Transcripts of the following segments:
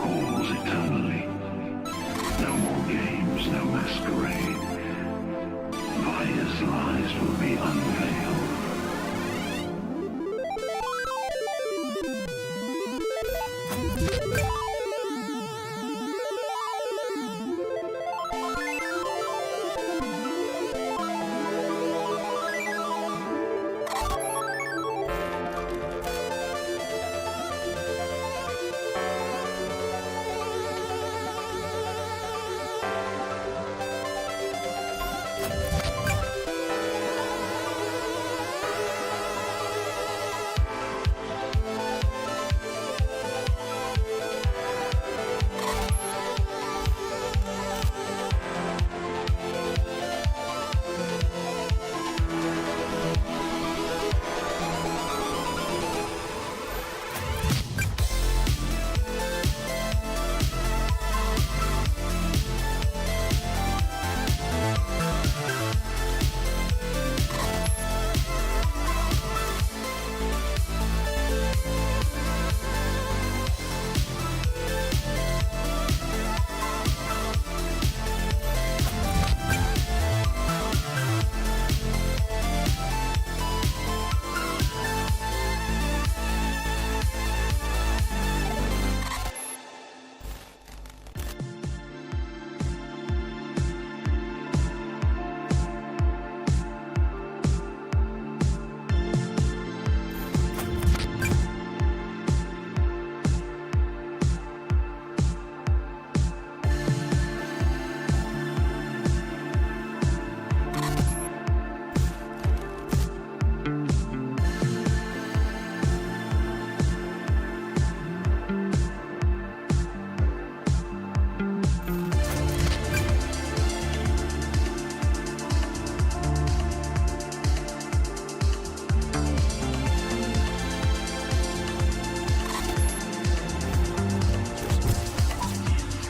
calls eternally. No more games, no masquerade. Vaya's lies will be unveiled.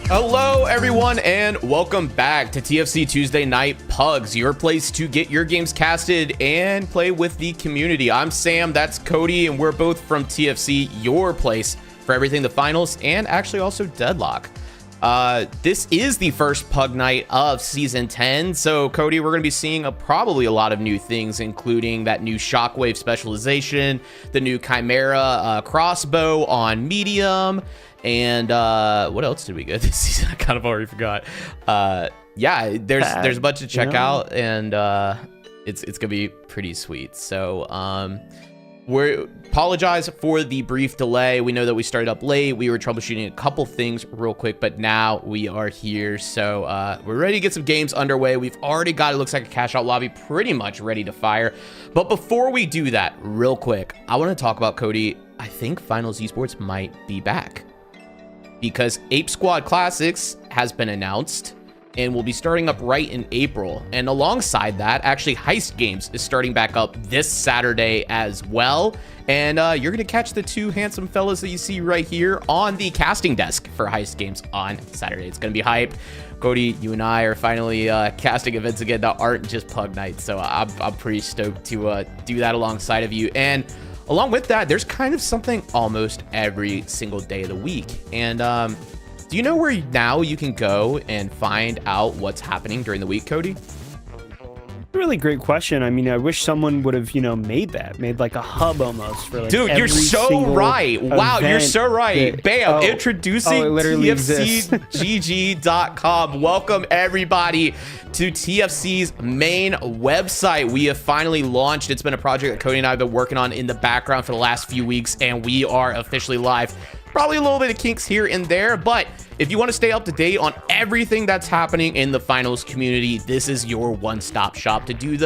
Hello everyone and welcome back to TFC Tuesday Night Pugs, your place to get your games casted and play with the community. I'm Sam, that's Cody, and we're both from TFC, your place for everything the finals and actually also Deadlock. This is the first Pug Night of Season 10, so Cody, we're going to be seeing probably a lot of new things, including that new Shockwave specialization, the new Chimera crossbow on medium, and what else did we get this season? I kind of already forgot. Yeah, there's a bunch to check out, and it's gonna be pretty sweet. So we apologize for the brief delay. We know that we started up late. We were troubleshooting a couple things real quick, but now we are here. So we're ready to get some games underway. We've already got, it looks like, a cash out lobby pretty much ready to fire. But before we do that, real quick, I want to talk about, Cody, I think Finals Esports might be back, because Ape Squad Classics has been announced and will be starting up right in April. And alongside that, actually Heist Games is starting back up this Saturday as well. And you're gonna catch the two handsome fellas that you see right here on the casting desk for Heist Games on Saturday. It's gonna be hype. Cody, you and I are finally casting events again that aren't just Pug Nights. So I'm pretty stoked to do that alongside of you. And along with that, there's kind of something almost every single day of the week. And do you know where now you can go and find out what's happening during the week, Cody? Really great question. I mean, I wish someone would have, made like a hub almost for like Dude, you're so right. Wow, you're so right. Bam, introducing TFCGG.com. Welcome everybody to TFC's main website. We have finally launched. It's been a project that Cody and I have been working on in the background for the last few weeks, and we are officially live. Probably a little bit of kinks here and there, but if you want to stay up to date on everything that's happening in the finals community, this is your one-stop shop to do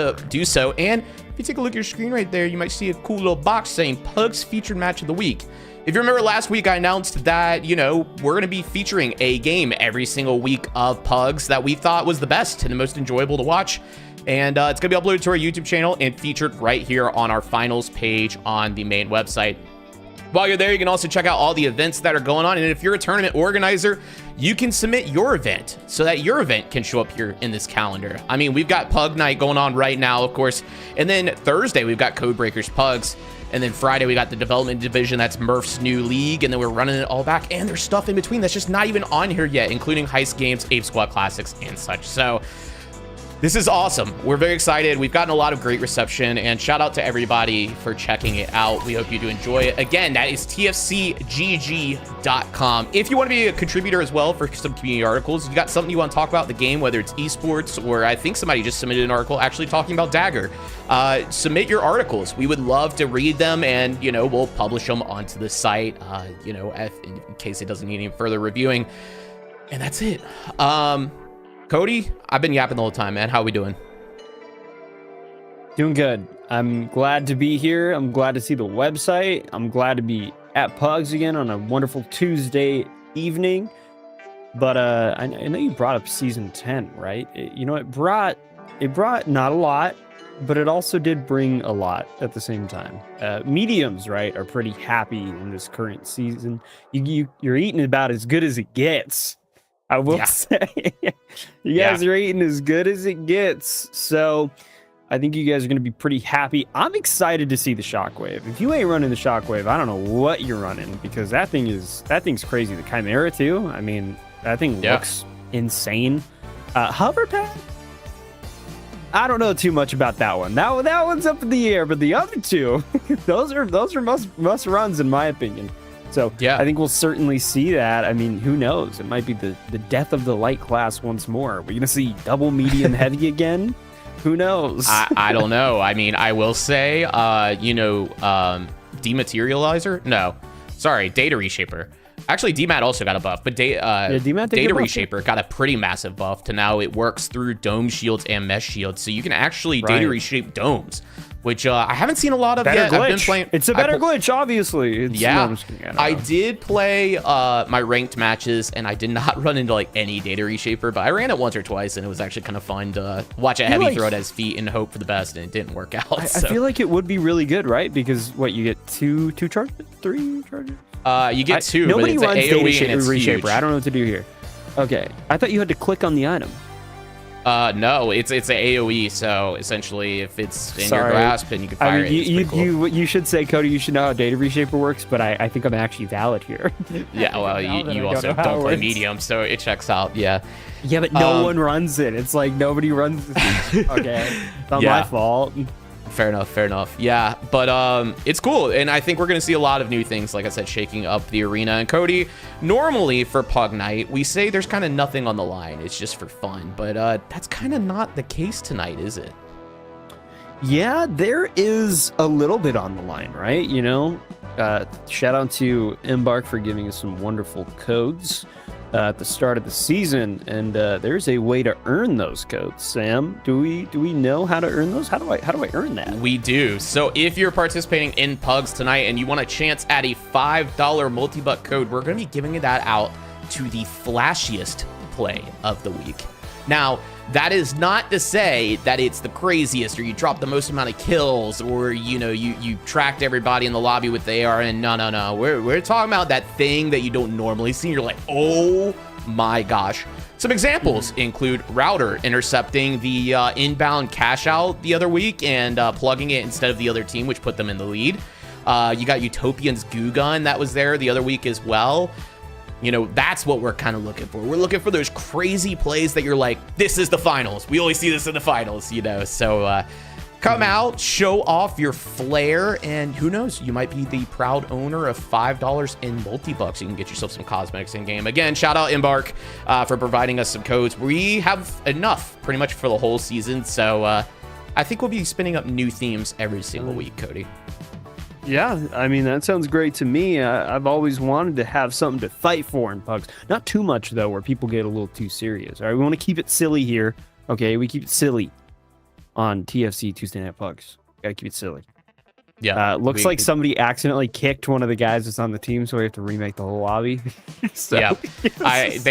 so. And if you take a look at your screen right there, you might see a cool little box saying Pugs Featured Match of the Week. If you remember last week, I announced that, we're going to be featuring a game every single week of Pugs that we thought was the best and the most enjoyable to watch. And it's going to be uploaded to our YouTube channel and featured right here on our finals page on the main website. While you're there, you can also check out all the events that are going on. And if you're a tournament organizer, you can submit your event so that your event can show up here in this calendar. I mean, we've got Pug Night going on right now, of course. And then Thursday, we've got Codebreakers Pugs. And then Friday, we got the development division. That's Murph's new league. And then we're running it all back. And there's stuff in between that's just not even on here yet, including heist games, Ape Squad Classics, and such. So this is awesome. We're very excited. We've gotten a lot of great reception, and shout out to everybody for checking it out. We hope you do enjoy it. Again, that is tfcgg.com. If you want to be a contributor as well for some community articles, you got something you want to talk about the game, whether it's esports, or I think somebody just submitted an article actually talking about Dagger. Submit your articles. We would love to read them, and, you know, we'll publish them onto the site, you know, in case it doesn't need any further reviewing. And that's it. Cody, I've been yapping the whole time, man. How are we doing? Doing good. I'm glad to be here. I'm glad to see the website. I'm glad to be at Pugs again on a wonderful Tuesday evening. But I know you brought up season 10, right? You know, it brought not a lot, but it also did bring a lot at the same time. Mediums, right, are pretty happy in this current season. You're eating about as good as it gets. I will say, you guys are eating as good as it gets. So I think you guys are going to be pretty happy. I'm excited to see the Shockwave. If you ain't running the Shockwave, I don't know what you're running, because that thing's crazy. The Chimera too. I mean, that thing looks insane. Hover pad? I don't know too much about that one. That one's up in the air, but the other two, those are must runs in my opinion. So I think we'll certainly see that. I mean, who knows? It might be the death of the light class once more. We're going to see double, medium, heavy again. Who knows? I don't know. I mean, I will say, you know, Dematerializer? No. Sorry, Data Reshaper. Actually, DMAT also got a buff, but Data Reshaper got a pretty massive buff to now it works through dome shields and mesh shields. So you can actually data reshape domes, which I haven't seen a lot of yet. Glitch. I've been playing. It's a better glitch, obviously. I did play my ranked matches, and I did not run into like any data reshaper, but I ran it once or twice, and it was actually kind of fun to watch a heavy throw at his feet and hope for the best, and it didn't work out. I feel like it would be really good, right? Because what, you get two charges, 3 charges. You get 2. Nobody but it's runs AOE data and it's reshaper. huge. I don't know what to do here. Okay, I thought you had to click on the item. No, it's an AOE, so essentially if it's in your grasp and you can fire it, it's pretty cool. You should say, Cody, you should know how data reshaper works, but I think I'm actually valid here. Yeah, well, you also don't play medium, so it checks out. Yeah, but no one runs it. It's like nobody runs it. Okay, not my fault. Fair enough. Yeah, but it's cool, and I think we're gonna see a lot of new things, like I said, shaking up the arena. And Cody, normally for Pug Night, we say there's kind of nothing on the line. It's just for fun, but that's kind of not the case tonight, is it? Yeah, there is a little bit on the line, right? You know, shout out to Embark for giving us some wonderful codes at the start of the season, and there's a way to earn those codes. Sam, do we know how to earn those? How do I earn that? We do. So if you're participating in Pugs tonight and you want a chance at a $5 multi-buck code, we're going to be giving that out to the flashiest play of the week. Now, that is not to say that it's the craziest or you drop the most amount of kills or, you know, you tracked everybody in the lobby with the ARN. No. We're talking about that thing that you don't normally see. You're like, oh my gosh. Some examples include Router intercepting the inbound cash out the other week and plugging it instead of the other team, which put them in the lead. You got Utopian's Goo Gun that was there the other week as well. You know, that's what we're kind of looking for. We're looking for those crazy plays that you're like, this is the finals. We only see this in the finals, you know. So come out, show off your flair, and who knows, you might be the proud owner of $5 in multi-bucks. You can get yourself some cosmetics in game. Again, shout out Embark for providing us some codes. We have enough pretty much for the whole season. So I think we'll be spinning up new themes every single week, Cody. Yeah, I mean, that sounds great to me. I've always wanted to have something to fight for in Pugs. Not too much, though, where people get a little too serious. All right, we want to keep it silly here. Okay, we keep it silly on TFC Tuesday Night Pugs. Gotta keep it silly. Yeah. Looks like somebody accidentally kicked one of the guys that's on the team, so we have to remake the whole lobby. So, yeah. I've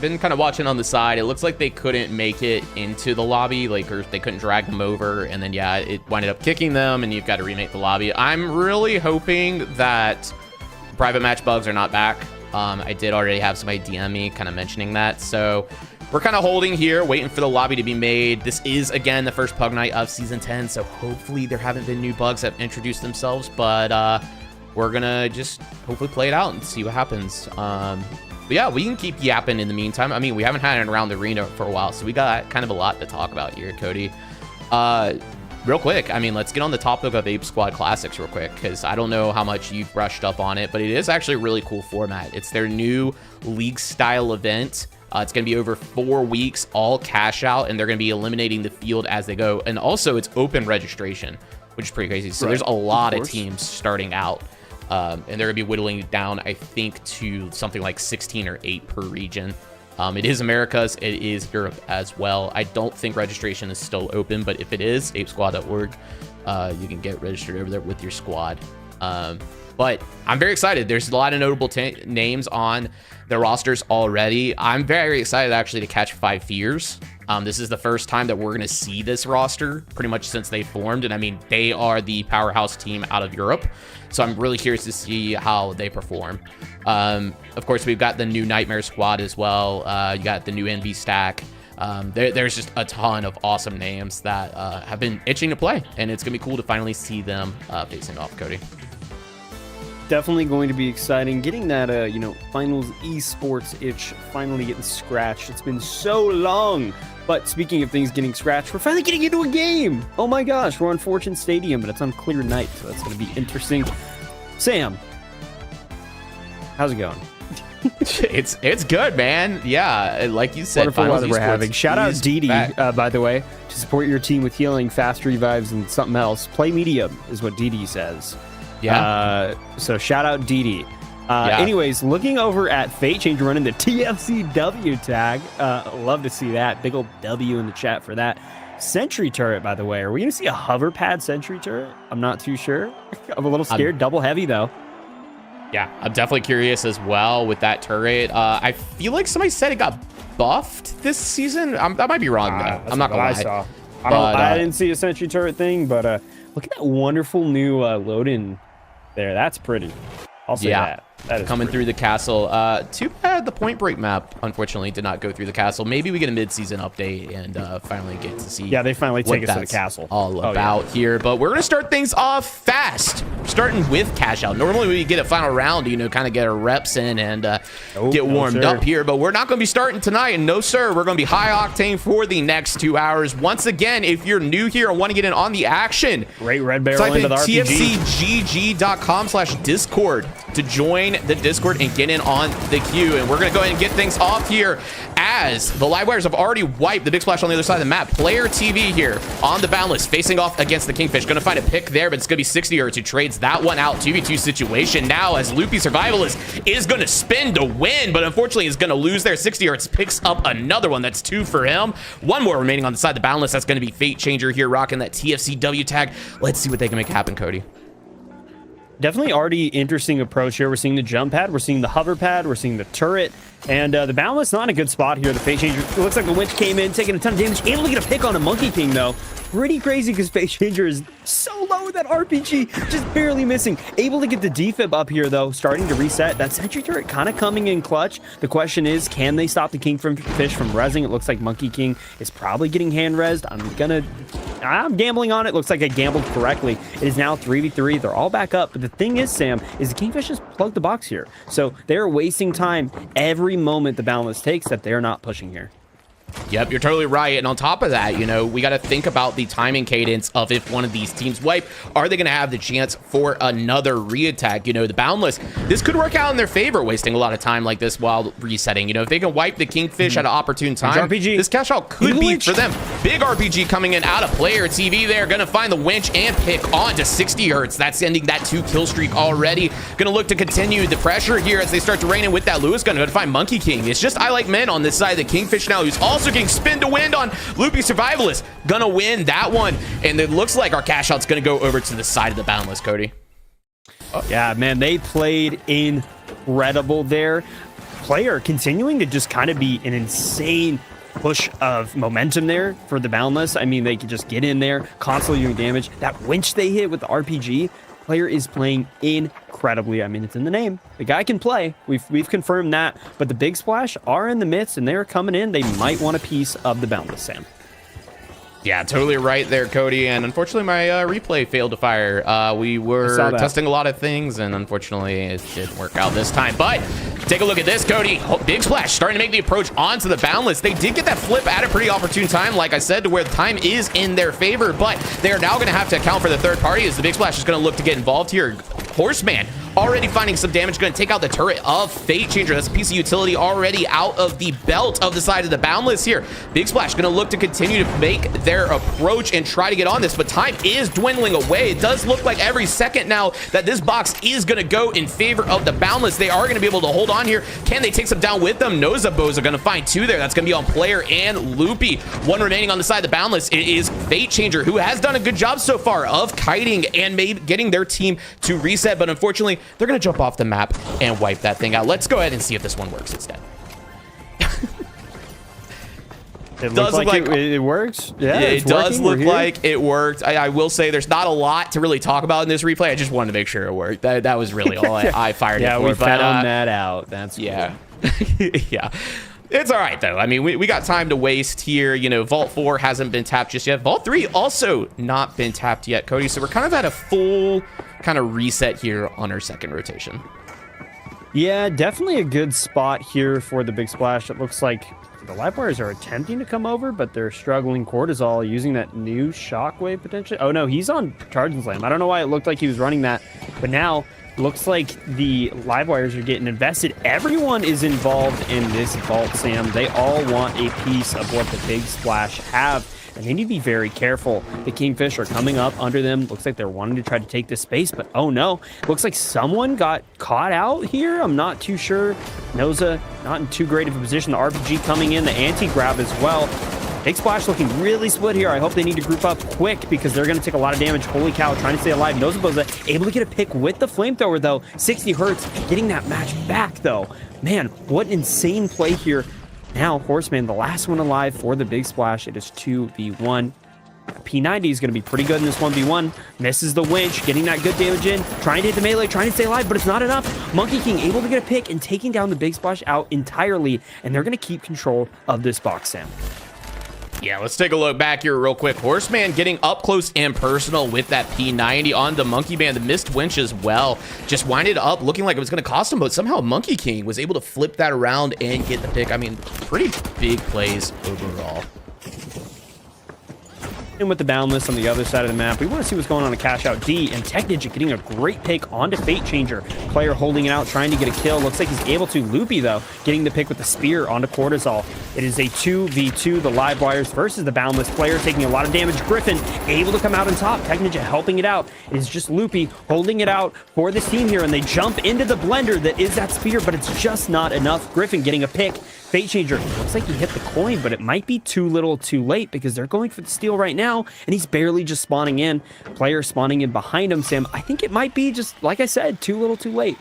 been kind of watching on the side. It looks like they couldn't make it into the lobby, like, or they couldn't drag them over, and then it winded up kicking them, and you've got to remake the lobby. I'm really hoping that private match bugs are not back. I did already have somebody DM me kind of mentioning that, so we're kind of holding here, waiting for the lobby to be made. This is, again, the first Pug Night of Season 10, so hopefully there haven't been new bugs that have introduced themselves, but we're going to just hopefully play it out and see what happens. But yeah, we can keep yapping in the meantime. I mean, we haven't had it around the arena for a while, so we got kind of a lot to talk about here, Cody. Real quick, I mean, let's get on the topic of Ape Squad Classics real quick, because I don't know how much you've brushed up on it, but it is actually a really cool format. It's their new league-style event. It's going to be over 4 weeks, all cash out, and they're going to be eliminating the field as they go. And also, it's open registration, which is pretty crazy. So there's a lot of teams starting out, and they're going to be whittling it down, I think, to something like 16 or 8 per region. It is Americas, it is Europe as well. I don't think registration is still open, but if it is, apesquad.org, you can get registered over there with your squad. But I'm very excited. There's a lot of notable names on the rosters already. I'm very excited actually to catch 5 Fears. This is the first time that we're going to see this roster pretty much since they formed. And I mean, they are the powerhouse team out of Europe. So I'm really curious to see how they perform. Of course, we've got the new Nightmare squad as well. You got the new Envy stack. There's just a ton of awesome names that have been itching to play. And it's going to be cool to finally see them facing off, Cody. Definitely going to be exciting. Getting that, finals esports itch finally getting scratched. It's been so long. But speaking of things getting scratched, we're finally getting into a game. Oh my gosh, we're on Fortune Stadium, but it's on clear night, so that's going to be interesting. Sam, how's it going? It's good, man. Yeah, like you said, wonderful weather we're having. Shout out Didi, by the way, to support your team with healing, fast revives, and something else. Play medium is what Didi says. Yeah. So shout out Didi. Anyways, looking over at Fate Changer running the TFCW tag. Love to see that. Big old W in the chat for that. Sentry turret, by the way. Are we going to see a hover pad sentry turret? I'm not too sure. I'm a little scared. Double heavy, though. Yeah, I'm definitely curious as well with that turret. I feel like somebody said it got buffed this season. That might be wrong, though. I'm not going to lie. I didn't see a sentry turret thing, but look at that wonderful new load-in there. That's pretty. I'll say that. That is coming through the castle. Too bad the Point Break map, unfortunately, did not go through the castle. Maybe we get a mid-season update and finally get to see. Yeah, they finally take us to the castle. All about here. But we're going to start things off fast. We're starting with cash out. Normally, we get a final round, kind of get our reps in and get warmed up here. But we're not going to be starting tonight. And no, sir, we're going to be high octane for the next 2 hours. Once again, if you're new here and want to get in on the action, great red barrel into the RPG. tfcgg.com/discord to join the Discord and get in on the queue. And we're going to go ahead and get things off here as the Livewires have already wiped the Big Splash on the other side of the map. Player TV here on the Boundless facing off against the Kingfish. Going to find a pick there, but it's going to be 60 Hertz who trades that one out. 2v2 situation now as Loopy Survivalist is going to spin to win, but unfortunately is going to lose there. 60 Hertz picks up another one. That's 2 for him. One more remaining on the side of the Boundless. That's going to be Fate Changer here rocking that TFCW tag. Let's see what they can make happen, Cody. Definitely already interesting approach here. We're seeing the jump pad, we're seeing the hover pad, we're seeing the turret, and the Boundless not in a good spot here. The Fate Changer, it looks like the Winch came in, taking a ton of damage, able to get a pick on a Monkey King though. Pretty crazy because Fate Changer is so low with that RPG, just barely missing. Able to get the defib up here though, starting to reset. That sentry turret kind of coming in clutch. The question is, can they stop the Kingfish from rezzing? It looks like Monkey King is probably getting hand rezzed. I'm gambling on it. Looks like I gambled correctly. It is now 3v3. They're all back up. But the thing is, Sam, is the Kingfish just plugged the box here. So they're wasting time every moment the Boundless takes that they're not pushing here. Yep, you're totally right. And on top of that, we got to think about the timing cadence of if one of these teams wipe, are they going to have the chance for another reattack? The Boundless, this could work out in their favor, wasting a lot of time like this while resetting. If they can wipe the Kingfish at an opportune time, this cash out could be for them. Big RPG coming in out of player TV there, going to find the Winch and pick on to 60 Hertz. That's ending that 2 kill streak already. Going to look to continue the pressure here as they start to rain in with that Lewis gun. Going to find Monkey King. It's just I Like Men on this side of the Kingfish now, who's also getting spin to wind on Loopy Survivalist. Gonna win that one, and it looks like our cash out's gonna go over to the side of the Boundless, Cody. Yeah, man, they played incredible there. Player continuing to just kind of be an insane push of momentum there for the Boundless. I mean, they could just get in there, constantly doing damage. That Winch they hit with the RPG, Player is playing incredibly. I mean, it's in the name. The guy can play. We've confirmed that. But the Big Splash are in the midst, and they're coming in. They might want a piece of the Boundless, Sam. Yeah, totally right there, Cody. And unfortunately, my replay failed to fire. We were testing a lot of things, and unfortunately, it didn't work out this time. But take a look at this, Cody. Big Splash starting to make the approach onto the Boundless. They did get that flip at a pretty opportune time, like I said, to where the time is in their favor. But they are now going to have to account for the third party as the Big Splash is going to look to get involved here. Horseman already finding some damage, going to take out the turret of Fate Changer. That's a piece of utility already out of the belt of the side of the Boundless here. Big Splash going to look to continue to make their approach and try to get on this, but time is dwindling away. It does look like every second now that this box is going to go in favor of the Boundless. They are going to be able to hold on here. Can they take some down with them? Nozabos are going to find two there. That's going to be on Player and Loopy. One remaining on the side of the Boundless. It is Fate Changer, who has done a good job so far of kiting and maybe getting their team to reset, but unfortunately, they're going to jump off the map and wipe that thing out. Let's go ahead and see if this one works instead. It does look like it works. Yeah, it does look like it worked. I will say there's not a lot to really talk about in this replay. I just wanted to make sure it worked. That was really all I fired it for. Yeah, we found that out. That's cool. Yeah. Yeah. It's all right, though. I mean, we got time to waste here. You know, Vault 4 hasn't been tapped just yet. Vault 3 also not been tapped yet, Cody. So we're kind of at a full kind of reset here on our second rotation. Yeah, definitely a good spot here for the Big Splash. It looks like the Livewires are attempting to come over, but they're struggling. Cortisol using that new Shockwave potentially. Oh, no, he's on Charge and Slam. I don't know why it looked like he was running that, but now looks like the Livewires are getting invested. Everyone is involved in this vault, Sam. They all want a piece of what the Big Splash have, and they need to be very careful. The Kingfish are coming up under them. Looks like they're wanting to try to take this space, but oh no. Looks like someone got caught out here. I'm not too sure. Noza not in too great of a position. The RPG coming in, the anti-grab as well. Big Splash looking really split here. I hope they need to group up quick because they're going to take a lot of damage. Holy cow, trying to stay alive. Nozaboza able to get a pick with the flamethrower, though. 60 hertz, getting that match back, though. Man, what an insane play here. Now, Horseman, the last one alive for the Big Splash. It is 2v1. P90 is going to be pretty good in this 1v1. Misses the winch, getting that good damage in. Trying to hit the melee, trying to stay alive, but it's not enough. Monkey King able to get a pick and taking down the Big Splash out entirely. And they're going to keep control of this box, Sam. Yeah, let's take a look back here real quick. Horseman getting up close and personal with that P90 on the Monkey Man. The missed winch as well. Just winded up looking like it was going to cost him, but somehow Monkey King was able to flip that around and get the pick. I mean, pretty big plays overall. And with the Boundless on the other side of the map, we want to see what's going on in Cash Out D, and Techninja getting a great pick onto Fate Changer. Player holding it out, trying to get a kill. Looks like he's able to. Loopy, though, getting the pick with the spear onto Cortisol. It is a 2v2, the Livewires versus the Boundless. Player taking a lot of damage. Griffin able to come out on top. Techninja helping it out. It is just Loopy holding it out for this team here, and they jump into the blender that is that spear, but it's just not enough. Griffin getting a pick. Fate Changer looks like he hit the coin, but it might be too little too late because they're going for the steal right now, and he's barely just spawning in. Player spawning in behind him, Sam. I think it might be just, like I said, too little too late.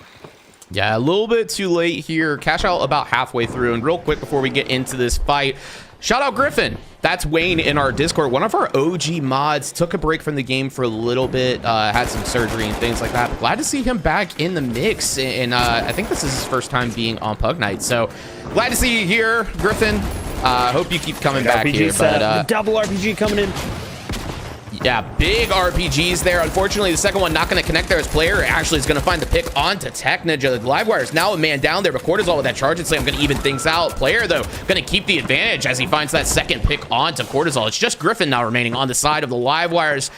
Yeah, a little bit too late here. Cash Out about halfway through, and real quick before we get into this fight, shout out Griffin. That's Wayne in our Discord. One of our OG mods took a break from the game for a little bit, had some surgery and things like that. But glad to see him back in the mix, and I think this is his first time being on Pug Night. So glad to see you here, Griffin. Hope you keep coming back RPG here. Set. But double RPG coming in. Yeah, big RPGs there. Unfortunately, the second one not going to connect there as Player actually is going to find the pick onto Techninja. The Livewire is now a man down there, but Cortisol with that charge and slam going to even things out. Player, though, going to keep the advantage as he finds that second pick onto Cortisol. It's just Griffin now remaining on the side of the Livewires.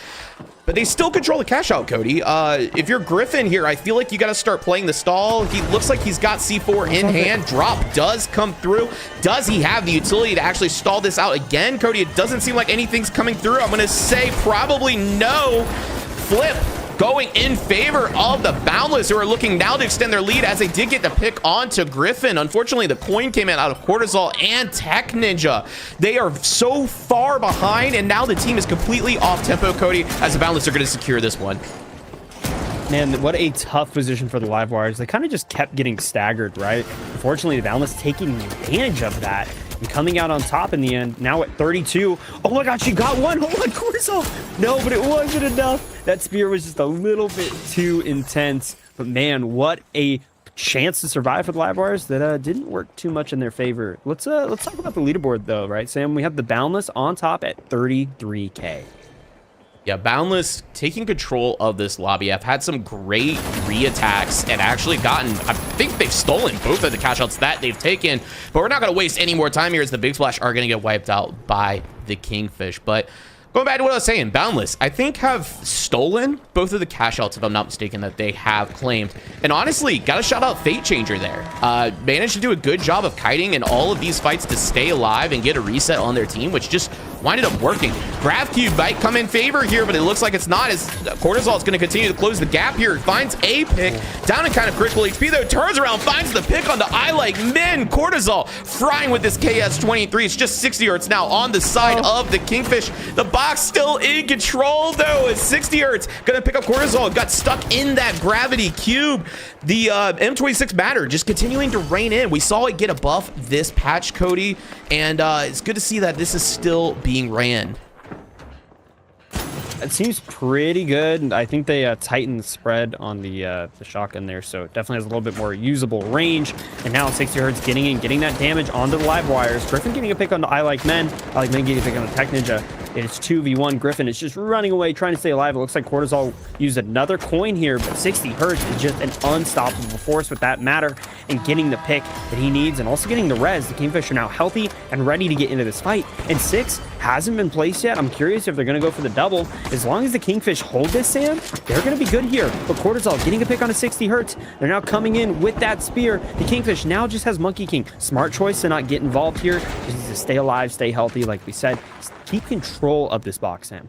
But they still control the Cash Out, Cody. If you're Griffin here, I feel like you got to start playing the stall. He looks like he's got C4 in hand. Drop does come through. Does he have the utility to actually stall this out again, Cody? It doesn't seem like anything's coming through. I'm going to say probably no. Flip going in favor of the Boundless, who are looking now to extend their lead as they did get the pick onto Griffin. Unfortunately, the coin came in out of Cortisol and Techninja. They are so far behind, and now the team is completely off tempo, Cody, as the Boundless are going to secure this one. Man, what a tough position for the Livewires. They kind of just kept getting staggered, right? Unfortunately, the Boundless taking advantage of that. and coming out on top in the end. Now at 32. Oh my God, she got one. Hold on, Cortisol. No, but it wasn't enough. That spear was just a little bit too intense. But man, what a chance to survive for the live wires that didn't work too much in their favor. Let's talk about the leaderboard though, right, Sam? We have the Boundless on top at 33K. Yeah, Boundless taking control of this lobby. I've had some great re-attacks and actually gotten, I think they've stolen both of the cash outs that they've taken, but we're not going to waste any more time here as the Big Splash are going to get wiped out by the Kingfish. But going back to what I was saying, Boundless, I think, have stolen both of the cash outs, if I'm not mistaken, that they have claimed. And honestly, got to shout out Fate Changer there. Managed to do a good job of kiting in all of these fights to stay alive and get a reset on their team, which just winded up working. Grav Cube might come in favor here, but it looks like it's not, as Cortisol is going to continue to close the gap here. Finds a pick, down in kind of critical HP though, turns around, finds the pick on the I Like Men. Cortisol frying with this KS-23. It's just 60 Hertz now on the side of the Kingfish. The box still in control though, as 60 Hertz going to pick up Cortisol. Got stuck in that gravity cube. The M26 Matter just continuing to rein in. We saw it get a buff this patch, Cody, and it's good to see that this is still being ran. It seems pretty good. I think they tightened the spread on the shotgun there, so it definitely has a little bit more usable range. And now 60 Hertz getting in, getting that damage onto the live wires. Griffin getting a pick on the I Like Men. I Like Men getting a pick on the Tech Ninja. It's 2v1. Griffin is just running away, trying to stay alive. It looks like Cortisol used another coin here, but 60 Hertz is just an unstoppable force with that Matter and getting the pick that he needs and also getting the res. The Kingfish are now healthy and ready to get into this fight. And 6 hasn't been placed yet. I'm curious if they're going to go for the double. As long as the Kingfish hold this, Sam, they're going to be good here. But Cortisol getting a pick on a 60 Hertz. They're now coming in with that spear. The Kingfish now just has Monkey King. Smart choice to not get involved here. Just needs to stay alive, stay healthy, like we said. Keep control of this box, Sam.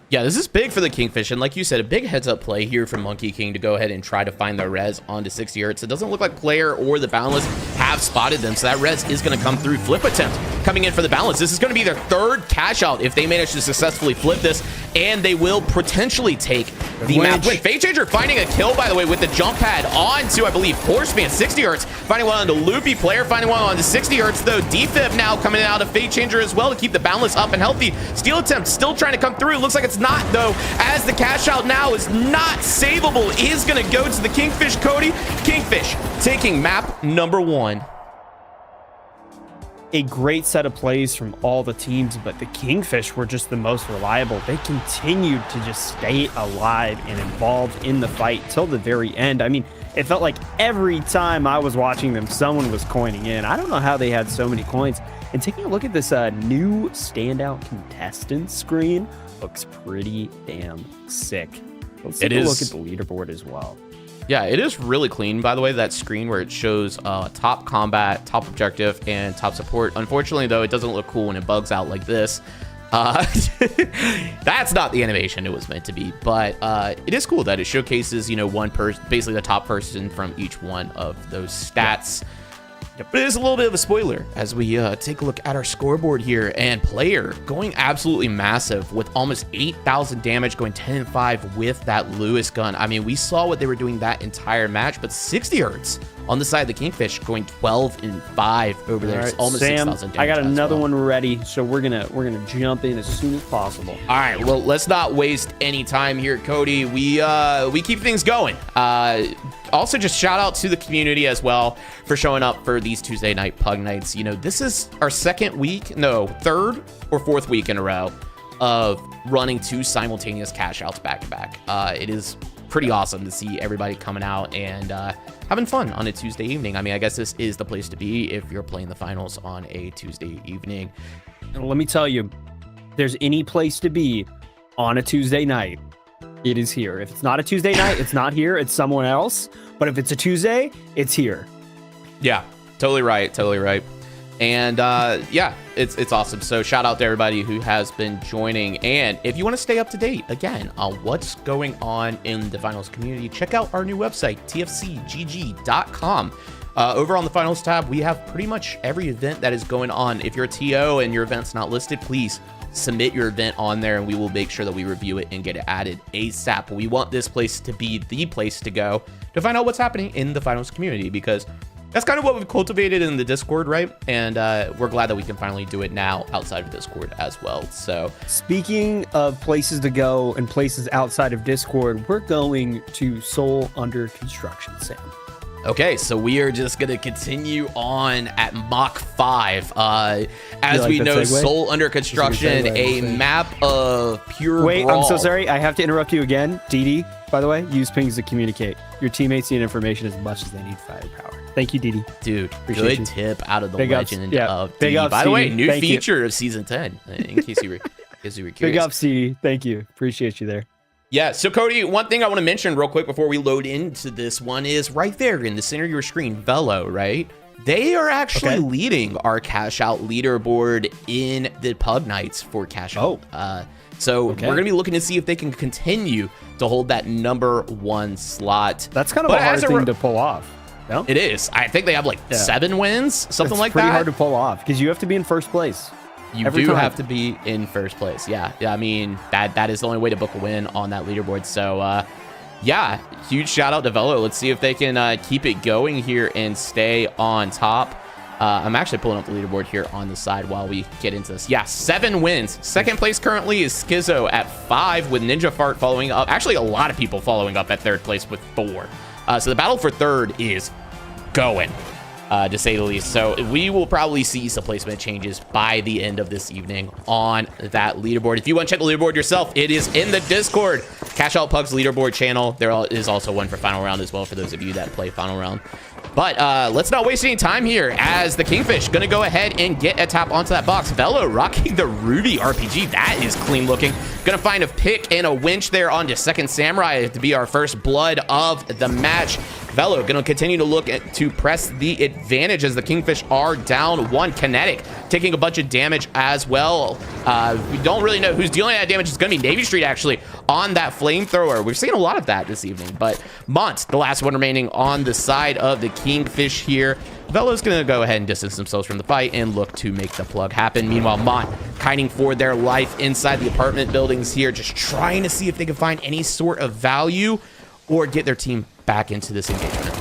Yeah, this is big for the Kingfish, and like you said, a big heads-up play here from Monkey King to go ahead and try to find the res onto 60 Hertz. It doesn't look like Player or the Boundless have spotted them, so that res is going to come through. Flip attempt coming in for the Boundless. This is going to be their third cash out if they manage to successfully flip this, and they will potentially take the map win. Fate Changer finding a kill, by the way, with the jump pad onto, I believe, Horseman. 60 Hertz finding one onto Loopy. Player finding one onto 60 Hertz, though. Defib now coming out of Fate Changer as well to keep the Boundless up and healthy. Steal attempt still trying to come through. It looks like it's not, though, as the cash out now is not savable. Is going to go to the Kingfish, Cody. Kingfish taking map number 1. A great set of plays from all the teams, but the Kingfish were just the most reliable. They continued to just stay alive and involved in the fight till the very end. I mean, it felt like every time I was watching them, someone was coining in. I don't know how they had so many coins. And taking a look at this new standout contestant screen, looks pretty damn sick. Let's take a look at the leaderboard as well. Yeah, it is really clean, by the way, that screen where it shows top combat, top objective, and top support. Unfortunately, though, it doesn't look cool when it bugs out like this. That's not the animation it was meant to be, but it is cool that it showcases, you know, one person, basically the top person from each one of those stats. Yep. But it is a little bit of a spoiler as we take a look at our scoreboard here, and Player going absolutely massive with almost 8,000 damage, going 10-5 with that Lewis gun. I mean, we saw what they were doing that entire match, but 60 Hertz on the side of the Kingfish going 12-5 over there. It's almost 6,000 damage. I got another one ready, so we're gonna jump in as soon as possible. All right, well, let's not waste any time here, Cody. We keep things going. Also, just shout out to the community as well for showing up for these Tuesday night Pug Nights. You know, this is our third or fourth week in a row of running 2 simultaneous cash outs back to back. It is pretty awesome to see everybody coming out and having fun on a Tuesday evening. I mean, I guess this is the place to be if you're playing the finals on a Tuesday evening. And let me tell you, if there's any place to be on a Tuesday night, it is here. If it's not a Tuesday night, it's not here. It's someone else. But if it's a Tuesday, it's here. Yeah, totally right. Totally right. And yeah, it's awesome. So shout out to everybody who has been joining. And if you want to stay up to date, again, on what's going on in the finals community, check out our new website, tfcgg.com. Over on the finals tab, we have pretty much every event that is going on. If you're a TO and your event's not listed, please submit your event on there and we will make sure that we review it and get it added ASAP. We want this place to be the place to go to find out what's happening in the finals community, because that's kind of what we've cultivated in the Discord, right? And we're glad that we can finally do it now outside of Discord as well. So speaking of places to go and places outside of Discord, we're going to Seoul under construction, Sam. okay, so we are just gonna continue on at Mach 5. As we know, segue? Seoul under construction, a map of pure Wait, brawl. I'm so sorry. I have to interrupt you again. Didi, by the way, use pings to communicate. Your teammates need information as much as they need firepower. Thank you, Didi. Dude, Appreciate good you. tip out of the Big ups. legend Yeah, of big D. ups, By the way, Didi. new Thank you. feature of season 10, in case you were curious. Big up, Didi. Thank you. Appreciate you there. Yeah, so Cody, one thing I want to mention real quick before we load into this one is right there in the center of your screen, Velo, right? They are actually leading our cash out leaderboard in the Pug Nights for cash out. So we're going to be looking to see if they can continue to hold that #1 slot. That's kind of a hard thing to pull off. No? It is. I think they have like 7 wins, something like that. It's pretty hard to pull off because you have to be in first place. You do have to be in first place. Yeah. I mean, that is the only way to book a win on that leaderboard. So, yeah, huge shout out to Velo. Let's see if they can keep it going here and stay on top. I'm actually pulling up the leaderboard here on the side while we get into this. Yeah, 7 wins. Second place currently is Skizzo at 5 with Ninja Fart following up. Actually, a lot of people following up at 3rd place with 4. So the battle for 3rd is going. To say the least. So we will probably see some placement changes by the end of this evening on that leaderboard. If you want to check the leaderboard yourself, it is in the Discord. Cash Out Pug's leaderboard channel. There is also one for Final Round as well for those of you that play Final Round. But let's not waste any time here as the Kingfish going to go ahead and get a tap onto that box. Velo rocking the Ruby RPG. That is clean looking. Going to find a pick and a winch there onto Second Samurai to be our first blood of the match. Velo going to continue to look to press the advantage as the Kingfish are down 1. Kinetic taking a bunch of damage as well. We don't really know who's dealing that damage. It's going to be Navy Street actually on that flamethrower. We've seen a lot of that this evening, but Mont, the last one remaining on the side of the Kingfish here. Velo's going to go ahead and distance themselves from the fight and look to make the plug happen. Meanwhile, Mont kiting for their life inside the apartment buildings here, just trying to see if they can find any sort of value or get their team back into this engagement.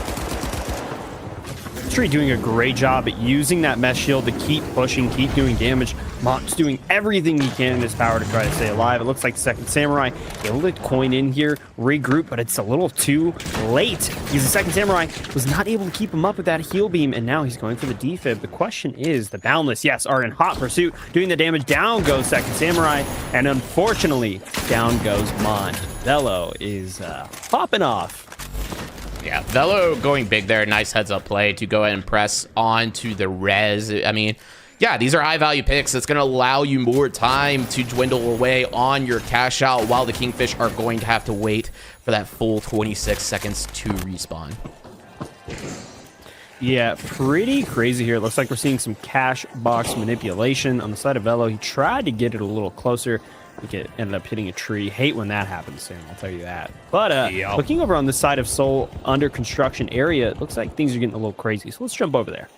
Street doing a great job at using that mesh shield to keep pushing, keep doing damage. Mont's doing everything he can in his power to try to stay alive. It looks like Second Samurai able to coin in here, regroup, but it's a little too late because the Second Samurai was not able to keep him up with that heal beam, and now he's going for the defib. The question is, the Boundless, yes, are in hot pursuit, doing the damage. Down goes Second Samurai, and unfortunately, down goes Mont. Velo is popping off. Yeah, Velo going big there. Nice heads-up play to go ahead and press onto the res. I mean, yeah, these are high-value picks. It's going to allow you more time to dwindle away on your cash out while the Kingfish are going to have to wait for that full 26 seconds to respawn. Yeah, pretty crazy here. It looks like we're seeing some cash box manipulation on the side of Velo. He tried to get it a little closer. I think it ended up hitting a tree. Hate when that happens, Sam, I'll tell you that. But looking over on the side of Seoul under construction area, it looks like things are getting a little crazy. So let's jump over there.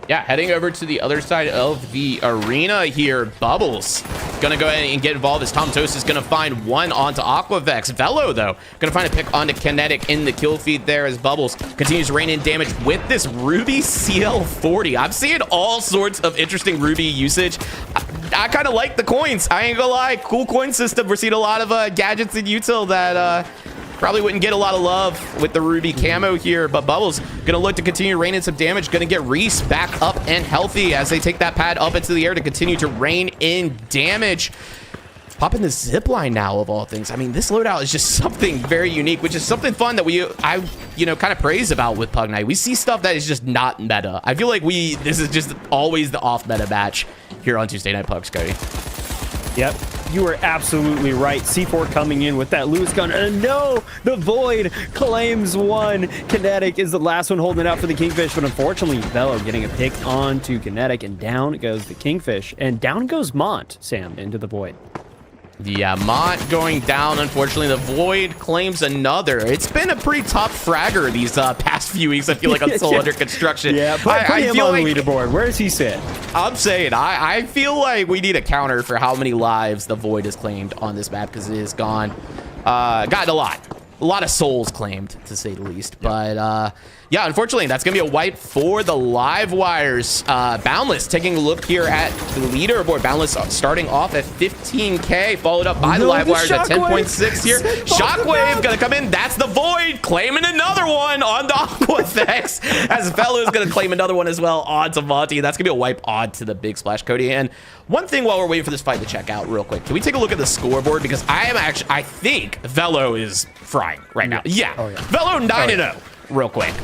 Yeah, heading over to the other side of the arena here. Bubbles gonna go ahead and get involved as Tom Toast is gonna find one onto Aquavex. Velo, though, gonna find a pick onto Kinetic in the kill feed there as Bubbles continues to rain in damage with this Ruby CL40. I'm seeing all sorts of interesting Ruby usage. I kind of like the coins. I ain't gonna lie. Cool coin system. We're seeing a lot of gadgets in util that probably wouldn't get a lot of love with the Ruby camo here, but Bubbles gonna look to continue raining some damage, gonna get Reese back up and healthy as they take that pad up into the air to continue to rain in damage. Popping the zip line now of all things. I mean, this loadout is just something very unique, which is something fun that I kind of praise about with Pug Night. We see stuff that is just not meta. I feel like this is just always the off meta match here on Tuesday Night Pugs, Cody. Yep, you are absolutely right. C4 coming in with that Lewis gun. And no, the Void claims 1. Kinetic is the last one holding it out for the Kingfish, but unfortunately, Velo getting a pick onto Kinetic, and down goes the Kingfish. And down goes Mont, Sam, into the Void. Yeah, Mont going down. Unfortunately, the Void claims another. It's been a pretty tough fragger these past few weeks, I feel like, on Soul Under Construction. Yeah, put him on the leaderboard. Where does he sit? I'm saying, I feel like we need a counter for how many lives the Void has claimed on this map, because it has gotten a lot. a lot of souls claimed, to say the least. But yeah, unfortunately, that's going to be a wipe for the Live Wires. Boundless taking a look here at the leaderboard. Boundless starting off at 15K, followed up by the Live Wires at 10.6 here. Shockwave going to come in. That's the Void, claiming another one onto Aquafex, as Fellow is going to claim another one as well onto Monty. That's going to be a wipe onto the Big Splash, Cody. And one thing while we're waiting for this fight to check out real quick, can we take a look at the scoreboard? Because I think Velo is frying right now. Yeah, Velo 9-0. Real quick.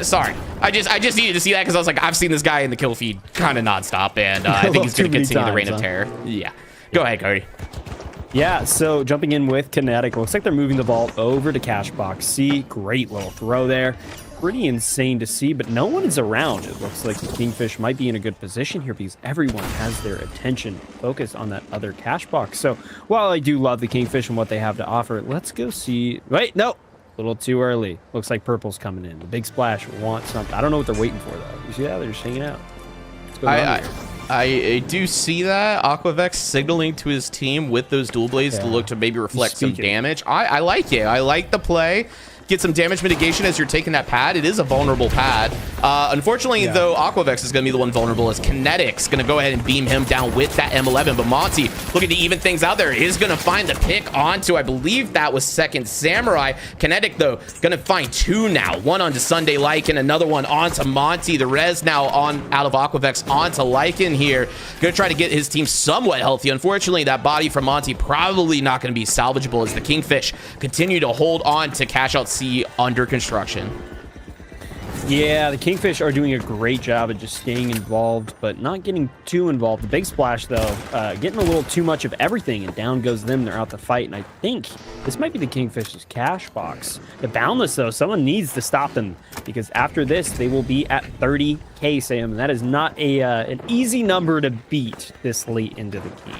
Sorry. I just needed to see that because I was like, I've seen this guy in the kill feed kind of nonstop, and I think he's going to continue the reign of terror. Yeah. Go ahead, Cody. Yeah, so jumping in with Kinetic, looks like they're moving the ball over to Cashbox C. Great little throw there. Pretty insane to see, but no one is around. It looks like the Kingfish might be in a good position here because everyone has their attention focused on that other Cashbox. So while I do love the Kingfish and what they have to offer, let's go see. Wait, no. A little too early. Looks like Purple's coming in. The Big Splash wants something. I don't know what they're waiting for, though. You see that? They're just hanging out. What's going on here? I do see that. Aquavex signaling to his team with those dual blades to look to maybe reflect some damage. I like it. I like the play. Get some damage mitigation as you're taking that pad. It is a vulnerable pad. Unfortunately, though, Aquavex is going to be the one vulnerable as Kinetic's going to go ahead and beam him down with that M11. But Monty, looking to even things out there, is going to find the pick onto, I believe that was Second Samurai. Kinetic, though, going to find two now. One onto Sunday Lycan, another one onto Monty. The res now on out of Aquavex onto Lycan here. Going to try to get his team somewhat healthy. Unfortunately, that body from Monty probably not going to be salvageable as the Kingfish continue to hold on to Cash Out C under construction. Yeah, the Kingfish are doing a great job of just staying involved, but not getting too involved. The Big Splash, though, getting a little too much of everything, and down goes them. They're out to fight, and I think this might be the Kingfish's cash box. The Boundless, though, someone needs to stop them, because after this, they will be at 30K, Sam, and that is not an easy number to beat this late into the game.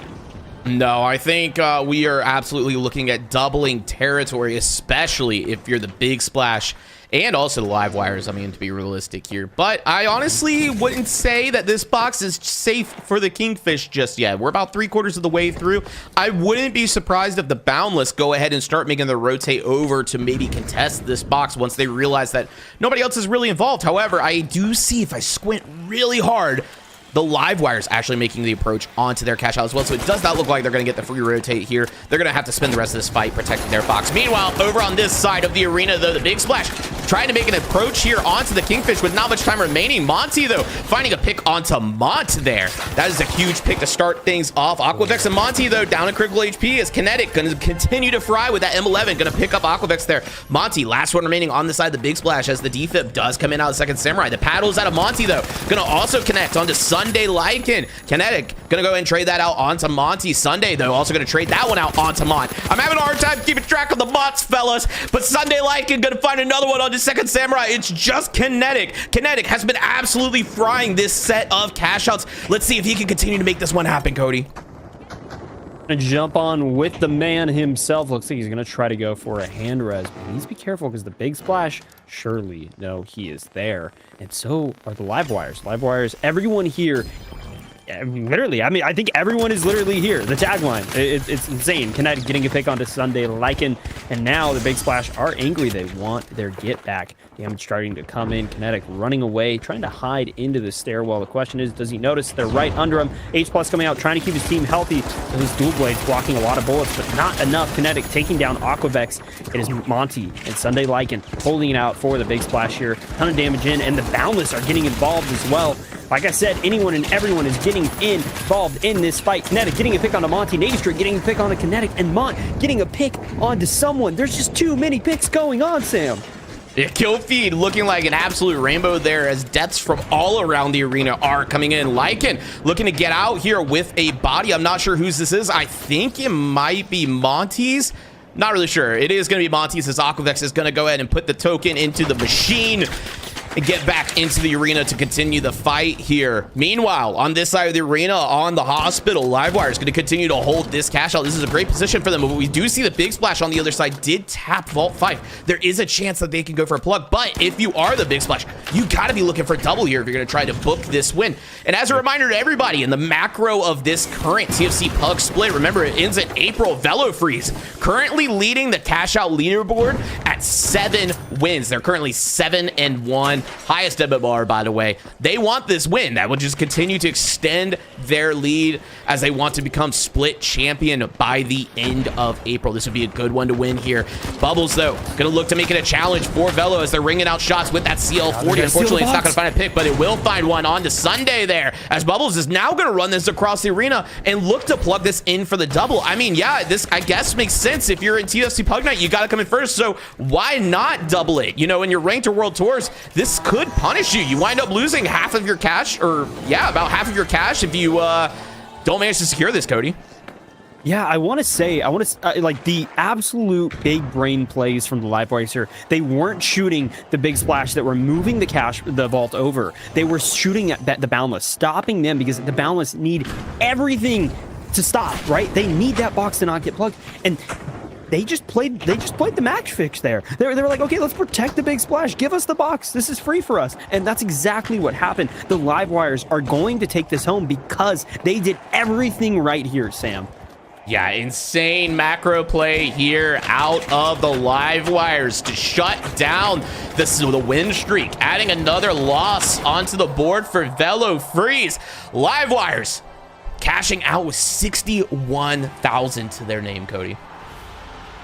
No, I think we are absolutely looking at doubling territory, especially if you're the Big Splash and also the Live Wires, I mean, to be realistic here. But I honestly wouldn't say that this box is safe for the Kingfish just yet. We're about 3/4 of the way through. I wouldn't be surprised if the Boundless go ahead and start making the rotate over to maybe contest this box once they realize that nobody else is really involved. However, I do see, if I squint really hard, the Live Wires actually making the approach onto their cash out as well. So it does not look like they're going to get the free rotate here. They're going to have to spend the rest of this fight protecting their box. Meanwhile, over on this side of the arena, though, the Big Splash trying to make an approach here onto the Kingfish with not much time remaining. Monty, though, finding a pick onto Mont there. That is a huge pick to start things off. Aquavex and Monty, though, down in critical HP is Kinetic. Going to continue to fry with that M11. Going to pick up Aquavex there. Monty, last one remaining on the side of the Big Splash as the defib does come in out of Second Samurai. The paddles out of Monty, though, going to also connect onto Sunday Lycan. Kinetic gonna go ahead and trade that out onto Monty. Sunday, though, also gonna trade that one out onto Mont. I'm having a hard time keeping track of the Monts, fellas, but Sunday Lycan gonna find another one onto Second Samurai. It's just Kinetic. Kinetic has been absolutely frying this set of cash outs. Let's see if he can continue to make this one happen, Cody. Gonna jump on with the man himself. Looks like he's gonna try to go for a hand res, but he needs to be careful because the Big Splash, surely, no, he is there. And so are the Live Wires. Live Wires, everyone here, literally, I mean, I think everyone is literally here. The tagline, it's insane. Kinetic getting a pick onto Sunday Lycan, and now the Big Splash are angry. They want their get back. Damage starting to come in. Kinetic running away, trying to hide into the stairwell. The question is, does he notice they're right under him? H+ coming out, trying to keep his team healthy. Those dual blades blocking a lot of bullets, but not enough. Kinetic taking down Aquavex. It is Monty and Sunday Lycan holding it out for the Big Splash here. Ton of damage in, and the Boundless are getting involved as well. Like I said, anyone and everyone is getting involved in this fight. Kinetic getting a pick onto Monty. Nadestra getting a pick onto Kinetic. And Mont getting a pick onto someone. There's just too many picks going on, Sam. Yeah, kill feed looking like an absolute rainbow there as deaths from all around the arena are coming in. Lycan looking to get out here with a body. I'm not sure whose this is. I think it might be Monty's. Not really sure. It is going to be Monty's as Aquavex is going to go ahead and put the token into the machine. and get back into the arena to continue the fight here. Meanwhile, on this side of the arena, on the hospital, Livewire is going to continue to hold this cash out. This is a great position for them, but we do see the Big Splash on the other side did tap Vault 5. There is a chance that they can go for a plug, but if you are the Big Splash, you got to be looking for double here if you're going to try to book this win. And as a reminder to everybody, in the macro of this current TFC Pug split, remember it ends in April. Velo Freeze currently leading the cash out leaderboard at 7 wins. They're currently 7-1, highest MMR, by the way. They want this win. That will just continue to extend their lead as they want to become split champion by the end of April. This would be a good one to win here. Bubbles, though, gonna look to make it a challenge for Velo as they're ringing out shots with that CL40. Unfortunately, it's not gonna find a pick, but it will find one on to Sunday there, as Bubbles is now gonna run this across the arena and look to plug this in for the double. I mean, yeah, this, I guess, makes sense. If you're in TFC Pug Night, you gotta come in first, so why not double it? You know, in your ranked or world tours, this could punish you. You wind up losing half of your cash, or yeah, about half of your cash if you don't manage to secure this, Cody. Yeah, I want to say, like the absolute big brain plays from the Livewires here. They weren't shooting the Big Splash that were moving the vault over. They were shooting at the Boundless, stopping them because the Boundless need everything to stop, right? They need that box to not get plugged. And they just played the match fix there. They were like, okay, let's protect the Big Splash. Give us the box. This is free for us. And that's exactly what happened. The Livewires are going to take this home because they did everything right here, Sam. Yeah, insane macro play here out of the Livewires to shut down the win streak, adding another loss onto the board for Velo Freeze. Livewires cashing out with 61,000 to their name, Cody.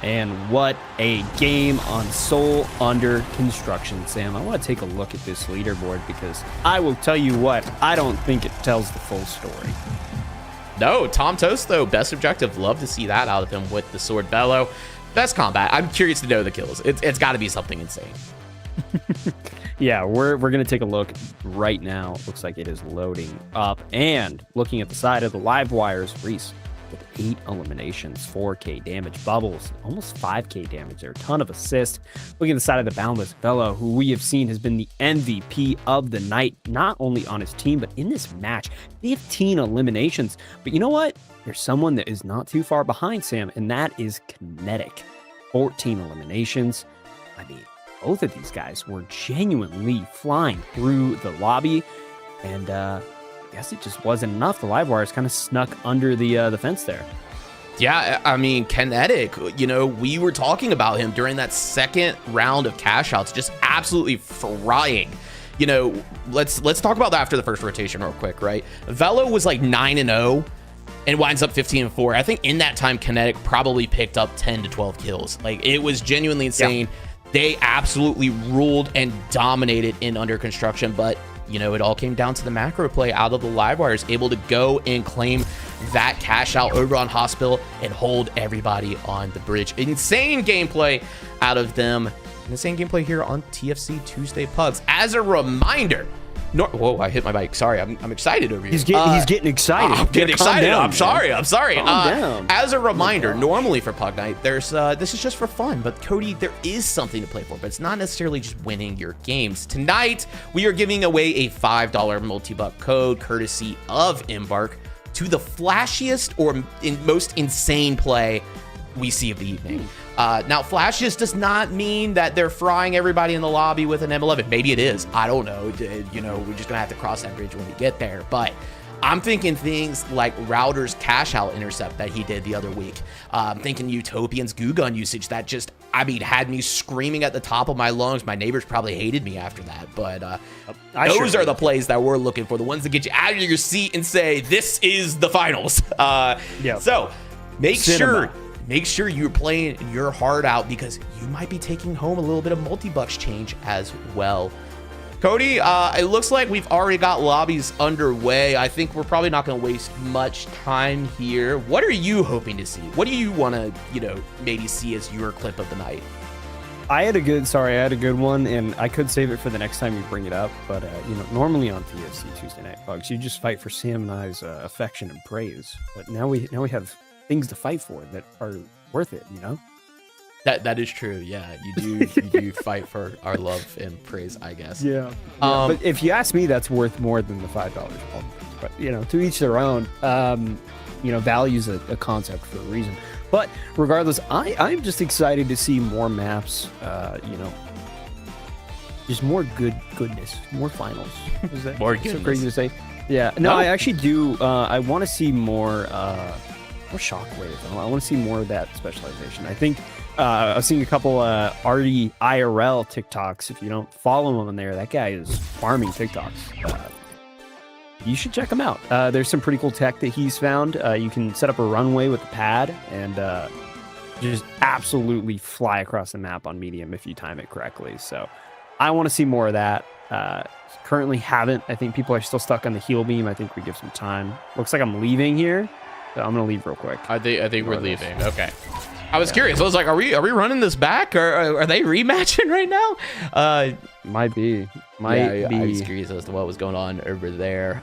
And what a game on Soul Under Construction, Sam. I want to take a look at this leaderboard because I will tell you what, I don't think it tells the full story. No, Tom Toast, though, best objective. Love to see that out of him with the Sword Velo. Best combat. I'm curious to know the kills. It's got to be something insane. Yeah, we're going to take a look right now. Looks like it is loading up. And looking at the side of the Livewires, Reese with 8 eliminations, 4K damage. Bubbles, almost 5K damage there. A ton of assists. Looking at the side of the Boundless, Velo, who we have seen has been the MVP of the night, not only on his team, but in this match. 15 eliminations. But you know what? There's someone that is not too far behind, Sam, and that is Kinetic. 14 eliminations. I mean, both of these guys were genuinely flying through the lobby, and I guess it just wasn't enough. The Livewires kind of snuck under the fence there. Yeah, I mean, Kinetic, you know, we were talking about him during that second round of cash outs, just absolutely frying. You know, let's talk about that after the first rotation real quick, right? Velo was like 9-0 and winds up 15-4. I think in that time, Kinetic probably picked up 10 to 12 kills. Like, it was genuinely insane. Yeah. They absolutely ruled and dominated in Under Construction, but you know, it all came down to the macro play out of the Livewires, able to go and claim that cash out over on Hospital and hold everybody on the bridge. Insane gameplay out of them. Insane gameplay here on TFC Tuesday Pugs. As a reminder, whoa, I hit my mic. Sorry, I'm excited over here. He's getting excited. I'm getting excited. Down, I'm sorry. Calm down. As a reminder, normally for Pug Night, there's this is just for fun, but Cody, there is something to play for, but it's not necessarily just winning your games. Tonight, we are giving away a $5 multi-buck code courtesy of Embark to the flashiest or most insane play we see of the evening. Now, flashiest does not mean that they're frying everybody in the lobby with an M11. Maybe it is. I don't know. You know, we're just going to have to cross that bridge when we get there. But I'm thinking things like Router's cash out intercept that he did the other week. I'm thinking Utopian's goo gun usage that just, I mean, had me screaming at the top of my lungs. My neighbors probably hated me after that. But those are the plays that we're looking for. The ones that get you out of your seat and say, this is the finals. So make sure you're playing your heart out because you might be taking home a little bit of multi-bucks change as well. Cody, it looks like we've already got lobbies underway. I think we're probably not going to waste much time here. What are you hoping to see? What do you want to, you know, maybe see as your clip of the night? I had a good one, and I could save it for the next time you bring it up. But, you know, normally on TFC Tuesday Night Pugs, you just fight for Sam and I's affection and praise. But now we have things to fight for that are worth it, you know? That is true. Yeah, you do fight for our love and praise, I guess. Yeah. But if you ask me, that's worth more than the $5. But to each their own. Values a concept for a reason. But regardless, I'm just excited to see more maps. Just more goodness, more finals. Is that more so goodness. crazy to say? Yeah. No, I actually do. I want to see more shockwave. I want to see more of that specialization. I think I've seen a couple Artie IRL TikToks. If you don't follow him on there, that guy is farming TikToks. You should check him out. There's some pretty cool tech that he's found. You can set up a runway with a pad and just absolutely fly across the map on medium if you time it correctly. So I want to see more of that. Currently haven't. I think people are still stuck on the heal beam. I think we give some time. Looks like I'm leaving here. So I'm going to leave real quick. I think we're leaving. Okay. I was curious. I was like, are we running this back, or are they rematching right now? Might be. I was curious as to what was going on over there.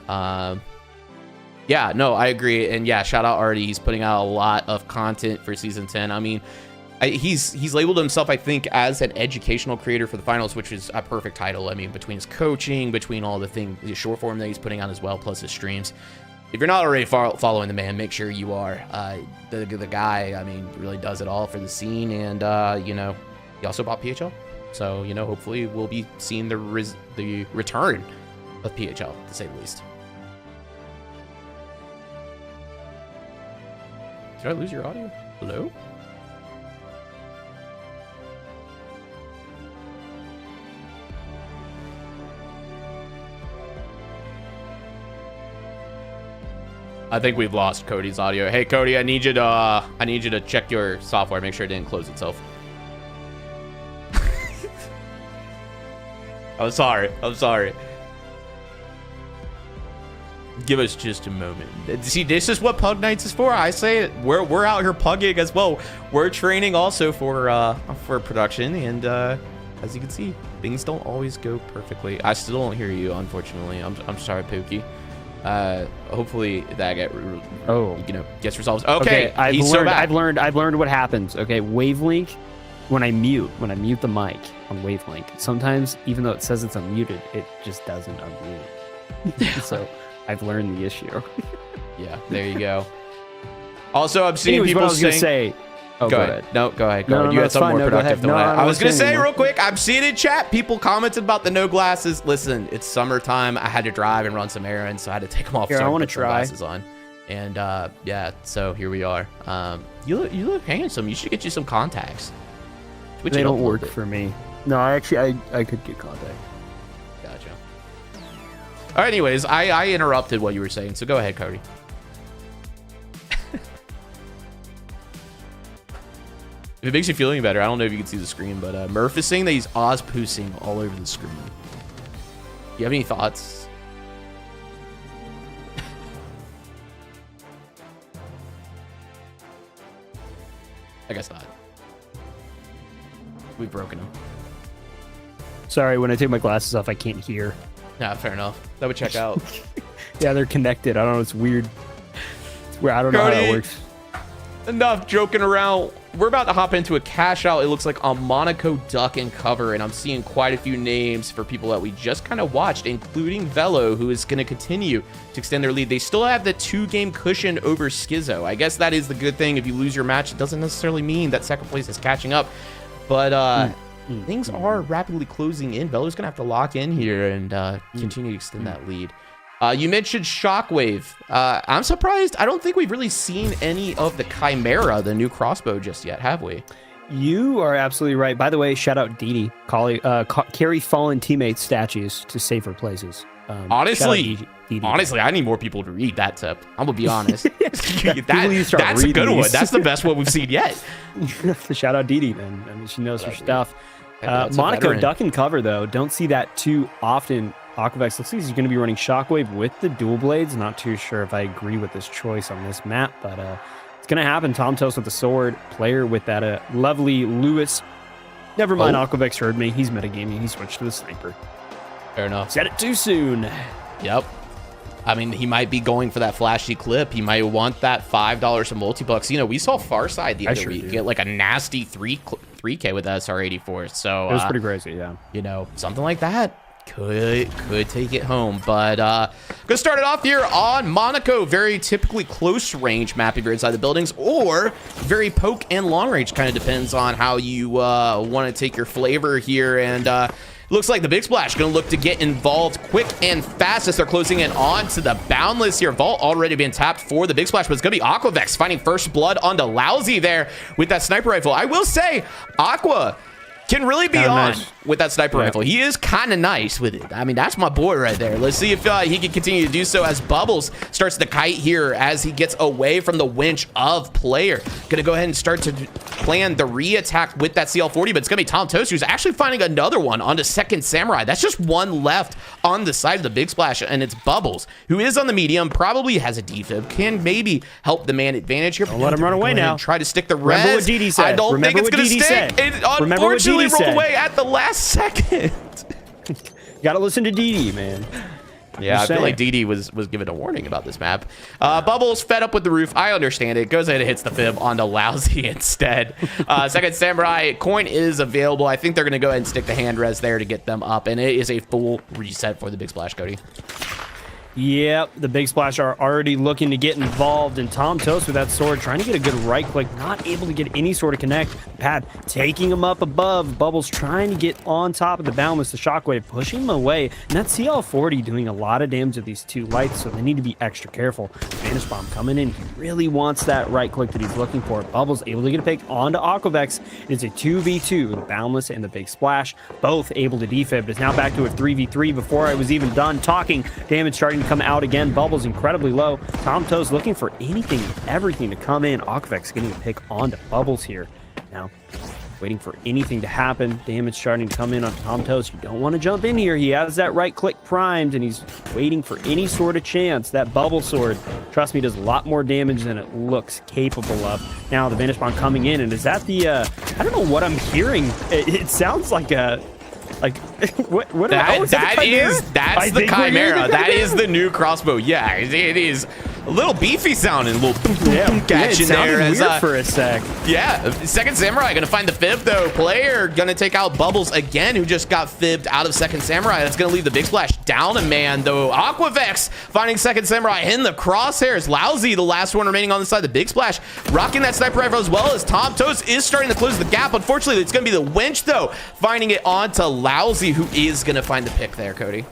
Yeah, no, I agree. And yeah, shout out Artie. He's putting out a lot of content for season 10. I mean, he's labeled himself, I think, as an educational creator for the finals, which is a perfect title. I mean, between his coaching, between all the things, the short form that he's putting out as well, plus his streams. If you're not already following the man, make sure you are. The guy, I mean, really does it all for the scene, and he also bought PHL, so hopefully we'll be seeing the return of PHL, to say the least. Did I lose your audio? Hello? I think we've lost Cody's audio. Hey, Cody, I need you to check your software, make sure it didn't close itself. I'm sorry. Give us just a moment. See, this is what Pug Nights is for. I say it. We're out here pugging as well. We're training also for production, and as you can see, things don't always go perfectly. I still don't hear you, unfortunately. I'm sorry, Pookie. Hopefully that gets resolved. Okay, I've learned what happens. Okay, Wavelink, when I mute the mic on Wavelink, sometimes even though it says it's unmuted, it just doesn't unmute. So I've learned the issue. Yeah, there you go. Also, I'm seeing people say. Oh, go ahead. No, go ahead. You had something more productive than I was going to say real quick. I'm seeing in chat, people commented about the no glasses. Listen, it's summertime. I had to drive and run some errands, so I had to take them off. Here, I want to try glasses on. And yeah, so here we are. You look handsome. You should get you some contacts. They don't work for me. No, I could get contacts. Gotcha. All right, anyways, I interrupted what you were saying, so go ahead, Cody. If it makes you feel any better, I don't know if you can see the screen, but Murph is saying that he's Ozpoosing all over the screen. Do you have any thoughts? I guess not. We've broken him. Sorry, when I take my glasses off, I can't hear. Yeah, fair enough. That would check out. Yeah, they're connected. I don't know. It's weird. I don't know how that works. Enough joking around. We're about to hop into a cash out. It looks like a Monaco duck and cover, and I'm seeing quite a few names for people that we just kind of watched, including Velo, who is going to continue to extend their lead. They still have the 2-game cushion over Schizo. I guess that is the good thing. If you lose your match, it doesn't necessarily mean that second place is catching up, but things are rapidly closing in. Velo's going to have to lock in here and continue to extend that lead. You mentioned Shockwave. I'm surprised. I don't think we've really seen any of the Chimera, the new crossbow, just yet, have we? You are absolutely right. By the way, shout out Didi. Carry fallen teammates' statues to safer places. Honestly, I need more people to read that tip. I'm going to be honest. That's a good one. That's the best one we've seen yet. Shout out Didi, man. I mean, she knows her stuff. Monaco duck and cover, though. Don't see that too often. Aquavex looks like he's going to be running Shockwave with the dual blades. Not too sure if I agree with this choice on this map, but it's going to happen. Tom Toast with the sword, player with that lovely Lewis. Never mind, Aquavex heard me. He's metagaming. He switched to the sniper. Fair enough. Said it too soon. Yep. I mean, he might be going for that flashy clip. He might want that $5 of multi-bucks. You know, we saw Farside the other week get like a nasty three 3K with SR84. So it was pretty crazy, yeah. you know, something like that could take it home. But gonna start it off here on Monaco. Very typically close range map if you're inside the buildings, or very poke and long range. Kind of depends on how you want to take your flavor here. And looks like the Big Splash gonna look to get involved quick and fast as they're closing in on to the Boundless here. Vault already been tapped for the Big Splash, but it's gonna be Aquavex finding first blood onto Lousy there with that sniper rifle. I will say, Aqua can really be on with that sniper rifle. He is kind of nice with it. I mean, that's my boy right there. Let's see if he can continue to do so as Bubbles starts to kite here as he gets away from the winch of player. Gonna go ahead and start to plan the re-attack with that CL40, but it's gonna be Tom Toast who's actually finding another one onto Second Samurai. That's just one left on the side of the Big Splash, and it's Bubbles, who is on the medium, probably has a defib, can maybe help the man advantage here. Don't let him run away now. Try to stick the res. Remember what Didi said. I don't think it's gonna stick. It unfortunately rolled away at the last second. You gotta listen to Didi, man. Yeah, I feel like Didi was given a warning about this map. Bubbles fed up with the roof. I understand it. Goes ahead and hits the fib onto Lousy instead. Second Samurai coin is available. I think they're going to go ahead and stick the hand res there to get them up, and it is a full reset for the Big Splash, Cody. Yep, the Big Splash are already looking to get involved, and Tom Toast with that sword trying to get a good right click, not able to get any sort of connect. Pad taking him up above. Bubbles trying to get on top of the Boundless, the Shockwave pushing him away, and that CL40 doing a lot of damage to these two lights, so they need to be extra careful. Vanish Bomb coming in. He really wants that right click that he's looking for. Bubbles able to get a pick onto Aquavex. It's a 2v2, the Boundless and the Big Splash, both able to defib. It's now back to a 3v3 before I was even done talking. Damage starting to come out again. Bubbles incredibly low. Tom Toes looking for anything and everything to come in. Aquavex getting a pick onto Bubbles here. Now, waiting for anything to happen. Damage starting to come in on Tom Toes. You don't want to jump in here. He has that right click primed, and he's waiting for any sort of chance. That Bubble Sword, trust me, does a lot more damage than it looks capable of. Now, the Vanish Bomb coming in, and is that the, I don't know what I'm hearing. It sounds like a... Like, what that's the Chimera. That is the new crossbow. Yeah, it is a little beefy sounding, a little catch in there. Weird for a sec. Yeah, Second Samurai gonna find the fib though. Player gonna take out Bubbles again, who just got fibbed out of Second Samurai. That's gonna leave the Big Splash down a man though. Aquavex finding Second Samurai in the crosshairs. Lousy, the last one remaining on the side of the Big Splash, rocking that sniper rifle as well as Tom Toast is starting to close the gap. Unfortunately, it's gonna be the winch though, finding it onto Lousy, who is gonna find the pick there, Cody.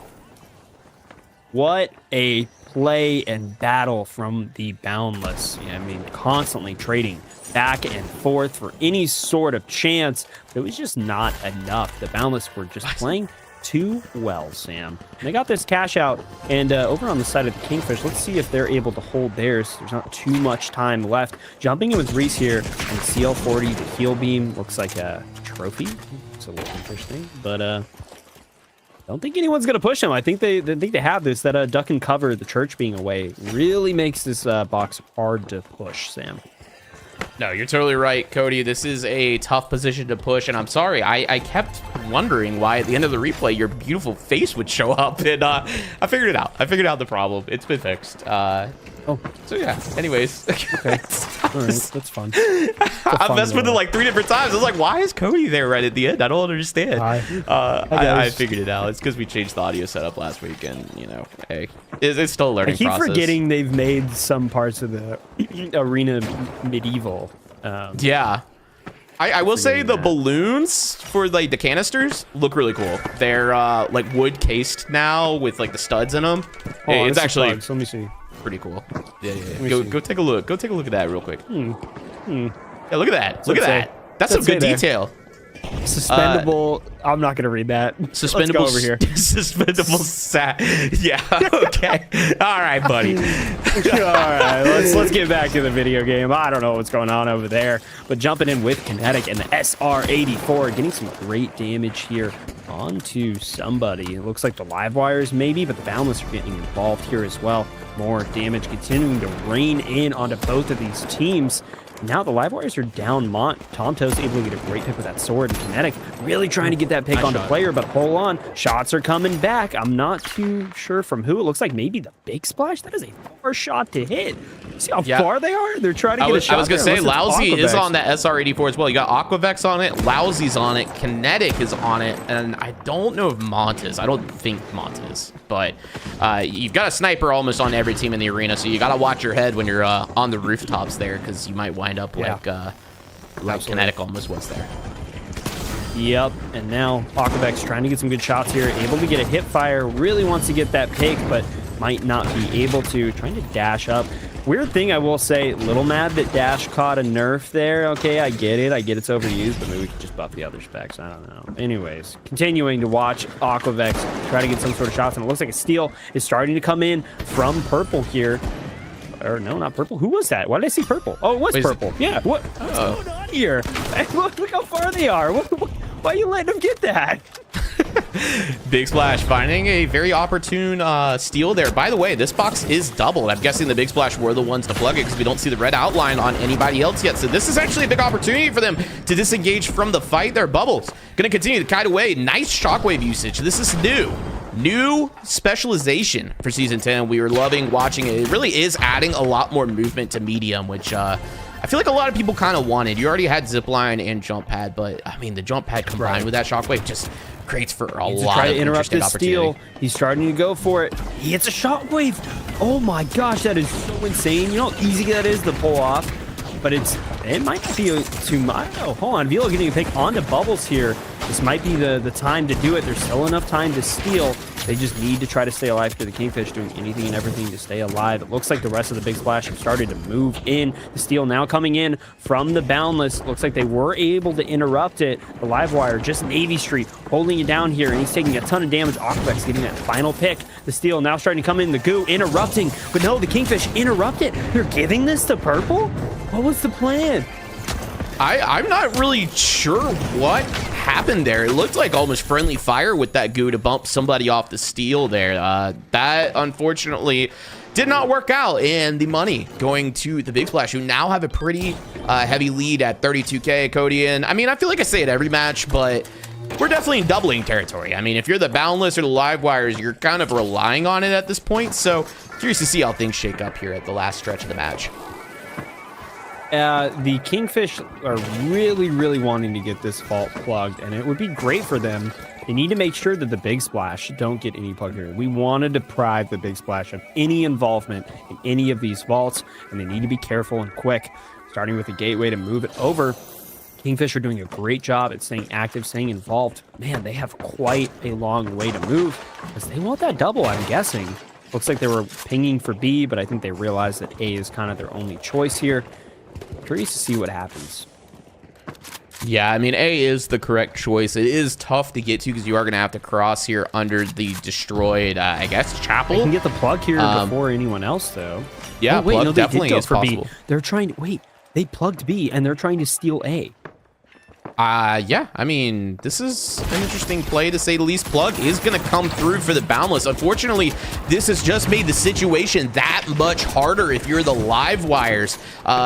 What a play and battle from the Boundless. Yeah, I mean, constantly trading back and forth for any sort of chance. It was just not enough. The Boundless were just playing too well, Sam. And they got this cash out, and over on the side of the Kingfish, let's see if they're able to hold theirs. There's not too much time left. Jumping in with Reese here, and CL40, the heal beam, looks like a trophy. It's a little interesting, but I don't think anyone's gonna push him. I think they have this. That duck and cover, the church being away, really makes this box hard to push, Sam. No, you're totally right, Cody. This is a tough position to push, and I'm sorry. I kept wondering why at the end of the replay your beautiful face would show up, and I figured it out. I figured out the problem. It's been fixed. So yeah. Anyways, okay. All right, that's fun. I messed with it like 3 different times. I was like, why is Cody there right at the end? I don't understand. I figured it out. It's because we changed the audio setup last week, and you know, hey, it's still a learning process. I keep forgetting they've made some parts of the arena medieval. Yeah. I will say the balloons for like the canisters look really cool. They're like wood cased now with like the studs in them. Oh, it's actually let me see. Pretty cool. Yeah. Go take a look. Go take a look at that real quick. Yeah, look at that. Look at that. That's some good detail. Suspendable. I'm not gonna read that. Suspendable. Let's go over here. Suspendable sat. Yeah. Okay. All right, buddy. All right. Let's get back to the video game. I don't know what's going on over there, but jumping in with Kinetic and the SR84, getting some great damage here onto somebody. It looks like the live wires maybe, but the Boundless are getting involved here as well. More damage continuing to rain in onto both of these teams. Now the live wires are down. Tom Toes able to get a great pick with that sword. And Kinetic really trying to get that pick onto player, but hold on. Shots are coming back. I'm not too sure from who. It looks like maybe the Big Splash. That is a far shot to hit. See how far they are? They're trying to get a shot. I was going to say, Lousy is Aquavex. on that SR-84 as well. You got Aquavex on it, Lousy's on it, Kinetic is on it, and I don't know if Mont is. I don't think Mont is, but you've got a sniper almost on every team in the arena, so you got to watch your head when you're on the rooftops there, because you might wind up like Kinetic almost was there. Yep, and now Aquavex trying to get some good shots here, able to get a hip fire, really wants to get that pick, but might not be able to, trying to dash up. Weird thing I will say, little mad that dash caught a nerf there. Okay, I get it it's overused, but maybe we could just buff the other specs, I don't know. Anyways, continuing to watch Aquavex try to get some sort of shots, and it looks like a steal is starting to come in from purple here. Or no, not purple. Who was that? Why did I see purple? Oh, it was purple. Yeah, what's going on here? Hey, look how far they are. Why are you letting them get that? Big Splash finding a very opportune steal there. By the way, this box is doubled. I'm guessing the Big Splash were the ones to plug it because we don't see the red outline on anybody else yet. So this is actually a big opportunity for them to disengage from the fight. Their Bubbles going to continue to kite away. Nice shockwave usage. This is new specialization for season 10. We were loving watching it. It really is adding a lot more movement to medium, which I feel like a lot of people kind of wanted. You already had zipline and jump pad, but I mean the jump pad combined with that shockwave just creates for a lot of interrupt this steal. He's starting to go for it. He hits a shockwave. Oh my gosh, that is so insane. You know how easy that is to pull off, but it might not be too much. Oh, hold on, Velo getting a pick onto Bubbles here. This might be the time to do it. There's still enough time to steal. They just need to try to stay alive for the Kingfish, doing anything and everything to stay alive. It looks like the rest of the Big Splash have started to move in. The steal now coming in from the Boundless. Looks like they were able to interrupt it. The Livewire, just Navy Street, holding it down here, and he's taking a ton of damage. Aquavex getting that final pick. The steal now starting to come in. The Goo interrupting, but no, the Kingfish interrupted. They're giving this to Purple? What was the plan? I'm not really sure what happened there. It looked like almost friendly fire with that Goo to bump somebody off the steal there. That unfortunately did not work out, and the money going to the Big Splash, who now have a pretty heavy lead at 32K, Cody. And I mean, I feel like I say it every match, but we're definitely in doubling territory. I mean, if you're the Boundless or the Livewires, you're kind of relying on it at this point. So curious to see how things shake up here at the last stretch of the match. The Kingfish are really wanting to get this vault plugged, and it would be great for them. They need to make sure that the Big Splash don't get any plug here. We want to deprive the Big Splash of any involvement in any of these vaults, and they need to be careful and quick, starting with the gateway to move it over. Kingfish are doing a great job at staying active, staying involved. Man, they have quite a long way to move, because they want that double, I'm guessing. Looks like they were pinging for B, but I think they realized that A is kind of their only choice here. Curious to see what happens. Yeah, I mean, A is the correct choice. It is tough to get to because you are going to have to cross here under the destroyed, I guess, chapel. They can get the plug here before anyone else, though. Yeah, plug no, definitely is possible. B. They're trying to, wait, they plugged B and they're trying to steal A. Yeah, I mean, this is an interesting play to say the least. Plug is going to come through for the Boundless. Unfortunately, this has just made the situation that much harder if you're the Livewires,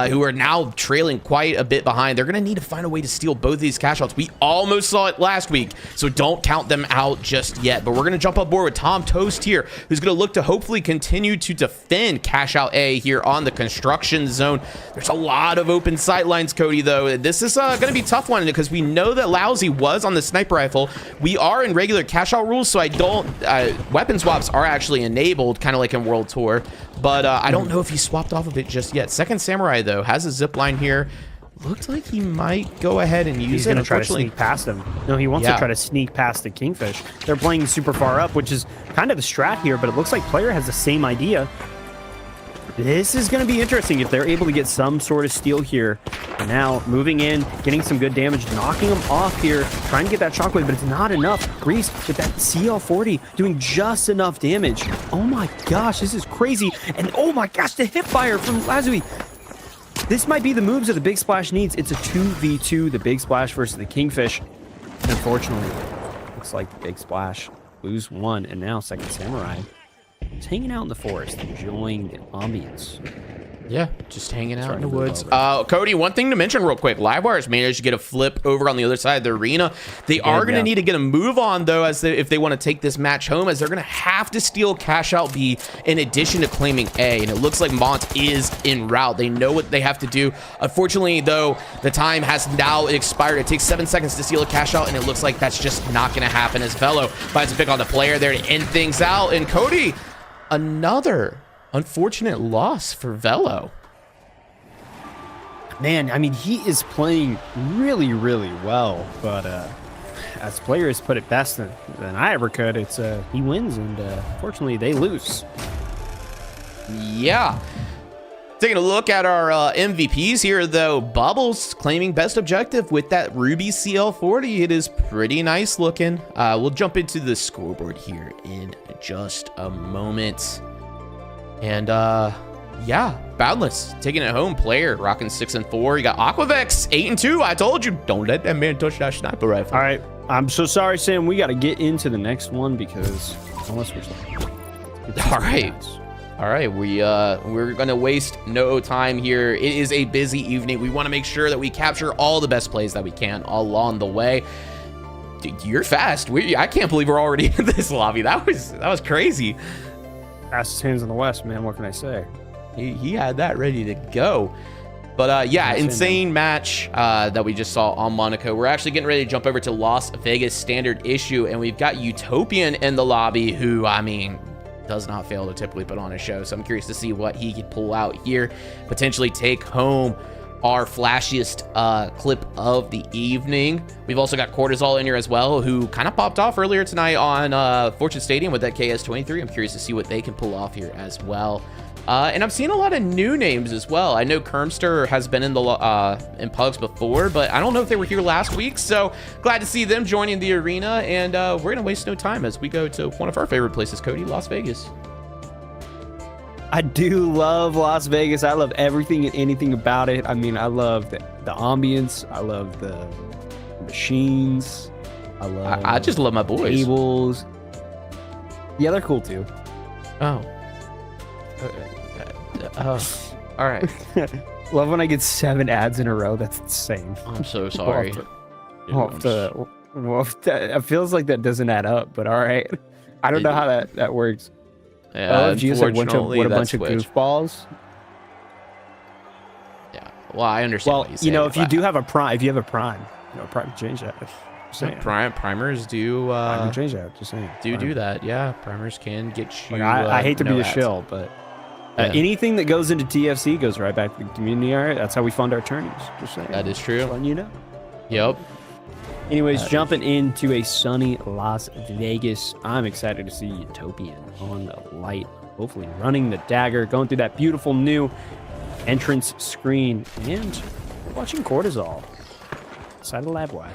who are now trailing quite a bit behind. They're going to need to find a way to steal both of these cash outs. We almost saw it last week, so don't count them out just yet. But we're going to jump up board with Tom Toast here, who's going to look to hopefully continue to defend cash out A here on the construction zone. There's a lot of open sight lines, Cody, though. This is going to be a tough one because we know that Lousy was on the sniper rifle. We are in regular cash out rules, so I don't weapon swaps are actually enabled, kind of like in World Tour, but I don't know if he swapped off of it just yet. Second Samurai, though, has a zip line here. Looks like he might go ahead and use He's going to try to sneak past him. No, he wants to try to sneak past the Kingfish. They're playing super far up, which is kind of the strat here, but it looks like player has the same idea. This is going to be interesting if they're able to get some sort of steal here. And now moving in, getting some good damage, knocking them off here, trying to get that shockwave, but it's not enough. Reese with that CL40 doing just enough damage. Oh my gosh, this is crazy. And oh my gosh, the hip fire from Lazui. This might be the moves that the Big Splash needs. It's a 2v2, the Big Splash versus the Kingfish. And unfortunately, looks like the Big Splash lose one, and now Second Samurai is hanging out in the forest, enjoying the ambience. Yeah, just hanging out Trying in the to move woods. over. Cody, one thing to mention real quick. Livewire's managed to get a flip over on the other side of the arena. They are going to need to get a move on, though, if they want to take this match home, as they're going to have to steal cash out B in addition to claiming A. And it looks like Mont is en route. They know what they have to do. Unfortunately, though, the time has now expired. It takes 7 seconds to steal a cash out, and it looks like that's just not going to happen, as Velo finds a pick on the player there to end things out. And Cody, another unfortunate loss for Velo. Man, I mean, he is playing really, really well, but as players put it best than I ever could, it's he wins, and unfortunately, they lose. Yeah. Taking a look at our MVPs here, though, Bubbles claiming best objective with that Ruby CL40. It is pretty nice looking. We'll jump into the scoreboard here in just a moment. And yeah, Boundless taking it home. Player rocking 6 and 4. You got Aquavex 8 and 2. I told you, don't let that man touch that sniper rifle. All right, I'm so sorry, Sam. We got to get into the next one because unless we're all right, we're gonna waste no time here. It is a busy evening. We want to make sure that we capture all the best plays that we can along the way. Dude, you're fast. I can't believe we're already in this lobby. That was crazy. fastest hands in the West, man. What can I say? He had that ready to go. But yeah, insane match that we just saw on Monaco. We're actually getting ready to jump over to Las Vegas Standard Issue, and we've got Utopian in the lobby, who, I mean, does not fail to typically put on a show. So I'm curious to see what he could pull out here, potentially take home our flashiest clip of the evening. We've also got Cortisol in here as well, who kind of popped off earlier tonight on Fortune Stadium with that KS23. I'm curious to see what they can pull off here as well. And I'm seeing a lot of new names as well. I know Kermster has been in the in Pugs before, but I don't know if they were here last week. So glad to see them joining the arena. And we're going to waste no time as we go to one of our favorite places, Cody, Las Vegas. I do love Las Vegas. I love everything and anything about it. I mean, I love the ambience. I love the machines. I just love my boys. Tables. Yeah, they're cool too. Oh. All right. Love when I get 7 ads in a row. That's insane. I'm so sorry. It feels like that doesn't add up, but all right. I don't know how that works. Yeah, unfortunately, what a bunch of goofballs. Yeah, well, I understand. Well, what you know, if you do have a prime, Prime change that. Primers do. Change that. Just saying. Do that. Yeah, primers can get you. Like, I hate to be a shill, but anything that goes into TFC goes right back to the community area. That's how we fund our tourneys. Just saying. That is true. Letting you know. Yep. Anyways, jumping into a sunny Las Vegas. I'm excited to see Utopian on the light, hopefully running the dagger, going through that beautiful new entrance screen, and watching Cortisol inside the lab wires.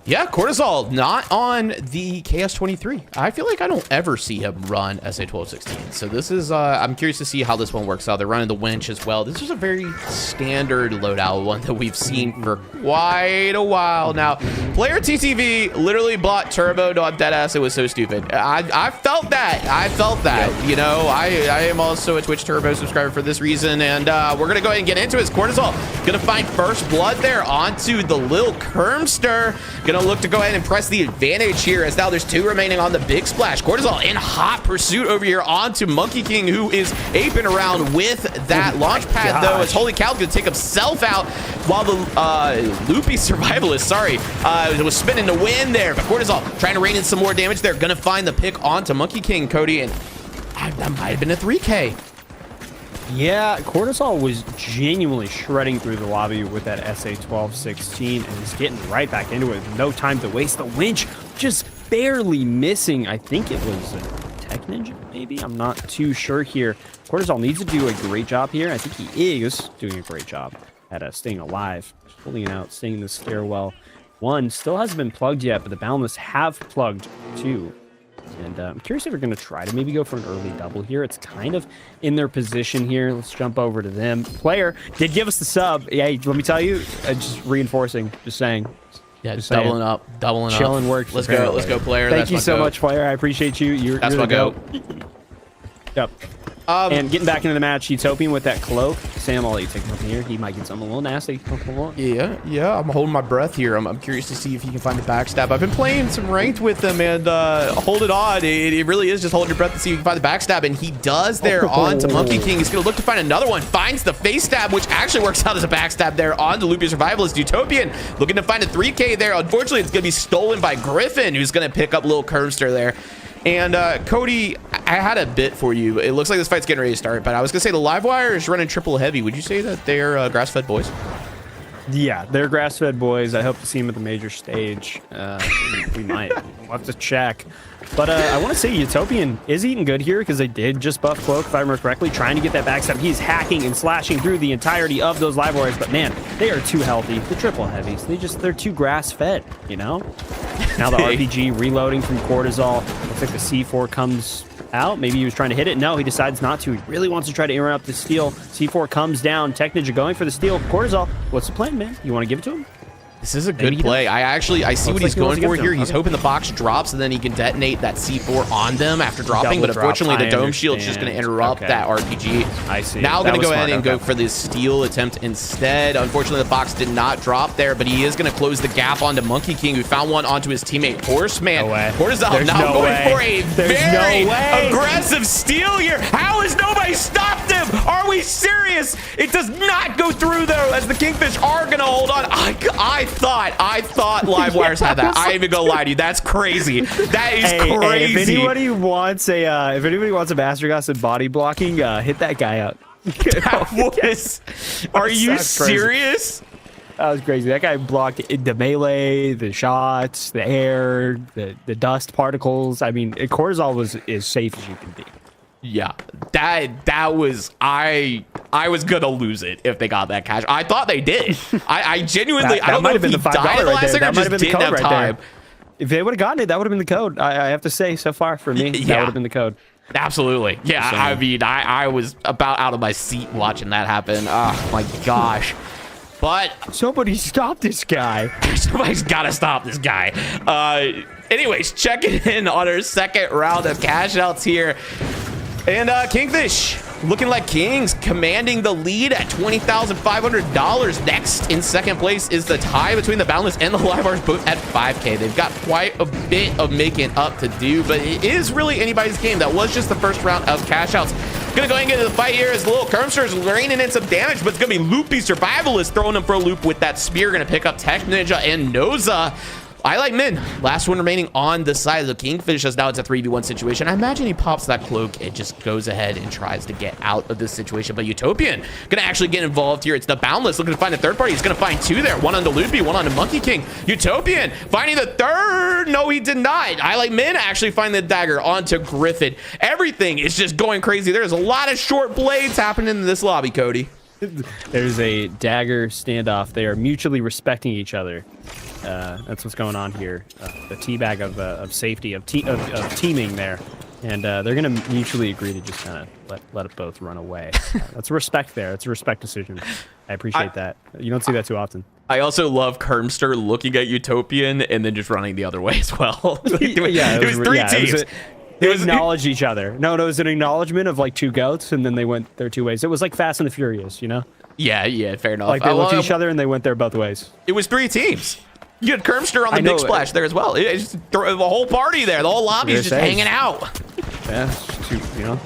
Yeah, Cortisol not on the KS23. I feel like I don't ever see him run SA1216. So this is, I'm curious to see how this one works out. They're running the winch as well. This is a very standard loadout, one that we've seen for quite a while now. Player TTV literally bought Turbo. No, I'm dead ass. It was so stupid. I felt that. Yep. You know, I am also a Twitch Turbo subscriber for this reason. And we're going to go ahead and get into it. Cortisol going to find first blood there onto the Lil Kermster. Gonna look to go ahead and press the advantage here, as now there's 2 remaining on the big splash. Cortisol in hot pursuit over here onto Monkey King, who is aping around with that launch pad, though, as Holy Cow's gonna take himself out while the loopy survivalist, was spinning to win there. But Cortisol trying to rein in some more damage there. Gonna find the pick onto Monkey King, Cody, and that might have been a 3K. Yeah, Cortisol was genuinely shredding through the lobby with that SA1216 and is getting right back into it with no time to waste. The winch just barely missing. I think it was a Tech Ninja, maybe? I'm not too sure here. Cortisol needs to do a great job here. I think he is doing a great job at staying alive, pulling it out, staying in the stairwell. 1 still hasn't been plugged yet, but the Boundless have plugged 2. And I'm curious if we're going to try to maybe go for an early double here. It's kind of in their position here. Let's jump over to them. Player did give us the sub. Yeah, let me tell you, just reinforcing, just saying. Yeah, just doubling up. Chilling work. Let's go, player. Thank you so much, player. I appreciate you. That's my go. Yep. And getting back into the match, Utopian with that cloak. Sam, I'll let you take him up here. He might get something a little nasty. Yeah, I'm holding my breath here. I'm curious to see if he can find a backstab. I've been playing some ranked with him, and hold it on. It really is just holding your breath to see if you can find the backstab, and he does there onto Monkey King. He's going to look to find another one. Finds the face stab, which actually works out as a backstab there onto Loopy Survivalist. Utopian looking to find a 3K there. Unfortunately, it's going to be stolen by Griffin, who's going to pick up little Kermster there. And Cody, I had a bit for you. It looks like this fight's getting ready to start, but I was gonna say the Livewire is running triple heavy. Would you say that they're grass-fed boys? Yeah, they're grass-fed boys. I hope to see them at the major stage. We might. We'll have to check. But I want to say Utopian is eating good here because they did just buff Cloak, if I remember correctly, trying to get that backstab. He's hacking and slashing through the entirety of those live wires, but man, they are too healthy. The triple heavies, they're too grass-fed, you know? Now the RPG reloading from Cortisol. Looks like the C4 comes out. Maybe he was trying to hit it. No, he decides not to. He really wants to try to interrupt the steal. C4 comes down. Tech Ninja going for the steal. Cortisol, what's the plan, man? You want to give it to him? This is a good play. I see what he's going for here. He's hoping the box drops and then he can detonate that C4 on them after dropping. But unfortunately, the dome shield's just going to interrupt that RPG. I see. Now going to go ahead and go for this steal attempt instead. Unfortunately, the box did not drop there, but he is going to close the gap onto Monkey King, who found one onto his teammate Horseman. Cortisol now going for a very aggressive steal here. How has nobody stopped him? Are we serious? It does not go through though, as the Kingfish are going to hold on. I thought Livewires had that. I ain't even gonna lie to you. That's crazy. That is crazy. If anybody wants a Master Glass and body blocking, hit that guy up. Are you serious? That was crazy. That guy blocked the melee, the shots, the air, the dust particles. I mean, Cortisol was as safe as you can be. Yeah, that was I was gonna lose it if they got that cash. I thought they did. I genuinely I don't know if he died last second or just didn't have time. If they would have gotten it, that would have been the code. I have to say, so far for me, that would have been the code. Absolutely. Yeah, I mean, I was about out of my seat watching that happen. Oh my gosh. But somebody stop this guy. Somebody's got to stop this guy. Anyways, checking in on our second round of cash outs here. And Kingfish looking like kings, commanding the lead at $20,500. Next in second place is the tie between the Boundless and the Livewires, both at 5K. They've got quite a bit of making up to do, but it is really anybody's game. That was just the first round of cash outs. Gonna go ahead and get into the fight here as little Kermster is raining in some damage, but it's gonna be Loopy Survivalist throwing him for a loop with that spear. Gonna pick up Tech Ninja and Noza. I like Min. Last one remaining on the side of the Kingfish, as now it's a 3v1 situation. I imagine he pops that cloak and just goes ahead and tries to get out of this situation. But Utopian gonna actually get involved here. It's the Boundless looking to find a third party. He's gonna find two there. One on the Loopy, one on the Monkey King. Utopian finding the third. No, he did not. I like Min actually find the dagger onto Griffin. Everything is just going crazy. There's a lot of short blades happening in this lobby, Cody. There's a dagger standoff. They are mutually respecting each other. That's what's going on here. The teabag of safety, of teaming there. And they're going to mutually agree to just kind of let it both run away. That's a respect there. It's a respect decision. I appreciate that. You don't see that too often. I also love Kermster looking at Utopian and then just running the other way as well. It was three teams. They acknowledged each other. No, it was an acknowledgement of like two goats, and then they went their two ways. It was like Fast and the Furious, you know? Yeah, fair enough. Like they looked at each other and they went there both ways. It was three teams. You had Kermster on the big splash there as well. It's just the whole party there. The whole lobby is just hanging out. Yeah, you know.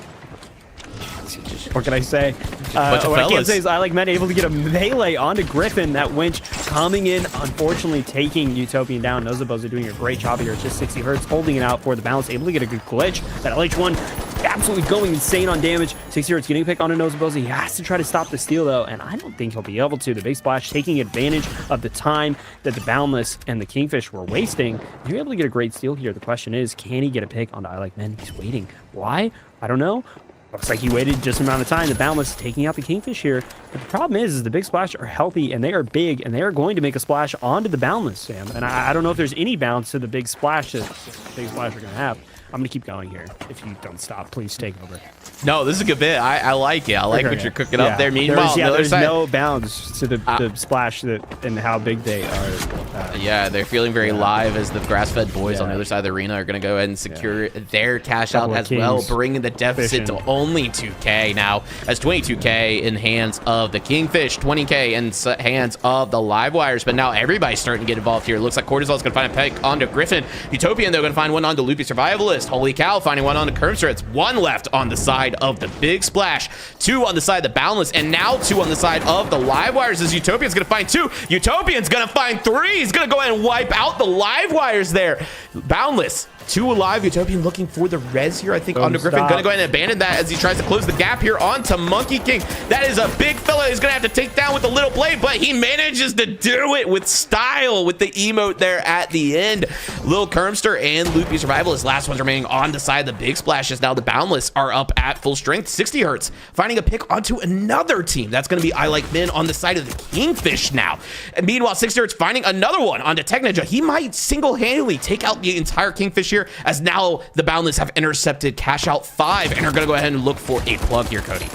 What can I say? What I can say is I like Min able to get a melee onto Griffin. That winch coming in, unfortunately taking Utopian down. Nozabo's doing a great job here. It's just 60 hertz, holding it out for the balance, able to get a good glitch. That LH1 absolutely going insane on damage. 60 hertz getting a pick onto Nozabo's. He has to try to stop the steal though, and I don't think he'll be able to. The big splash taking advantage of the time that the Boundless and the Kingfish were wasting. You're able to get a great steal here. The question is, can he get a pick onto I Like Min? He's waiting. Why? I don't know. Looks like he waited just an amount of time. The Boundless taking out the Kingfish here. But the problem is the big splash are healthy and they are big and they are going to make a splash onto the Boundless, Sam. And I don't know if there's any bounce to the big splash that the big splash are going to have. I'm gonna keep going here. If you don't stop, please take over. No, this is a good bit. I like it. I like what you're cooking up there. Meanwhile, there's no bounds to the splash and how big they are. Yeah, they're feeling very live as the grass-fed boys on the other side of the arena are going to go ahead and secure their cash out as well, bringing the deficit to only 2K now, as 22K in hands of the Kingfish, 20K in hands of the Livewires. But now everybody's starting to get involved here. It looks like Cortisol's going to find a pick onto Griffin. Utopian, they're going to find one onto Loopy Survivalist. Holy cow, finding one onto Curbster. It's one left on the side of the Big Splash, two on the side of the Boundless, and now two on the side of the Livewires as Utopian's going to find two. Utopian's going to find three. He's going to go ahead and wipe out the Livewires there. Boundless, two alive. Utopian looking for the res here, I think, onto Griffin. Going to go ahead and abandon that as he tries to close the gap here onto Monkey King. That is a big fella he's going to have to take down with the little blade, but he manages to do it with style with the emote there at the end. Lil Kermster and Loopy Survivalist, last ones remaining on the side of the Big Splashes. Now the Boundless are up at full strength. 60 Hertz finding a pick onto another team. That's going to be I Like Men on the side of the Kingfish now. And meanwhile, 60 Hertz finding another one onto Tech Ninja. He might single-handedly take out the entire Kingfish here, as now the Boundless have intercepted cash out 5 and are going to go ahead and look for a plug here, Cody.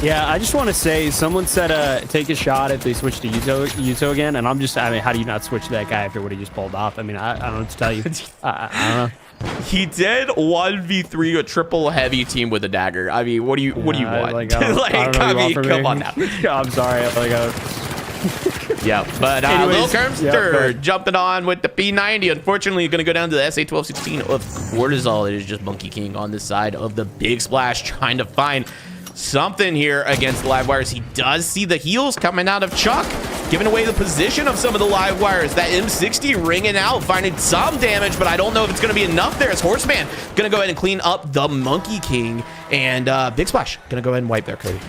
Yeah, I just want to say, someone said take a shot if they switch to Yuto again, and I'm just, I mean, how do you not switch to that guy after what he just pulled off? I mean, I don't know what to tell you. I don't know. He did 1v3 a triple heavy team with a dagger. I mean, what do you want? Come on now. I'm sorry. Yeah, but Lil Kermster jumping on with the P90. Unfortunately, going to go down to the SA-1216 of Cortisol. It is just Monkey King on the side of the Big Splash, trying to find something here against the Livewires. He does see the heals coming out of Chuck, giving away the position of some of the Livewires. That M60 ringing out, finding some damage, but I don't know if it's going to be enough there, as Horseman going to go ahead and clean up the Monkey King, and Big Splash going to go ahead and wipe there, Cody.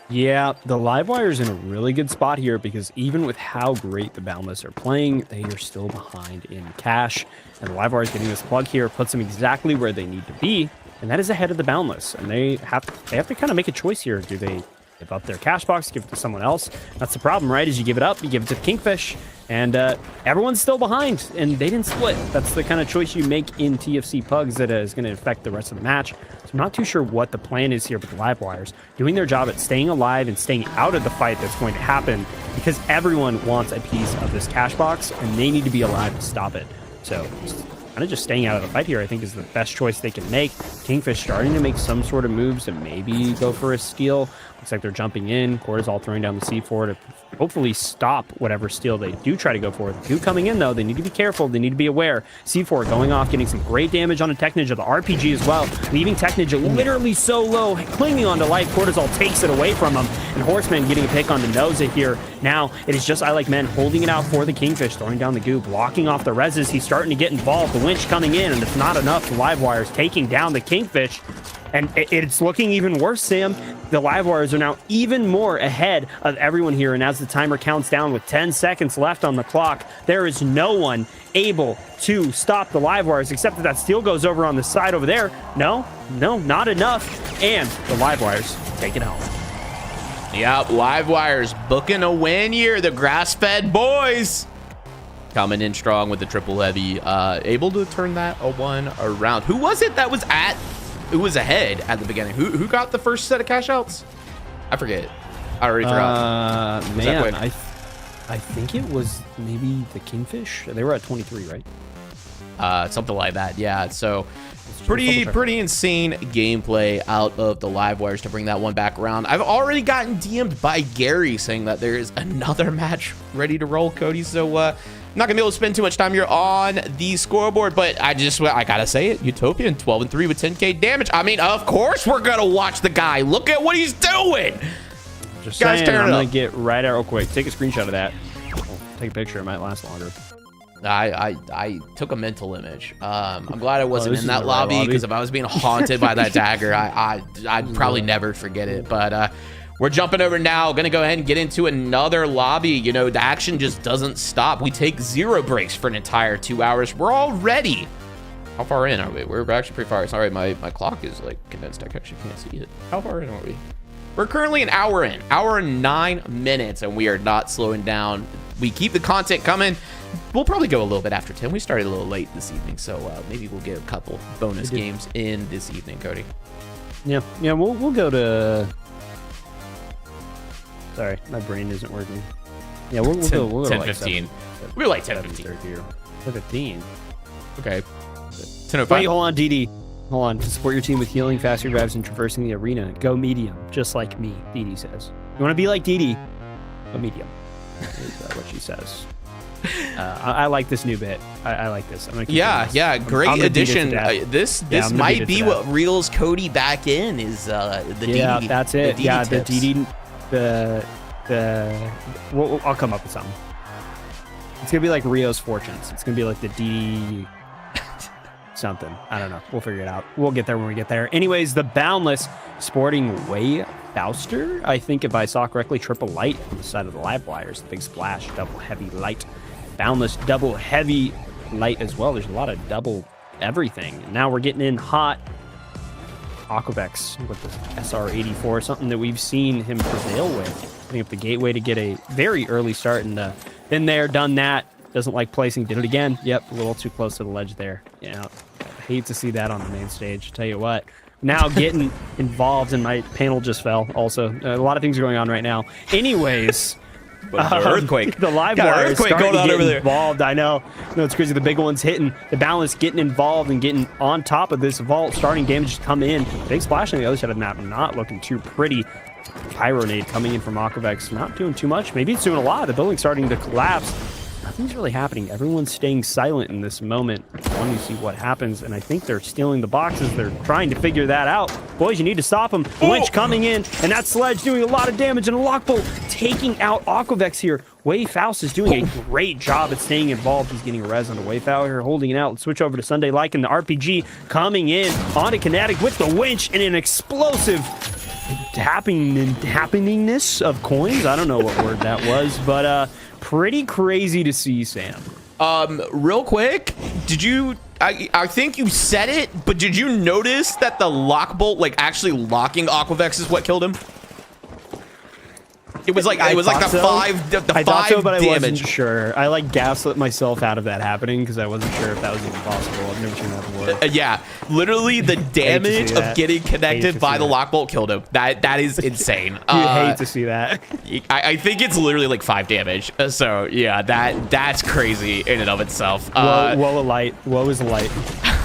Yeah, the Livewire's in a really good spot here, because even with how great the Boundless are playing, they are still behind in cash, and the Livewire's getting this plug here puts them exactly where they need to be, and that is ahead of the Boundless. And they have to kind of make a choice here. Do they give up their cash box, give it to someone else? That's the problem, right? Is you give it up, you give it to the Kingfish, and everyone's still behind, and they didn't split. That's the kind of choice you make in TFC Pugs that is going to affect the rest of the match. So I'm not too sure what the plan is here with the Livewires, doing their job at staying alive and staying out of the fight that's going to happen, because everyone wants a piece of this cash box, and they need to be alive to stop it. So kind of just staying out of the fight here, I think, is the best choice they can make. Kingfish starting to make some sort of moves to maybe go for a steal. Looks like they're jumping in. Cortisol throwing down the C4 to hopefully stop whatever steal they do try to go for. The two coming in, though, they need to be careful. They need to be aware. C4 going off, getting some great damage on a Tech Ninja. The RPG as well, leaving Tech Ninja literally so low, clinging onto life. Cortisol takes it away from him, and Horseman getting a pick on the Noza here. Now, it is just I Like Men holding it out for the Kingfish, throwing down the goo, blocking off the reses. He's starting to get involved. The winch coming in, and it's not enough. The Livewires taking down the Kingfish. And it's looking even worse, Sam. The Livewires are now even more ahead of everyone here. And as the timer counts down with 10 seconds left on the clock, there is no one able to stop the Livewires, except that steal goes over on the side over there. No, not enough. And the Livewires take it home. Yep, Livewires booking a win here. The grass-fed boys coming in strong with the triple heavy, able to turn that one around. Who was it that was ahead at the beginning? Who got the first set of cash outs? I forget. I already forgot. Man, I think it was maybe the Kingfish. They were at 23, right? Something like that. Yeah. So pretty insane gameplay out of the Livewires to bring that one back around. I've already gotten DM'd by Gary saying that there is another match ready to roll, Cody. So I'm not gonna be able to spend too much time here on the scoreboard, but I gotta say it. Utopian 12-3 with 10k damage. I mean, of course we're gonna watch the guy. Look at what he's doing. Just saying, I'm gonna get right out real quick. Take a screenshot of that. Take a picture. It might last longer. I took a mental image. I'm glad I wasn't in that lobby, because if I was being haunted by that dagger, I'd probably never forget it. But we're jumping over now. Going to go ahead and get into another lobby. You know, the action just doesn't stop. We take 0 breaks for an entire 2 hours. We're already... How far in are we? We're actually pretty far. Sorry, my clock is like condensed. I actually can't see it. How far in are we? We're currently an hour in. Hour and 9 minutes, and we are not slowing down. We keep the content coming. we'll probably go a little bit after 10. We started a little late this evening, so maybe we'll get a couple bonus games in this evening, Cody. Yeah, we'll go to. Sorry, my brain isn't working. Yeah, we'll go 10, like 15. We're like 10, 15. 15. Okay. 10:05. Wait, hold on, DD. Hold on. To support your team with healing, faster grabs, and traversing the arena, go medium, just like me, DD says. You want to be like DD? Go medium. Is what she says. I like this new bit. I like this. I'm gonna keep doing this. Great addition. This might be what reels Cody back in is the DD. Yeah, that's it. The Yeah, tips. the DD. I'll come up with something. It's gonna be like Rio's Fortunes. It's gonna be like the DD something. I don't know. We'll figure it out. We'll get there when we get there. Anyways, the Boundless sporting way Fauster. I think if I saw correctly, triple light on the side of the live wires. Big splash, double heavy light. Boundless double heavy light as well. There's a lot of double everything. And now we're getting in hot. Aquavex with the SR84, something that we've seen him prevail with. Putting up the gateway to get a very early start, and been there, done that. Doesn't like placing, did it again. Yep, a little too close to the ledge there. Yeah, I hate to see that on the main stage. Tell you what. Now getting involved, and my panel just fell. Also, a lot of things are going on right now. Anyways. Earthquake. The live wire is starting to get involved. I know. No, it's crazy. The big one's hitting. The Balance getting involved and getting on top of this vault. Starting damage to come in. Big splash on the other side of the map. Not looking too pretty. Pyronade coming in from Aquavex. Not doing too much. Maybe it's doing a lot. The building's starting to collapse. Nothing's really happening. Everyone's staying silent in this moment, wanting to see what happens, and I think they're stealing the boxes. They're trying to figure that out. Boys, you need to stop them. Winch coming in, and that Sledge doing a lot of damage, and a Lockbolt taking out Aquavex here. Faust is doing a great job at staying involved. He's getting a res on the Wayfowl here, holding it out. Let's switch over to Sunday Lycan, the RPG coming in onto Kinetic with the winch and an explosive happeningness of coins. I don't know what word that was, but pretty crazy to see, Sam. Real quick, did you? I think you said it, but did you notice that the Lockbolt, like actually locking Aquavex, is what killed him? It was like the five I thought so, but damage. I wasn't sure. I like gaslit myself out of that happening because I wasn't sure if that was even possible. I've never seen that before. Yeah, literally the damage of getting connected by the Lockbolt killed him. That is insane. You hate to see that. I think it's literally like 5 damage. So yeah, that's crazy in and of itself. Woe a light. Woe is a light.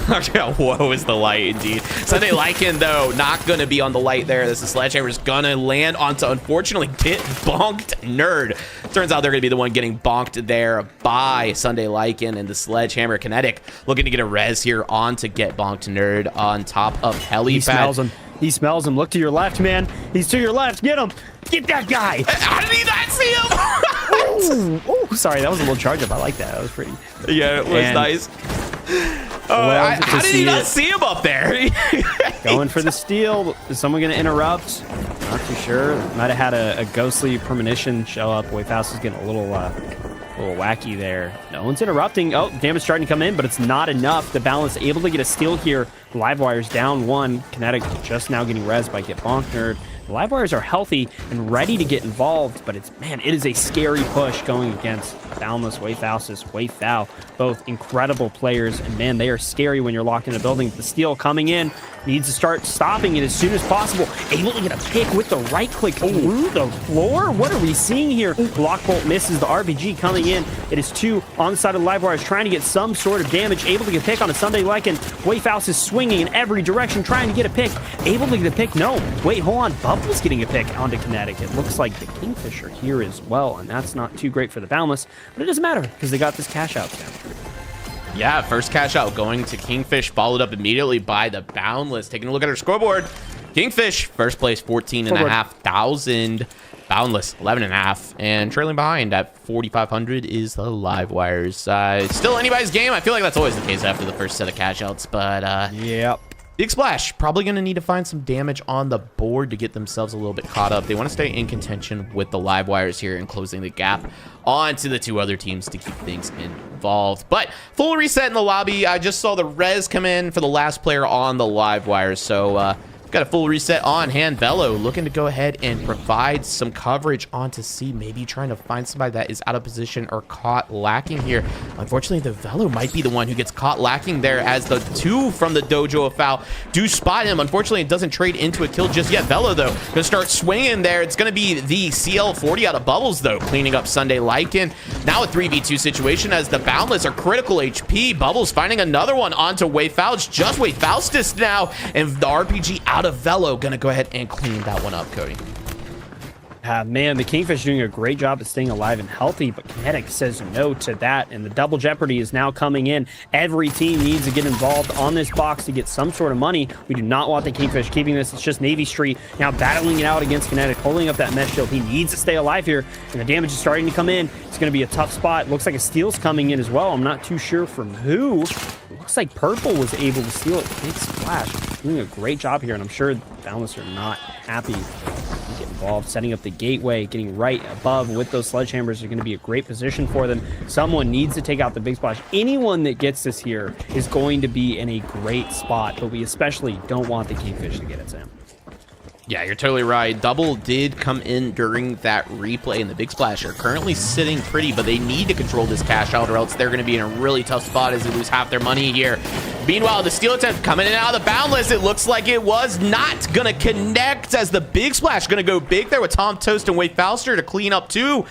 Whoa is the light indeed. Sunday Lycan though not gonna be on the light there. This is Sledgehammer's gonna land onto, unfortunately, get bonked Nerd. Turns out they're gonna be the one getting bonked there by Sunday Lycan, and the Sledgehammer Kinetic looking to get a res here on to get bonked Nerd on top of Helipad. He smells him. He smells him. Look to your left, man. He's to your left. Get him. Get that guy. How did he not see him? Oh, sorry. That was a little charge up. I like that. That was pretty. Yeah, it was nice. How did he not see him up there? Going for the steal. Is someone going to interrupt? Not too sure. Might have had a ghostly premonition show up. Wayfaust is getting a little wacky there. No one's interrupting. Oh, damage starting to come in, but it's not enough. The Balance able to get a steal here. Livewire's down 1. Kinetic just now getting res by Get Bonk Nerd. The Livewires are healthy and ready to get involved, but it is a scary push going against Boundless, Wayfaustus, Wayfowl. Both incredible players, and man, they are scary when you're locked in a building. The steal coming in, needs to start stopping it as soon as possible. Able to get a pick with the right click through the floor. What are we seeing here? Lockbolt misses the RPG coming in. It is 2 on the side of the Livewires trying to get some sort of damage. Able to get a pick on a Sunday Lycan. Wayfaust is swinging in every direction trying to get a pick. Able to get a pick. No. Wait, hold on. Bubble's getting a pick onto Kinetic. It looks like the Kingfisher here as well, and that's not too great for the Boundless, but it doesn't matter because they got this cash out. Yeah, first cash out going to Kingfish, followed up immediately by the Boundless. Taking a look at our scoreboard. Kingfish, first place, 14,500. Boundless, 11.5. And trailing behind at 4,500 is the Livewires. Still anybody's game. I feel like that's always the case after the first set of cash outs, but yep. Big Splash, probably going to need to find some damage on the board to get themselves a little bit caught up. They want to stay in contention with the Livewires here and closing the gap onto the 2 other teams to keep things involved. But full reset in the lobby. I just saw the res come in for the last player on the Livewires. So Got a full reset on hand. Velo looking to go ahead and provide some coverage onto C. Maybe trying to find somebody that is out of position or caught lacking here. Unfortunately, the Velo might be the one who gets caught lacking there, as the two from the Dojo of Foul do spot him. Unfortunately, it doesn't trade into a kill just yet. Velo, though, gonna start swinging there. It's gonna be the CL40 out of Bubbles, though, cleaning up Sunday Lycan. Now a 3v2 situation as the Boundless are critical HP. Bubbles finding another one onto Way Foul. It's just Way Faustus now, and the RPG out of Velo gonna go ahead and clean that one up, Cody. Man, the Kingfish doing a great job at staying alive and healthy, but Kinetic says no to that, and the double jeopardy is now coming in. Every team needs to get involved on this box to get some sort of money. We do not want the Kingfish keeping this. It's just Navy Street now battling it out against Kinetic, holding up that mesh shield. He needs to stay alive here, and the damage is starting to come in. It's going to be a tough spot. Looks like a steal's coming in as well. I'm not too sure from who. It looks like Purple was able to steal it. Big Splash doing a great job here, and I'm sure the Boundless are not happy. Get involved, setting up the gateway, getting right above with those sledgehammers are going to be a great position for them. Someone needs to take out the Big Splash. Anyone that gets this here is going to be in a great spot, but we especially don't want the Kingfish to get it, Sam. Yeah, you're totally right. Double did come in during that replay, and the Big Splash are currently sitting pretty, but they need to control this cash out, or else they're going to be in a really tough spot as they lose half their money here. Meanwhile, the steal attempt coming in out of the Boundless, it looks like it was not going to connect, as the Big Splash going to go big there with Tom Toast and Way Fauster to clean up too.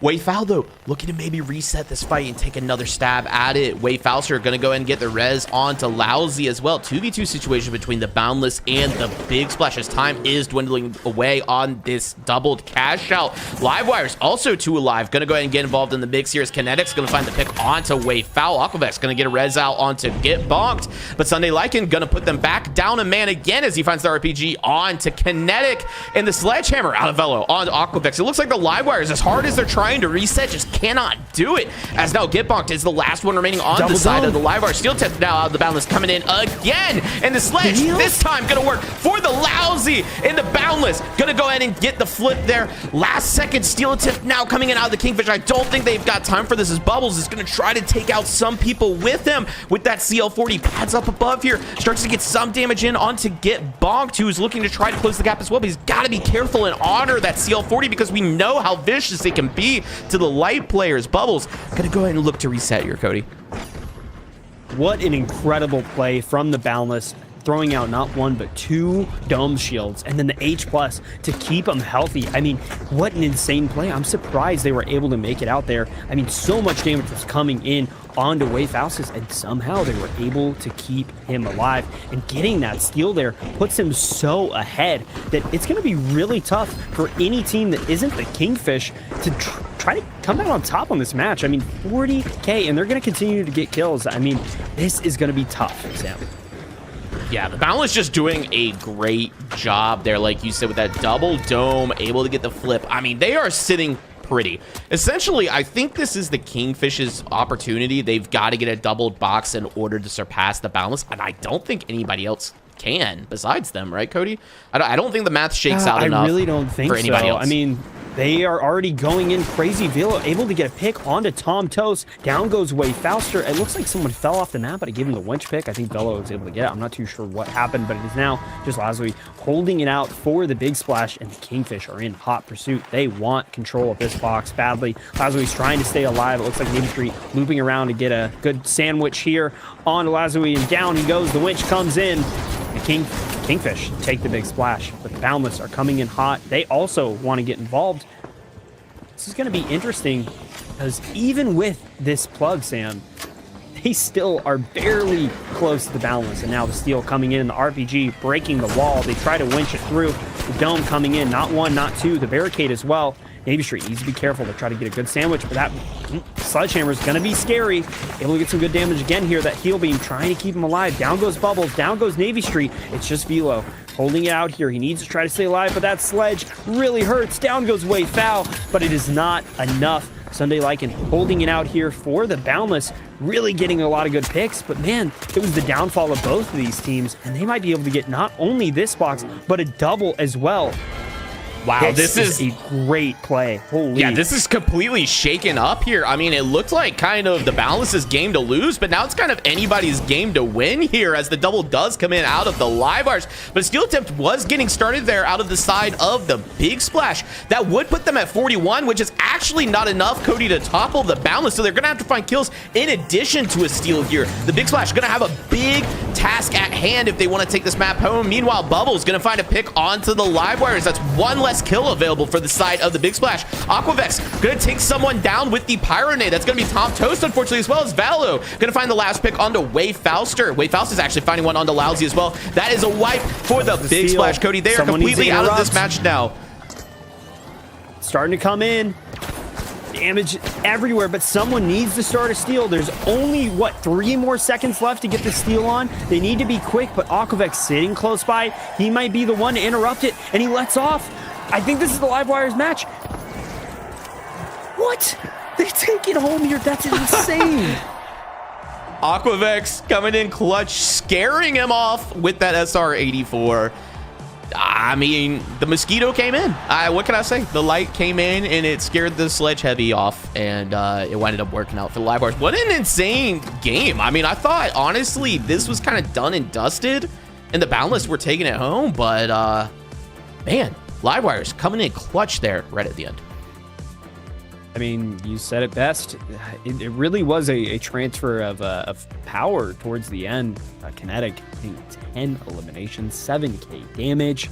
Way Foul, though, looking to maybe reset this fight and take another stab at it. Way Fauster going to go ahead and get the res onto Lousy as well. 2v2 situation between the Boundless and the Big Splash as time is dwindling away on this doubled cash out. Livewire's also 2 alive. Going to go ahead and get involved in the mix here as Kinetic's going to find the pick onto Way Foul. Aquavex going to get a res out onto Get Bonked, but Sunday Lycan going to put them back down a man again as he finds the RPG onto Kinetic, and the Sledgehammer out of Velo onto Aquavex. It looks like the Livewires, as hard as they're trying to reset, just cannot do it, as now Get Bonked is the last one remaining on the side of the Livewire. Steel Tip now out of the Boundless coming in again, and the Sledge this time gonna work for the Lousy, and the Boundless gonna go ahead and get the flip there. Last second Steel Tip now coming in out of the Kingfish. I don't think they've got time for this, as Bubbles is gonna try to take out some people with him with that CL40. Pads up above here, starts to get some damage in onto Get Bonked, who's looking to try to close the gap as well, but he's got to be careful and honor that CL40, because we know how vicious it can be to the light players. Bubbles gonna go ahead and look to reset here, Cody. What an incredible play from the Boundless, throwing out not 1 but 2 dome shields, and then the H+ to keep them healthy. I mean, what an insane play. I'm surprised they were able to make it out there. I mean, so much damage was coming in onto Way Faustus, and somehow they were able to keep him alive, and getting that steal there puts him so ahead that it's going to be really tough for any team that isn't the Kingfish to try to come out on top on this match. I mean, 40k, and they're going to continue to get kills. I mean, this is going to be tough for Sam. Yeah, the Boundless just doing a great job there, like you said, with that double dome, able to get the flip. I mean, they are sitting pretty. Essentially, I think this is the Kingfish's opportunity. They've got to get a doubled box in order to surpass the Boundless, and I don't think anybody else can besides them, right, Cody? I don't think the math shakes out enough. I really don't think for anybody else. I mean, they are already going in crazy. Velo able to get a pick onto Tom Toast. Down goes Way Fauster. It looks like someone fell off the map, but I gave him the winch pick. I think Velo was able to get it. I'm not too sure what happened, but it is now just Lazuli holding it out for the Big Splash, and the Kingfish are in hot pursuit. They want control of this box badly. Lazui's trying to stay alive. It looks like Navy Street looping around to get a good sandwich here onto Lazuli, and down he goes. The winch comes in. The Kingfish take the Big Splash, but the Boundless are coming in hot. They also want to get involved. This is going to be interesting, because even with this plug, Sam, they still are barely close to the Boundless. And now the steal coming in, the RPG breaking the wall. They try to winch it through. The dome coming in, not 1, not 2. The barricade as well. Navy Street needs to be careful to try to get a good sandwich, but that sledgehammer is going to be scary. Able to get some good damage again here. That heal beam trying to keep him alive. Down goes Bubbles. Down goes Navy Street. It's just Velo holding it out here. He needs to try to stay alive, but that sledge really hurts. Down goes Way Foul, but it is not enough. Sunday Lycan holding it out here for the Boundless, really getting a lot of good picks, but man, it was the downfall of both of these teams, and they might be able to get not only this box, but a double as well. Wow, this is a great play. Holy. Yeah, this is completely shaken up here. I mean, it looked like kind of the Boundless's game to lose, but now it's kind of anybody's game to win here as the double does come in out of the live wires. But Steal Attempt was getting started there out of the side of the Big Splash. That would put them at 41, which is actually not enough, Cody, to topple the Boundless. So they're going to have to find kills in addition to a steal here. The Big Splash going to have a big task at hand if they want to take this map home. Meanwhile, Bubbles going to find a pick onto the live wires. That's one less kill available for the side of the Big Splash. Aquavex going to take someone down with the Pyronade. That's going to be Tom Toast, unfortunately, as well as Valo. Going to find the last pick onto Way Fauster. Way Fauster is actually finding one onto Lousy as well. That is a wipe for the Big Splash, Cody. They are completely out of this match now. Starting to come in. Damage everywhere, but someone needs to start a steal. There's only, what, 3 more seconds left to get the steal on. They need to be quick, but Aquavex sitting close by. He might be the one to interrupt it, and he lets off. I think this is the live wires match. What? They take it home here. That's insane. Aquavex coming in clutch, scaring him off with that SR-84. I mean, the Mosquito came in. What can I say? The light came in and it scared the Sledge Heavy off, and it ended up working out for the live wires. What an insane game. I mean, I thought, honestly, this was kind of done and dusted, and the Boundless were taking it home, but, man, live wires coming in clutch there right at the end. I mean, you said it best. It really was a transfer of power towards the end. Kinetic, I think 10 eliminations, 7k damage.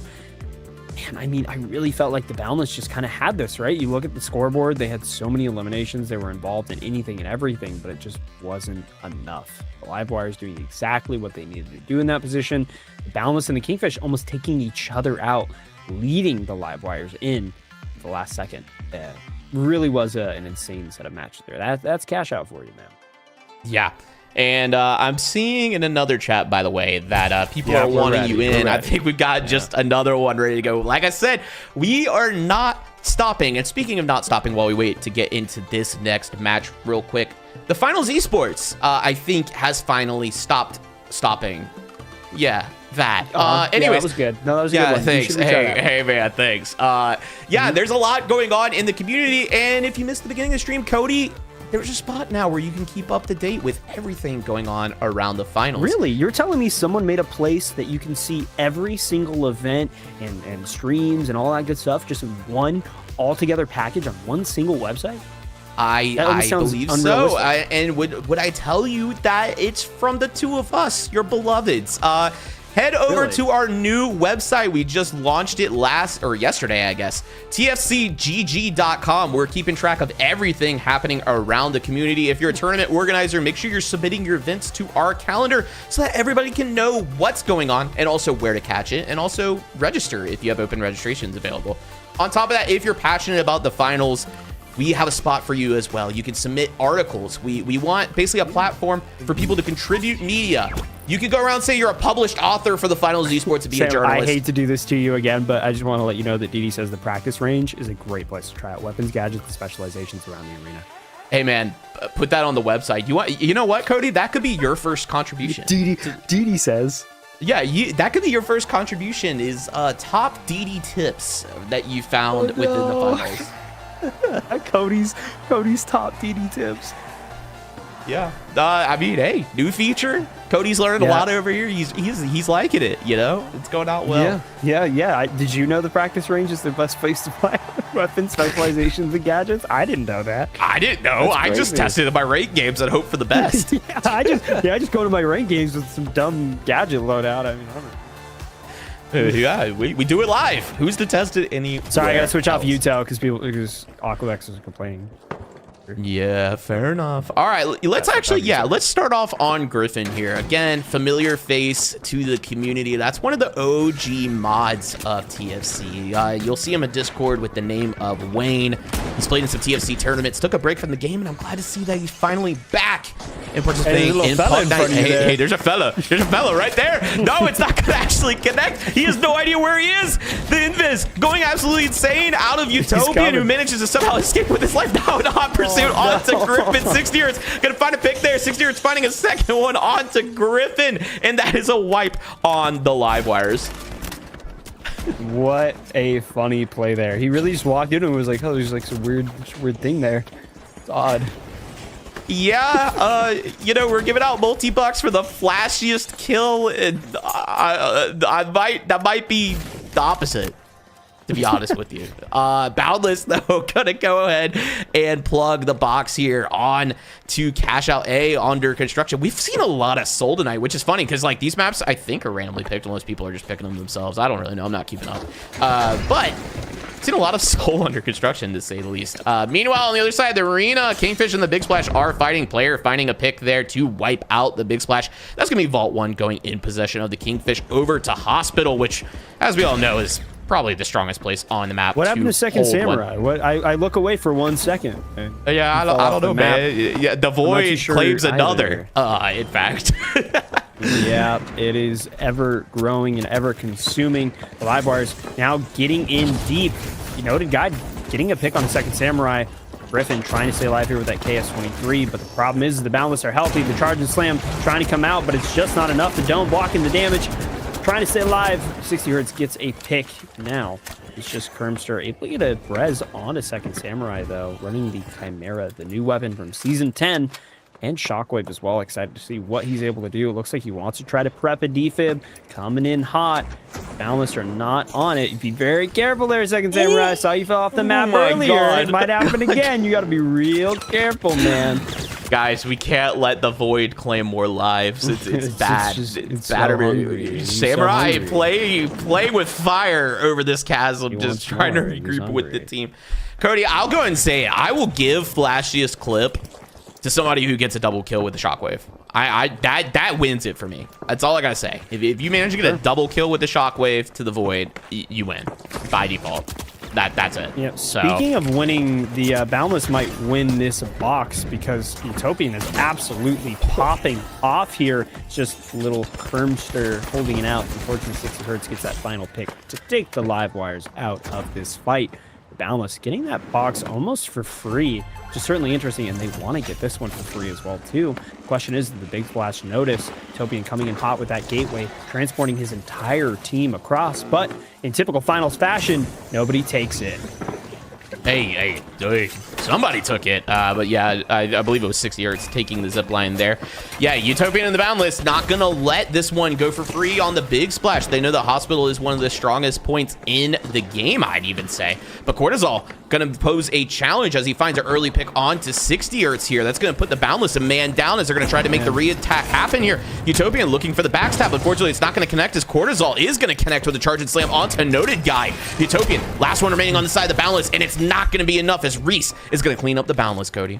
Man, I mean, I really felt like the Boundless just kind of had this, right? You look at the scoreboard, they had so many eliminations. They were involved in anything and everything, but it just wasn't enough. The live wires doing exactly what they needed to do in that position. The Boundless and the Kingfish almost taking each other out, leading the live wires in the last second. Really was an insane set of matches there. That's cash out for you, man. Yeah. And I'm seeing in another chat, by the way, that people are wanting you in. I think we've got just another one ready to go. Like I said, we are not stopping. And speaking of not stopping while we wait to get into this next match real quick, the Finals Esports, I think, has finally stopping. Yeah. That anyways, yeah, that was good. No, that was a good one. Thanks. Hey man, thanks. There's a lot going on in the community, and if you missed the beginning of the stream, Cody, there's a spot now where you can keep up to date with everything going on around the finals. Really? You're telling me someone made a place that you can see every single event and streams and all that good stuff just in one all-together package on one single website? I believe so. And would I tell you that it's from the two of us, your beloveds? Head over to our new website. We just launched it yesterday, I guess. TFCGG.com. We're keeping track of everything happening around the community. If you're a tournament organizer, make sure you're submitting your events to our calendar so that everybody can know what's going on and also where to catch it, and also register if you have open registrations available. On top of that, if you're passionate about the finals, we have a spot for you as well. You can submit articles. We want basically a platform for people to contribute media. You could go around and say you're a published author for the Finals Esports to be a journalist. I hate to do this to you again, but I just want to let you know that Didi says the practice range is a great place to try out weapons, gadgets, and specializations around the arena. Hey man, put that on the website. You know what, Cody? That could be your first contribution. Didi says. Yeah, that could be your first contribution, is top DD tips that you found within the finals. Cody's top DD tips. Yeah. I mean, hey, new feature. Cody's learned a lot over here. He's liking it, you know? It's going out well. Yeah. Did you know the practice range is the best place to play weapons, specializations, and gadgets? I didn't know that. I didn't know. I just tested my rank games and hope for the best. I just go to my rank games with some dumb gadget loadout. I mean, I don't know. Yeah, we do it live. Who's to test it any? Sorry, I gotta switch off UTEL because Aquavex is complaining. Yeah, fair enough. All right, let's start off on Griffin here. Again, familiar face to the community. That's one of the OG mods of TFC. You'll see him in Discord with the name of Wayne. He's played in some TFC tournaments, took a break from the game, and I'm glad to see that he's finally back and participating in Pug Night. Hey, there's a fella. There's a fella right there. No, it's not gonna actually connect. He has no idea where he is. The Invis going absolutely insane out of Utopian, who manages to somehow escape with his life. No, not pursuit onto Griffin. 60 Yards gonna find a pick there. 60 Yards finding a second one onto Griffin, and that is a wipe on the live wires. What a funny play there. He really just walked in and was like, oh, there's like some weird thing there. It's odd. Yeah, you know, we're giving out multi-bucks for the flashiest kill, and that might be the opposite, to be honest with you. Boundless, though, gonna go ahead and plug the box here on to Cash Out A under construction. We've seen a lot of Soul tonight, which is funny because, like, these maps, I think, are randomly picked unless people are just picking them themselves. I don't really know. I'm not keeping up. But seen a lot of Soul under construction, to say the least. Meanwhile, on the other side of the arena, Kingfish and the Big Splash are fighting. Player finding a pick there to wipe out the Big Splash. That's going to be Vault 1 going in possession of the Kingfish over to Hospital, which, as we all know, is probably the strongest place on the map. What happened to Second Samurai? What I look away for 1 second. Yeah, I don't know, man. Yeah, the Void claims another, in fact. Yeah, it is ever growing and ever consuming. The live wires now getting in deep. You noted guy getting a pick on the Second Samurai. Griffin trying to stay alive here with that KS-23, but the problem is the Boundless are healthy. The Charge and Slam trying to come out, but it's just not enough. The Dome blocking the damage. Trying to stay alive. 60 Hertz gets a pick now. It's just Kermster able to get a Brez on a Second Samurai, though, running the Chimera, the new weapon from Season 10. And Shockwave as well. Excited to see what he's able to do. It looks like he wants to try to prep a defib. Coming in hot. Boundless are not on it. Be very careful there, Second Samurai. I saw you fell off the map earlier. God. It might happen again. You got to be real careful, man. Guys, we can't let the Void claim more lives. It's bad. It's bad. So Samurai, play with fire over this chasm, just trying to regroup with the team. Cody, I'll go and say it. I will give flashiest clip to somebody who gets a double kill with the Shockwave. That wins it for me. That's all I gotta say. If you manage to get a double kill with the Shockwave to the Void, you win by default. That's it. Yeah. Speaking of winning, the Boundless might win this box because Utopian is absolutely popping off here. Just little Kermster holding it out. Unfortunately, 60 Hertz gets that final pick to take the live wires out of this fight. Boundless getting that box almost for free, which is certainly interesting, and they want to get this one for free as well too. The question is, did the Big Splash notice Utopian coming in hot with that gateway, transporting his entire team across? But in typical finals fashion, nobody takes it. Hey, somebody took it. But yeah, I believe it was 60 Hertz taking the zip line there. Yeah, Utopian and the Boundless not going to let this one go for free on the Big Splash. They know the Hospital is one of the strongest points in the game, I'd even say. But Cortisol going to pose a challenge as he finds an early pick on to 60 Hertz here. That's going to put the Boundless a man down as they're going to try to make the re-attack happen here. Utopian looking for the backstab. Unfortunately, it's not going to connect as Cortisol is going to connect with a Charge and Slam onto Noted Guy. Utopian, last one remaining on the side of the Boundless, and it's not going to be enough as Reese is going to clean up the Boundless, Cody.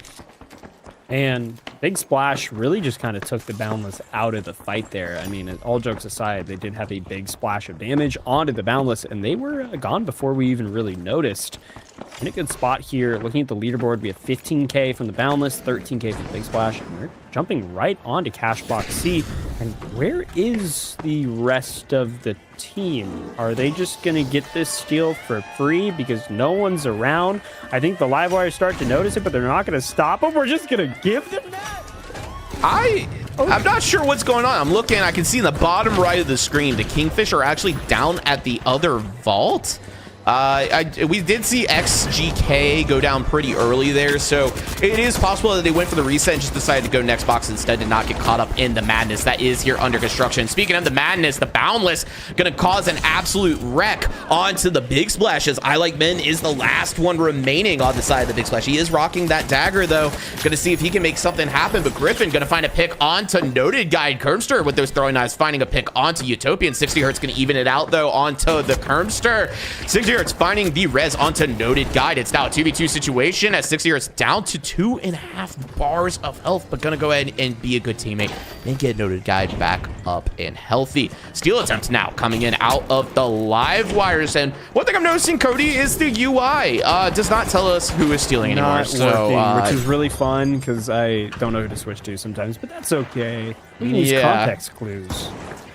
And Big Splash really just kind of took the Boundless out of the fight there. I mean, all jokes aside, they did have a big splash of damage onto the Boundless, and they were gone before we even really noticed. In a good spot here, looking at the leaderboard, we have 15K from the Boundless, 13K from the Big Splash, and we're jumping right onto Cash Block C. And where is the rest of the team? Are they just going to get this steal for free because no one's around? I think the live wires start to notice it, but they're not going to stop them. We're just going to give them that? I'm not sure what's going on. I'm looking, I can see in the bottom right of the screen, the Kingfish are actually down at the other vault. We did see XGK go down pretty early there, so it is possible that they went for the reset and just decided to go next box instead to not get caught up in the madness that is here under construction. Speaking of the madness, the Boundless gonna cause an absolute wreck onto the Big Splash as I Like Men is the last one remaining on the side of the Big Splash. He is rocking that dagger though. Gonna see if he can make something happen, but Griffin gonna find a pick onto Noted Guy. Kermster with those throwing knives finding a pick onto Utopian. 60 Hertz gonna even it out though onto the Kermster. 60 Hertz finding the res onto Noted Guide. It's now a 2v2 situation as 60 Hertz down to 2.5 bars of health, but gonna go ahead and be a good teammate and get Noted Guide back up and healthy. Steal attempts now coming in out of the live wires, and one thing I'm noticing, Cody, is the UI does not tell us who is stealing anymore. So which is really fun because I don't know who to switch to sometimes, but that's okay. We need these context clues.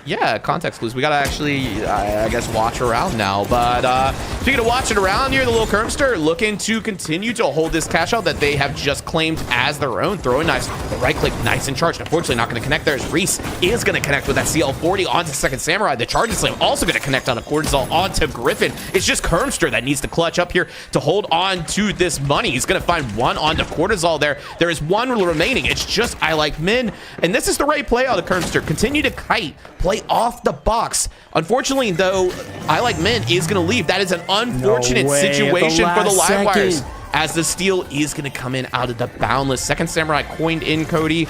yeah, context clues. We gotta actually, I guess, watch around now. But speaking of watching around here, the little Kermster looking to continue to hold this cash out that they have just claimed as their own. Throwing knives, the right click, nice and charged. Unfortunately, not going to connect there as Reese is going to connect with that CL40 onto Second Samurai. The charging slam also going to connect on a Cortisol onto Griffin. It's just Kermster that needs to clutch up here to hold on to this money. He's going to find one onto Cortisol there. There is one remaining. It's just I Like Min. And this is the right play out of Kermster. Continue to kite, play off the box. Unfortunately, though, I Like Min is going to leave. That is an unfortunate situation for the live wires, as the steal is going to come in out of the Boundless. Second Samurai coined in, Cody.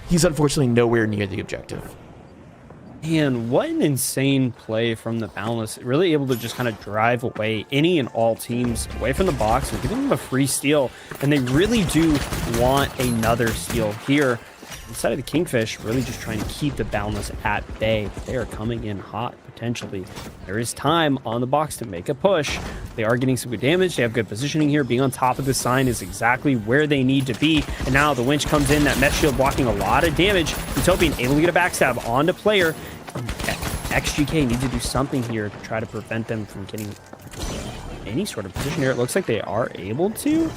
He's unfortunately nowhere near the objective. Man, what an insane play from the Boundless. Really able to just kind of drive away any and all teams away from the box and giving them a free steal. And they really do want another steal here. Inside of the Kingfish, really just trying to keep the Boundless at bay. They are coming in hot, potentially. There is time on the box to make a push. They are getting some good damage. They have good positioning here. Being on top of the sign is exactly where they need to be. And now the winch comes in, that mesh shield blocking a lot of damage. Utopian able to get a backstab onto player. XGK needs to do something here to try to prevent them from getting any sort of position here. It looks like they are able to.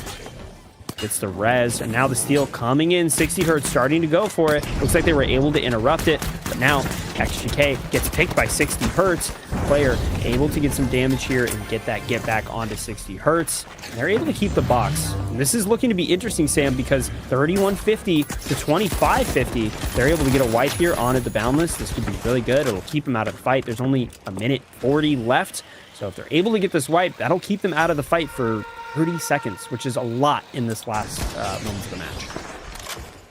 It's the res, and now the steal coming in. 60 Hertz starting to go for it. Looks like they were able to interrupt it, but now XGK gets picked by 60 Hertz. Player able to get some damage here and get that get back onto 60 Hertz. And they're able to keep the box. And this is looking to be interesting, Sam, because 3150 to 2550, they're able to get a wipe here onto the Boundless. This could be really good. It'll keep them out of the fight. There's only a minute 40 left. So if they're able to get this wipe, that'll keep them out of the fight for 30 seconds, which is a lot in this last moments of the match.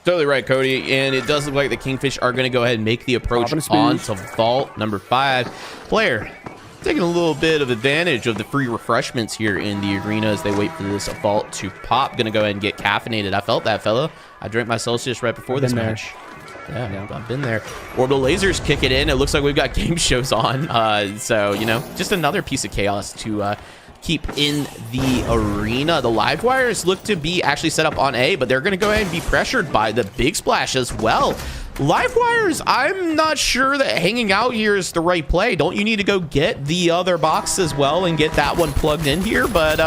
Totally right, Cody. And it does look like the Kingfish are going to go ahead and make the approach onto vault number 5. Player taking a little bit of advantage of the free refreshments here in the arena as they wait for this vault to pop. Going to go ahead and get caffeinated. I felt that, fella. I drank my Celsius right before this match. Yeah, I've been there. Orbital lasers kick it in. It looks like we've got game shows on. So, you know, just another piece of chaos to keep in the arena. The live wires look to be actually set up on A, but they're going to go ahead and be pressured by the big splash as well. Live wires, I'm not sure that hanging out here is the right play. Don't you need to go get the other box as well and get that one plugged in here? But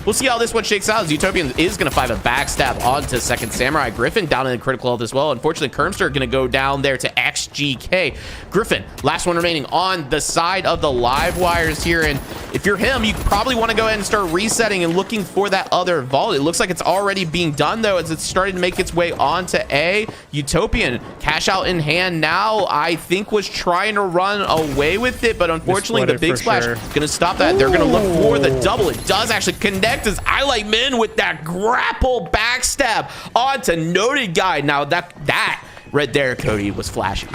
we'll see how this one shakes out, as Utopian is going to find a backstab onto Second Samurai. Griffin down in the critical health as well. Unfortunately, Kermster going to go down there to XGK. Griffin, last one remaining on the side of the live wires here. And if you're him, you probably want to go ahead and start resetting and looking for that other vault. It looks like it's already being done, though, as it's starting to make its way onto A. Utopian, cash out in hand now, I think was trying to run away with it, but unfortunately the big splash gonna stop that. They're gonna look for the double. It does actually connect as I Like Min with that grapple backstab onto Noted Guy. Now that right there, Cody, was flashing.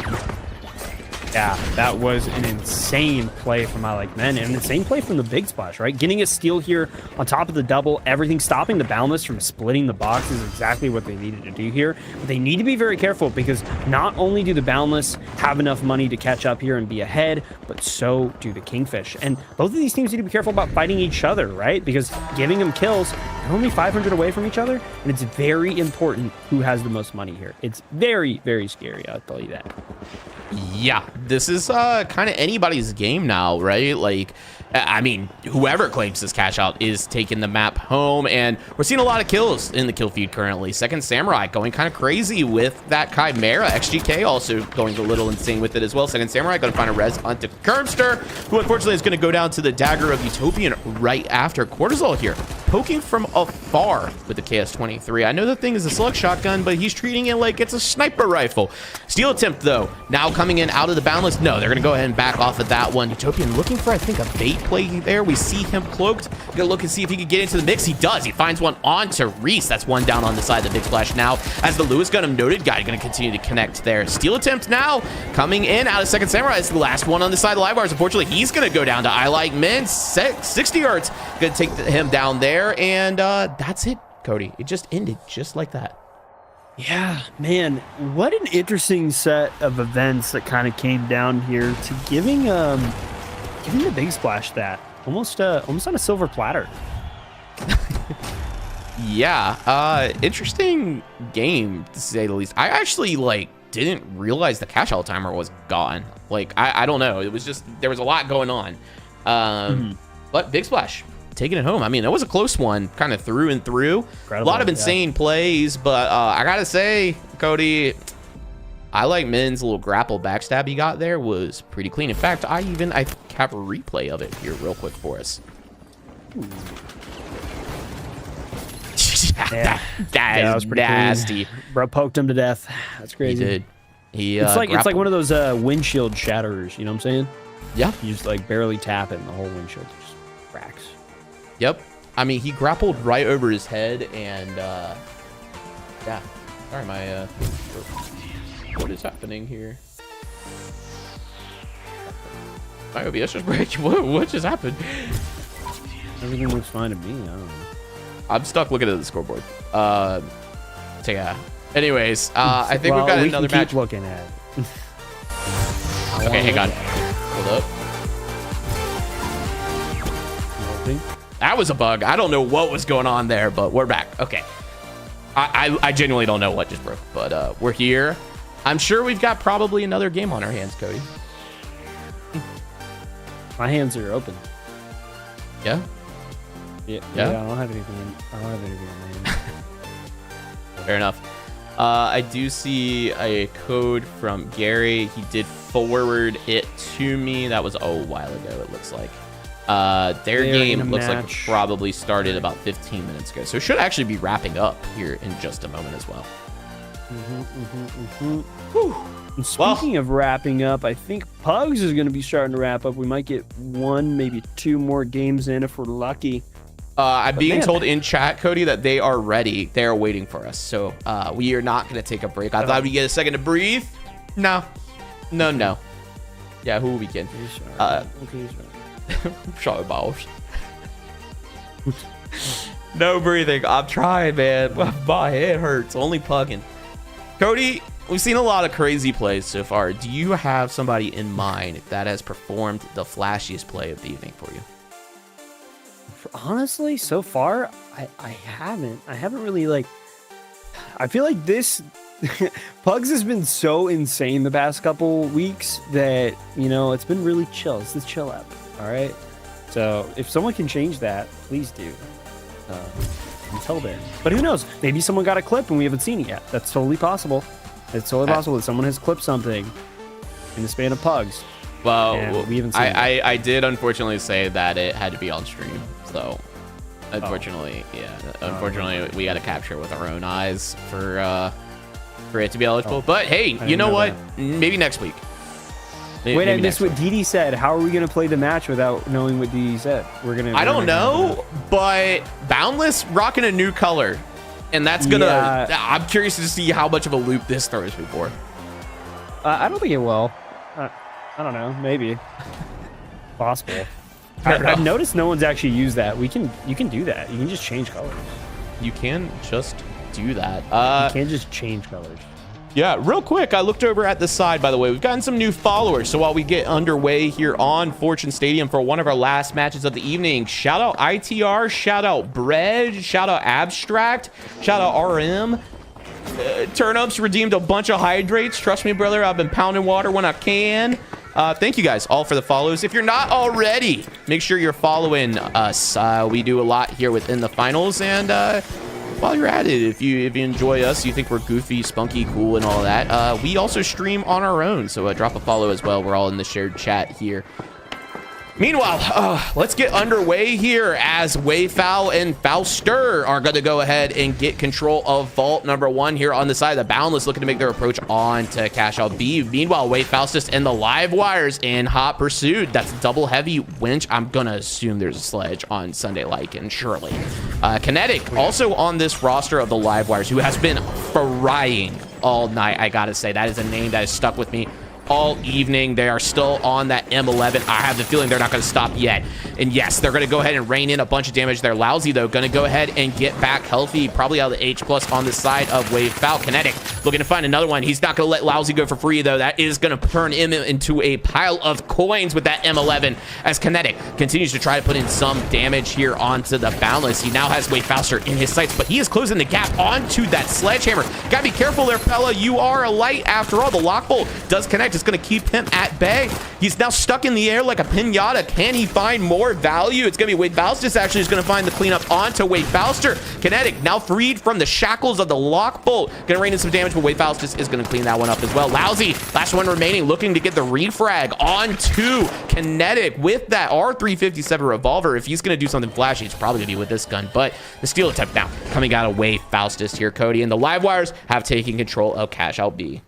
Yeah, that was an insane play from I Like Min, and an insane play from the big splash, right? Getting a steal here on top of the double, everything stopping the Boundless from splitting the box is exactly what they needed to do here. But they need to be very careful, because not only do the Boundless have enough money to catch up here and be ahead, but so do the Kingfish. And both of these teams need to be careful about fighting each other, right? Because giving them kills, they're only 500 away from each other, and it's very important who has the most money here. It's very, very scary, I'll tell you that. Yeah, this is kind of anybody's game now, right? Like, I mean, whoever claims this cash out is taking the map home, and we're seeing a lot of kills in the kill feed currently. Second Samurai going kind of crazy with that Chimera. XGK also going a little insane with it as well. Second Samurai going to find a res onto Kermster, who unfortunately is going to go down to the dagger of Utopian right after. Cortisol here, poking from afar with the KS-23. I know the thing is a select shotgun, but he's treating it like it's a sniper rifle. Steal attempt, though, now coming in out of the Boundless. No, they're going to go ahead and back off of that one. Utopian looking for, I think, a bait play there. We see him cloaked. Gonna look and see if he can get into the mix. He does. He finds one onto Reese. That's one down on the side of the big splash now, as the Lewis Gunham Noted Guy gonna continue to connect there. Steal attempt now coming in out of Second Samurai. It's the last one on the side of the live wires. Unfortunately, he's gonna go down to I Like Min. 60 Hertz gonna take him down there, and that's it, Cody. It just ended just like that. Yeah, man, what an interesting set of events that kind of came down here to giving the big splash that almost on a silver platter. Yeah, interesting game to say the least. I actually like didn't realize the cash out timer was gone. Like, I don't know. It was just, there was a lot going on. But Big Splash taking it home. I mean, it was a close one, kind of through and through. Incredible, A lot of insane plays, but I gotta say, Cody, I like Min's little grapple backstab he got there was pretty clean. In fact, I have a replay of it here real quick for us. that is nasty. Clean. Bro poked him to death. That's crazy. He did. It's like one of those windshield shatterers. You know what I'm saying? Yeah. You just like barely tap it, and the whole windshield just cracks. Yep. I mean, he grappled right over his head, and yeah. Sorry, my what is happening here? My OBS just break. What just happened? Everything looks fine to me. I don't know. I'm stuck looking at the scoreboard. So yeah. Anyways, I think we've got another match. Keep looking at it. Okay, hang on. Hold up. That was a bug. I don't know what was going on there, but we're back. Okay. I genuinely don't know what just broke, but we're here. I'm sure we've got probably another game on our hands, Cody. My hands are open. Yeah? Yeah, I don't have anything in my hand. Fair enough. I do see a code from Gary. He did forward it to me. That was a while ago, it looks like. Their game looks like it probably started about 15 minutes ago. So it should actually be wrapping up here in just a moment as well. And speaking of wrapping up, I think Pugs is going to be starting to wrap up. We might get one, maybe two more games in if we're lucky. I'm being told in chat, Cody, that they are ready. They are waiting for us. So we are not going to take a break. I thought we'd get a second to breathe. No. Yeah, who will we get? Sorry, balls. No breathing. I'm trying, man. My head hurts. Only pugging. Cody, we've seen a lot of crazy plays so far. Do you have somebody in mind that has performed the flashiest play of the evening for you? Honestly, so far, I haven't. I haven't really, like... I feel like this... Pugs has been so insane the past couple weeks that, you know, it's been really chill. It's the chill app, all right? So if someone can change that, please do. Until then. But who knows? Maybe someone got a clip and we haven't seen it yet. That's totally possible. It's totally possible that someone has clipped something in the span of Pugs. Well, we haven't seen I did unfortunately say that it had to be on stream. So, unfortunately, unfortunately, we got to capture it with our own eyes for it to be eligible. But hey, you know what? Maybe next week. Wait, I missed what Didi said. How are we going to play the match without knowing what Didi said? I don't know, but Boundless rocking a new color. And that's going to... I'm curious to see how much of a loop this throws me for. I don't think it will. I don't know. Maybe. Possible. I've noticed no one's actually used that. You can do that. You can just change colors. You can just do that. You can just change colors. Yeah, real quick, I looked over at the side, by the way. We've gotten some new followers. So while we get underway here on Fortune Stadium for one of our last matches of the evening, shout out ITR, shout out Bread, shout out Abstract, shout out RM. Turnips redeemed a bunch of hydrates. Trust me, brother, I've been pounding water when I can. Thank you guys all for the follows. If you're not already, make sure you're following us. We do a lot here within the finals, and while you're at it, if you enjoy us, you think we're goofy, spunky, cool, and all that, we also stream on our own, so drop a follow as well. We're all in the shared chat here. Meanwhile, let's get underway here as Wayfowl and Fauster are going to go ahead and get control of vault number 1 here on the side of the Boundless, looking to make their approach on to Cash Out B. Meanwhile, Wayfowl's just in the live wires in hot pursuit. That's double heavy winch. I'm going to assume there's a sledge on Sunday Lycan, surely. Kinetic, also on this roster of the live wires, who has been frying all night. I got to say, that is a name that has stuck with me all evening. They are still on that M11. I have the feeling they're not going to stop yet. And yes, they're going to go ahead and rain in a bunch of damage. They're Lousy, though, going to go ahead and get back healthy, probably out of the H+ on the side of Wave Foul. Kinetic looking to find another one. He's not going to let Lousy go for free, though. That is going to turn him into a pile of coins with that M11 as Kinetic continues to try to put in some damage here onto the Boundless. He now has Wave Fauster in his sights, but he is closing the gap onto that Sledgehammer. Gotta be careful there, Pella. You are a light after all. The lock bolt does connect. It's going to keep him at bay. He's now stuck in the air like a pinata. Can he find more value? It's going to be Wade Faustus actually is going to find the cleanup onto Wade Fauster. Kinetic now freed from the shackles of the lock bolt. Going to rain in some damage, but Wade Faustus is going to clean that one up as well. Lousy, last one remaining, looking to get the refrag onto Kinetic with that R357 revolver. If he's going to do something flashy, it's probably going to be with this gun, but the steel attempt now coming out of Wade Faustus here, Cody, and the Livewires have taken control of Cash Out B.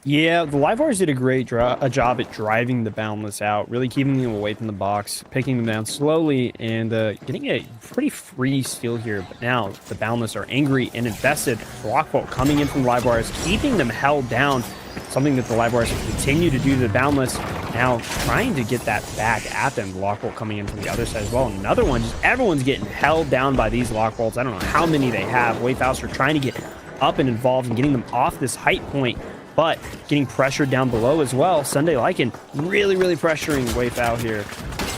Yeah, the Livewires did a great job at driving the Boundless out, really keeping them away from the box, picking them down slowly, and getting a pretty free steal here. But now the Boundless are angry and invested. Blockbolt coming in from the Livewires, keeping them held down, something that the Livewires have continued to do to the Boundless. Now trying to get that back at them. Lockbolt coming in from the other side as well. Another one, just everyone's getting held down by these Lockbolts. I don't know how many they have. Wade Fauster trying to get up and involved and getting them off this height point, but getting pressured down below as well. Sunday Lycan really pressuring Wave out here.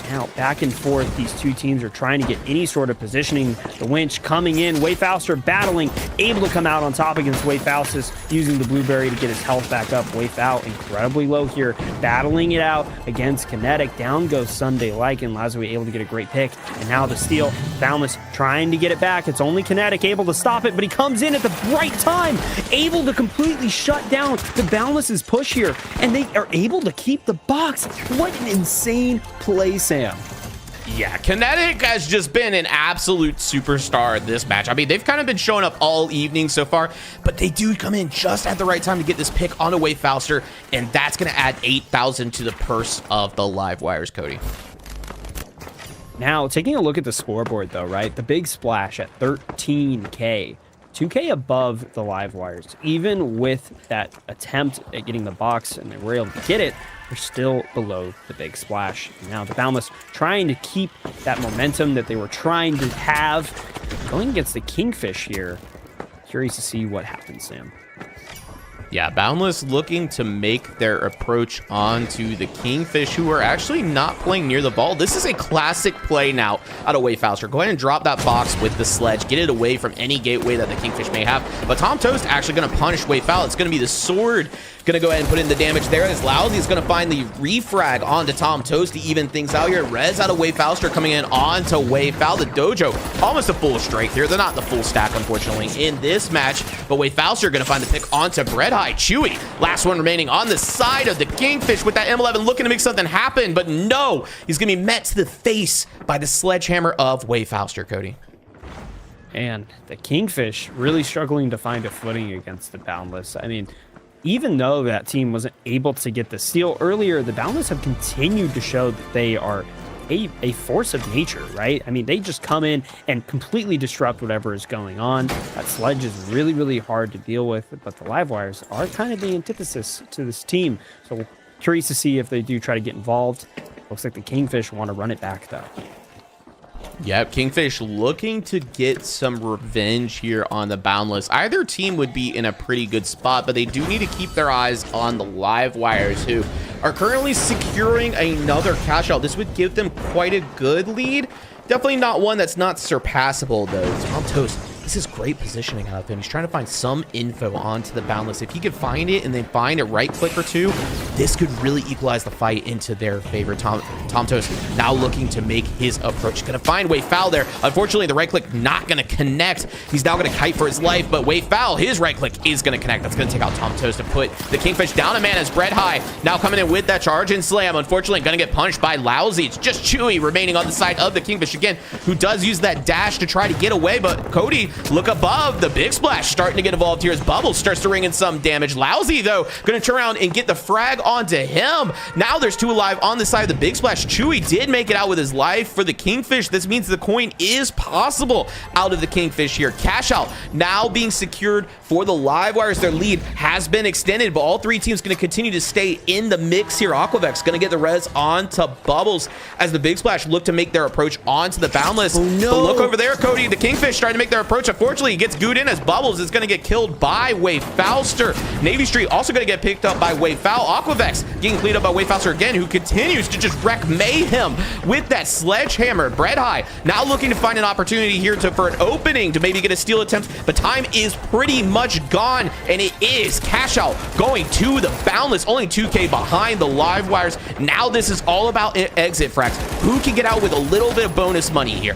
Now back and forth, these two teams are trying to get any sort of positioning. The winch coming in, Wave Fauster battling, able to come out on top against Wave Faustus, using the blueberry to get his health back up. Wave out incredibly low here, battling it out against Kinetic. Down goes Sunday Lycan. Lazarus able to get a great pick, and now the steal. Boundless trying to get it back. It's only Kinetic able to stop it, but he comes in at the right time, able to completely shut down the Boundless's push here, and they are able to keep the box. What an insane play, Sam. Yeah, Kinetic has just been an absolute superstar this match. I mean, they've kind of been showing up all evening so far, but they do come in just at the right time to get this pick on the Wave Fauster, and that's going to add 8,000 to the purse of the Livewires, Cody. Now, taking a look at the scoreboard, though, right? The big splash at 13K. 2K above the Livewires. Even with that attempt at getting the box, and they were able to get it, they're still below the big splash. Now the Boundless trying to keep that momentum that they were trying to have. Going against the Kingfish here. Curious to see what happens, Sam. Yeah, Boundless looking to make their approach onto the Kingfish, who are actually not playing near the ball. This is a classic play now out of Wave Fauster. Go ahead and drop that box with the sledge. Get it away from any gateway that the Kingfish may have. But Tom Toast actually going to punish Wave Foul. It's going to be the sword going to go ahead and put in the damage there. As Lousy is going to find the refrag onto Tom Toast to even things out here. Res out of Wave Fauster coming in onto Wave Foul. The Dojo almost a full strength here. They're not the full stack, unfortunately, in this match. But Wave Fauster going to find the pick onto Bread High. Chewy, last one remaining on the side of the Kingfish with that M11 looking to make something happen. But no, he's going to be met to the face by the sledgehammer of Wave Fauster, Cody. And the Kingfish really struggling to find a footing against the Boundless. I mean, even though that team wasn't able to get the steal earlier, the Boundless have continued to show that they are a force of nature, right? I mean, they just come in and completely disrupt whatever is going on. That sledge is really hard to deal with, but the Livewires are kind of the antithesis to this team. So curious to see if they do try to get involved. Looks like the Kingfish want to run it back, though. Yep, Kingfish looking to get some revenge here on the Boundless. Either team would be in a pretty good spot, but they do need to keep their eyes on the Livewires, who are currently securing another cash out. This would give them quite a good lead. Definitely not one that's not surpassable, though. Tom Toast, this is great positioning out of him. He's trying to find some info onto the Boundless. If he could find it and then find a right click or two, this could really equalize the fight into their favor. Tom Toast now looking to make his approach. Going to find Wave Foul there. Unfortunately, the right click not going to connect. He's now going to kite for his life, but Wave Foul, his right click is going to connect. That's going to take out Tom Toast to put the Kingfish down a man as Bread High. Now coming in with that charge and slam. Unfortunately, going to get punched by Lousy. It's just Chewy remaining on the side of the Kingfish again, who does use that dash to try to get away, but Cody, look above. The big splash starting to get involved here as Bubbles starts to ring in some damage. Lousy, though, going to turn around and get the frag onto him. Now there's 2 alive on the side of the Big Splash. Chewy did make it out with his life for the Kingfish. This means the coin is possible out of the Kingfish here. Cash out now being secured for the live wires. Their lead has been extended, but all 3 teams going to continue to stay in the mix here. Aquavex going to get the res onto Bubbles as the Big Splash look to make their approach onto the Boundless. Oh, no. But look over there, Cody. The Kingfish trying to make their approach. Unfortunately, he gets gooed in as Bubbles is going to get killed by Wave Fauster. Navy Street also going to get picked up by Wave Foul. Aquavex getting cleaned up by Wave Fauster again, who continues to just wreck mayhem with that sledgehammer. Bread High now looking to find an opportunity here for an opening to maybe get a steal attempt, but time is pretty much gone, and it is cash out going to the Boundless, only 2K behind the live wires. Now this is all about exit frags. Who can get out with a little bit of bonus money here?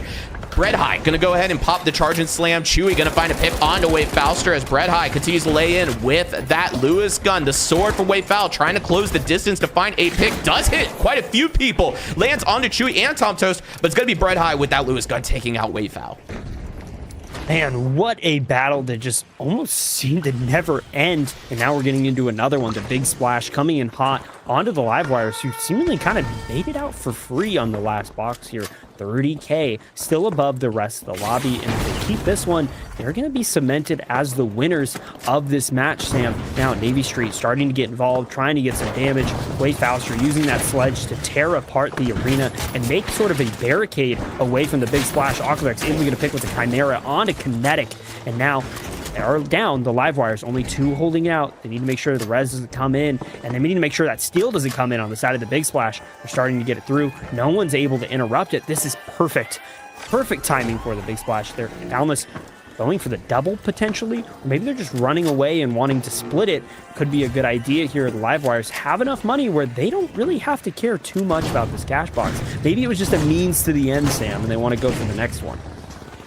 Bread High gonna go ahead and pop the charge and slam. Chewy gonna find a pick onto Wave Fauster as Bread High continues to lay in with that Lewis gun. The sword for Wave Foul trying to close the distance to find a pick. Does hit quite a few people. Lands onto Chewy and Tom Toast, but it's gonna be Bread High with that Lewis gun taking out Wave Foul. Man, what a battle that just almost seemed to never end. And now we're getting into another one. The Big Splash coming in hot onto the live wires, who seemingly kind of made it out for free on the last box here. 30K, still above the rest of the lobby. And if they keep this one, they're going to be cemented as the winners of this match, Sam. Now, Navy Street starting to get involved, trying to get some damage. Wade Fauster using that sledge to tear apart the arena and make sort of a barricade away from the Big Splash. Aquavex able to get a pick with the Chimera onto Kinetic. And now they are down the live wires, only 2 holding out. They need to make sure the res doesn't come in, and they need to make sure that steal doesn't come in on the side of the Big Splash. They're starting to get it through. No one's able to interrupt it. This is perfect timing for the Big Splash. They're Boundless going for the double potentially, or maybe they're just running away and wanting to split it. Could be a good idea here. The live wires have enough money where they don't really have to care too much about this cash box. Maybe it was just a means to the end, Sam, and they want to go for the next one.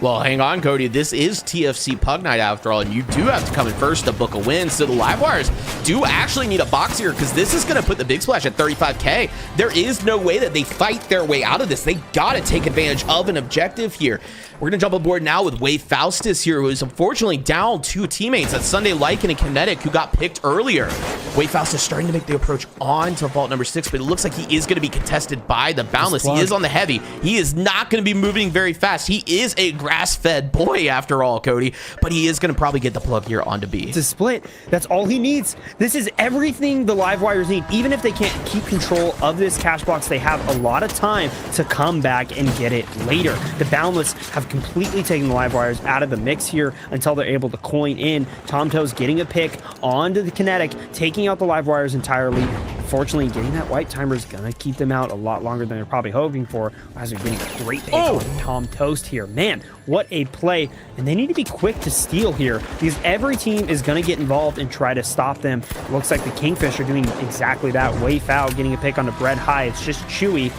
Well, hang on, Cody. This is TFC Pug Night after all, and you do have to come in first to book a win. So the live wires do actually need a box here, because this is going to put the Big Splash at 35K. There is no way that they fight their way out of this. They got to take advantage of an objective here. We're going to jump aboard now with Wave Faustus here, who is unfortunately down 2 teammates. That's Sunday Lycan and Kinetic, who got picked earlier. Wave Faustus starting to make the approach on to vault number 6, but it looks like he is going to be contested by the Boundless. He is on the heavy. He is not going to be moving very fast. He is a grass-fed boy after all, Cody, but he is going to probably get the plug here onto B. It's a split. That's all he needs. This is everything the live wires need. Even if they can't keep control of this cash box, they have a lot of time to come back and get it later. The Boundless have completely taken the live wires out of the mix here until they're able to coin in. Tomtoes getting a pick onto the Kinetic, taking out the live wires entirely. Fortunately, getting that white timer is going to keep them out a lot longer than they're probably hoping for, as they're getting a great pick on Tom Toast here. Man, what a play. And they need to be quick to steal here, because every team is going to get involved and try to stop them. It looks like the Kingfish are doing exactly that. Way Foul getting a pick on the Bread High. It's just Chewy.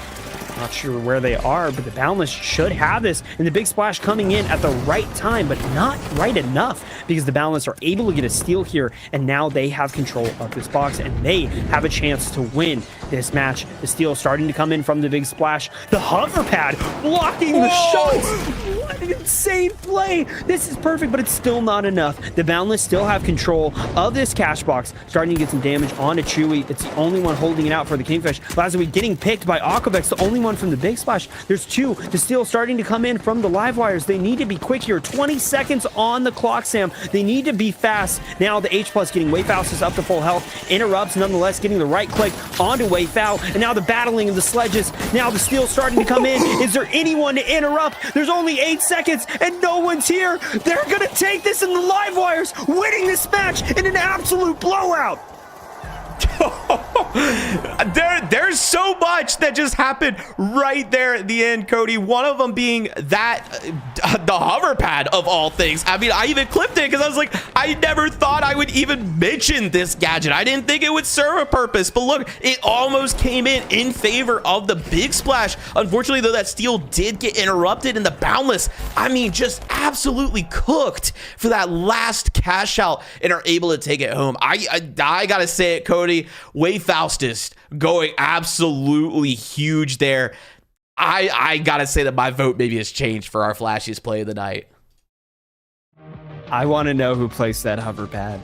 Not sure where they are, but the Boundless should have this, and the Big Splash coming in at the right time, but not right enough, because the Boundless are able to get a steal here, and now they have control of this box, and they have a chance to win this match. The steal starting to come in from the Big Splash. The hover pad blocking the shots. What an insane play. This is perfect, but it's still not enough. The Boundless still have control of this cash box, starting to get some damage onto Chewy. It's the only one holding it out for the Kingfish. Lazarus getting picked by Aquavex, the only one from the Big Splash. There's 2. The steal starting to come in from the live wires. They need to be quick here. 20 seconds on the clock, Sam. They need to be fast. Now the H+ getting Wave Faustus up to full health. Interrupts, nonetheless, getting the right click onto Wave Foul. And now the battling of the sledges. Now the steal starting to come in. Is there anyone to interrupt? There's only 8 seconds and no one's here. They're going to take this in the live wires, winning this match in an absolute blowout. There's so much that just happened right there at the end, Cody. One of them being that the hover pad of all things. I mean, I even clipped it because I was like, I never thought I would even mention this gadget. I didn't think it would serve a purpose, but look, it almost came in favor of the Big Splash. Unfortunately, though, that steal did get interrupted, and the Boundless, I mean, just absolutely cooked for that last cash out and are able to take it home. I gotta say it, Cody. Wave Faustus going absolutely huge there. I gotta say that my vote maybe has changed for our flashiest play of the night. I want to know who placed that hover pad.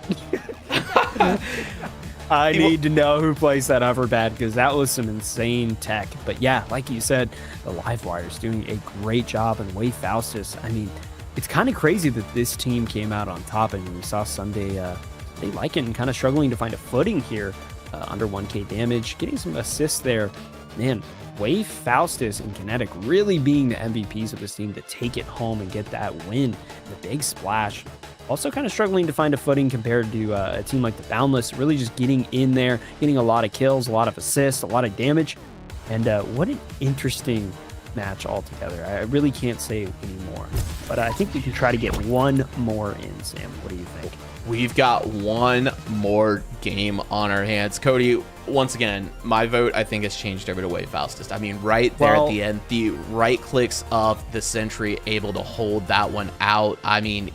I need to know who placed that hover pad because that was some insane tech. But yeah, like you said, the Livewire is doing a great job. And Wave Faustus, I mean, it's kind of crazy that this team came out on top. And we saw Sunday, they like it and kind of struggling to find a footing here. Under 1k damage, getting some assists there. Man, Wave Faustus and Kinetic really being the MVPs of this team to take it home and get that win. The big splash. Also kind of struggling to find a footing compared to a team like the Boundless, really just getting in there, getting a lot of kills, a lot of assists, a lot of damage. And what an interesting match altogether. I really can't say anymore. But I think we can try to get one more in, Sam. What do you think? We've got one more game on our hands. Cody, once again, my vote, I think, has changed over to Wave Faustus. I mean, right there at the end, the right clicks of the Sentry able to hold that one out. I mean,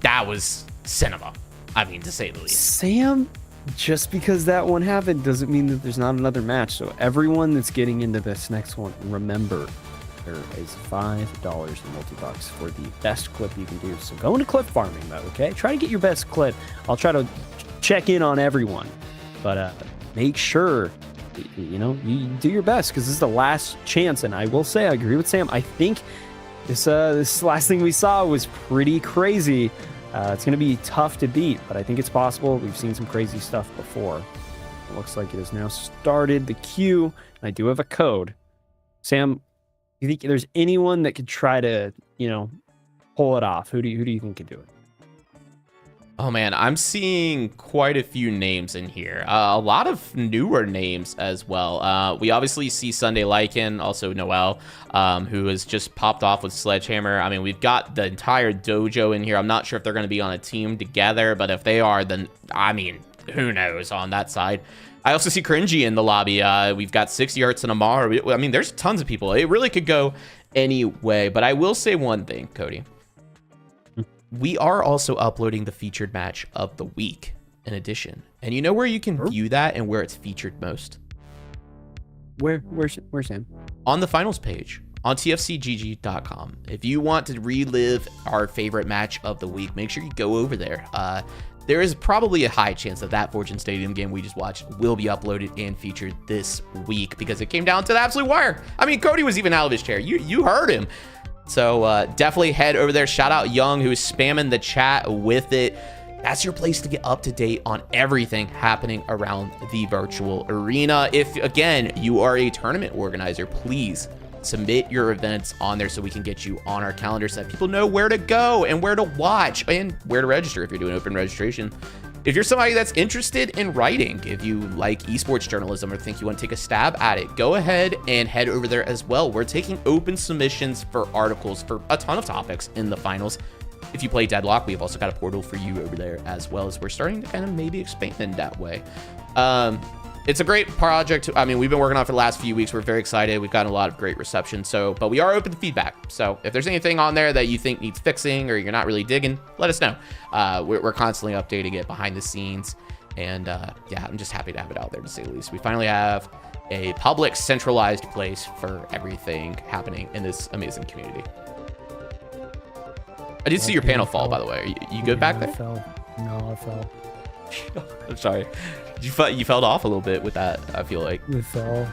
that was cinema, I mean, to say the least. Sam, just because that one happened doesn't mean that there's not another match. So everyone that's getting into this next one, remember, there is $5 in multi-bucks for the best clip you can do. So go into clip farming mode, okay? Try to get your best clip. I'll try to check in on everyone, but make sure you do your best because this is the last chance. And I will say, I agree with Sam. I think this last thing we saw was pretty crazy. It's going to be tough to beat, but I think it's possible. We've seen some crazy stuff before. It looks like it has now started the queue. And I do have a code. Sam, you think there's anyone that could try to, pull it off? Who do you think could do it? Oh man, I'm seeing quite a few names in here. A lot of newer names as well. We obviously see Sunday Lycan, also Noel, who has just popped off with Sledgehammer. I mean, we've got the entire dojo in here. I'm not sure if they're going to be on a team together, but if they are, then, I mean, who knows on that side. I also see Cringy in the lobby. We've got 60 Arts and Amar. I mean, there's tons of people. It really could go any way, but I will say one thing, Cody. We are also uploading the featured match of the week in addition. And you know where you can view that and where it's featured most? Where's Sam? On the finals page on tfcgg.com. If you want to relive our favorite match of the week, make sure you go over there. There is probably a high chance that Fortune Stadium game we just watched will be uploaded and featured this week because it came down to the absolute wire. I mean, Cody was even out of his chair. You heard him. So definitely head over there. Shout out Young, who's spamming the chat with it. That's your place to get up to date on everything happening around the virtual arena. If, again, you are a tournament organizer, please submit your events on there so we can get you on our calendar so that people know where to go and where to watch and where to register if you're doing open registration. If you're somebody that's interested in writing, if you like esports journalism or think you want to take a stab at it, go ahead and head over there as well. We're taking open submissions for articles for a ton of topics in the finals. If you play Deadlock, we've also got a portal for you over there as well, as we're starting to kind of maybe expand in that way. It's a great project. I mean, we've been working on it for the last few weeks. We're very excited. We've gotten a lot of great reception. But we are open to feedback. So if there's anything on there that you think needs fixing or you're not really digging, let us know. We're constantly updating it behind the scenes. And yeah, I'm just happy to have it out there, to say the least. We finally have a public, centralized place for everything happening in this amazing community. I did see your panel fall, by the way. You good back there? I fell. No, I fell. I'm sorry. You fell off a little bit with that, I feel like. It fell.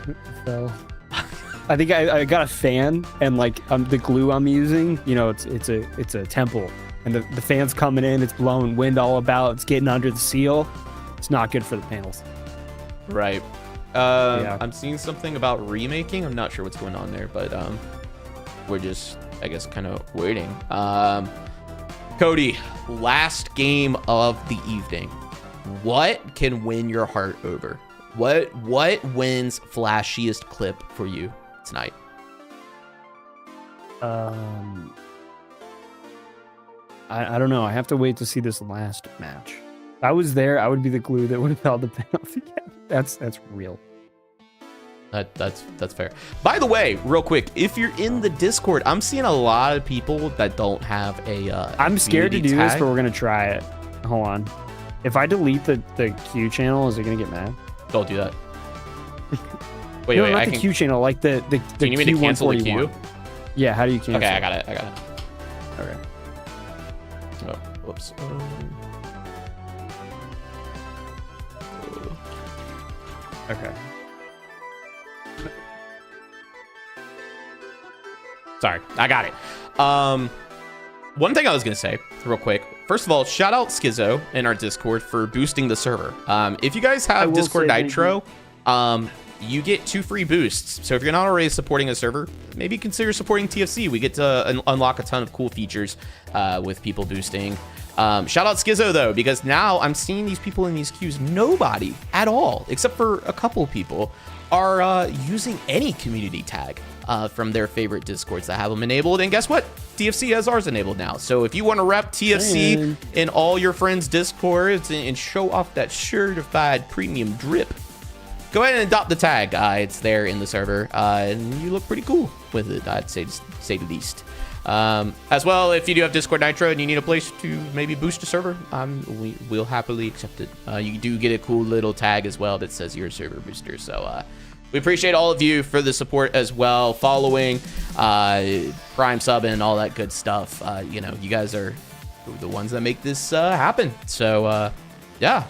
I think I got a fan, and like the glue I'm using, it's a temple, and the fan's coming in, it's blowing wind all about, it's getting under the seal. It's not good for the panels. Right. Yeah. I'm seeing something about remaking. I'm not sure what's going on there, but we're just, I guess, kind of waiting. Cody, last game of the evening. What can win your heart over? What wins flashiest clip for you tonight? I don't know. I have to wait to see this last match. If I was there, I would be the glue that would have held the panel together. That's real. That's fair. By the way, real quick, if you're in the Discord, I'm seeing a lot of people that don't have a I'm scared to do tag. this, but we're gonna try it. Hold on. If I delete the Q channel, is it gonna get mad? Don't do that. Wait, no, not the Q channel, like the do you need me to cancel the Q? Yeah, how do you cancel? Okay, I got it. Okay. Oh, whoops. Okay. Sorry, I got it. One thing I was gonna say real quick. First of all, shout out Schizo in our Discord for boosting the server. If you guys have Discord Nitro, you get 2 free boosts. So if you're not already supporting a server, maybe consider supporting TFC. We get to unlock a ton of cool features with people boosting. Shout out Schizo though, because now I'm seeing these people in these queues. Nobody at all, except for a couple people, are using any community tag from their favorite Discords that have them enabled. And guess what? TFC has ours enabled now. So if you want to rep TFC in all your friends' Discords and show off that certified premium drip, go ahead and adopt the tag. It's there in the server, and you look pretty cool with it, I'd say the least. As well, if you do have Discord Nitro and you need a place to maybe boost a server, we'll happily accept it. You do get a cool little tag as well that says you're a server booster. So we appreciate all of you for the support as well, following, Prime sub and all that good stuff. You know, you guys are the ones that make this happen. So yeah.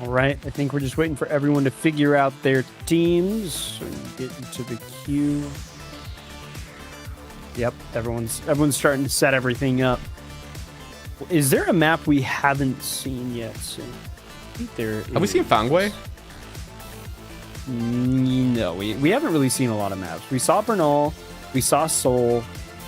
All right, I think we're just waiting for everyone to figure out their teams and get into the queue. Yep, everyone's starting to set everything up. Is there a map we haven't seen yet? So I think there Have we seen Fangway? No, we haven't really seen a lot of maps. We saw Bernal, we saw Seoul.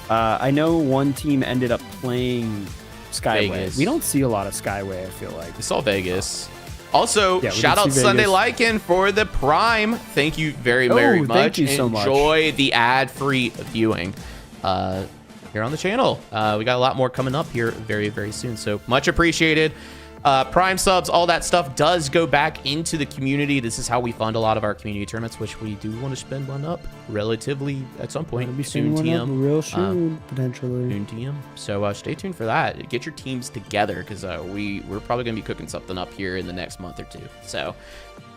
I know one team ended up playing Skyway. Vegas. We don't see a lot of Skyway, I feel like. We saw Vegas. Also, Yeah, we shout did out see Sunday Vegas. Lycan for the Prime. Thank you very, very much. Thank you so much. Enjoy the ad-free viewing here on the channel. We got a lot more coming up here very, very soon. So much appreciated. Prime subs, all that stuff does go back into the community. This is how we fund a lot of our community tournaments, which we do want to spend one up relatively at some point. We'll be Soon seeing one up TM. real soon, potentially. Soon TM. So stay tuned for that. Get your teams together, because we're probably going to be cooking something up here in the next month or two. So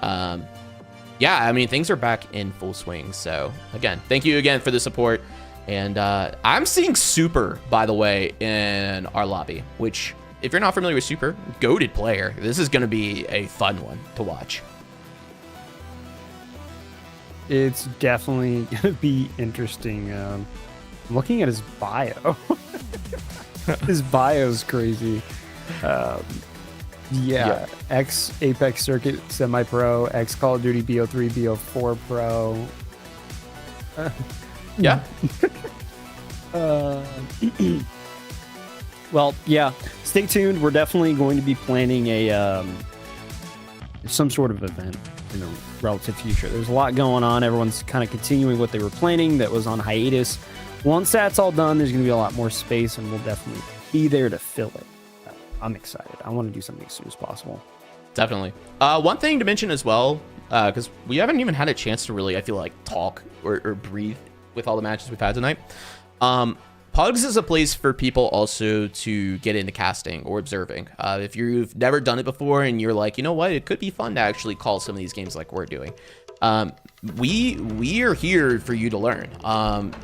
yeah, I mean, things are back in full swing. So again, thank you again for the support. And I'm seeing Super, by the way, in our lobby, which, if you're not familiar with Super, goated player. This is going to be a fun one to watch. It's definitely going to be interesting. I'm looking at his bio. His bio's crazy. Yeah, ex Apex Circuit semi-pro, ex Call of Duty BO3, BO4 pro. Yeah. Well, yeah, stay tuned. We're definitely going to be planning a some sort of event in the relative future. There's a lot going on. Everyone's kind of continuing what they were planning that was on hiatus. Once that's all done, there's going to be a lot more space, and we'll definitely be there to fill it. I'm excited. I want to do something as soon as possible. Definitely. One thing to mention as well, because we haven't even had a chance to really, I feel like, talk or breathe with all the matches we've had tonight. Pugs is a place for people also to get into casting or observing. If you've never done it before and you're like, you know what, it could be fun to actually call some of these games like we're doing. We are here for you to learn.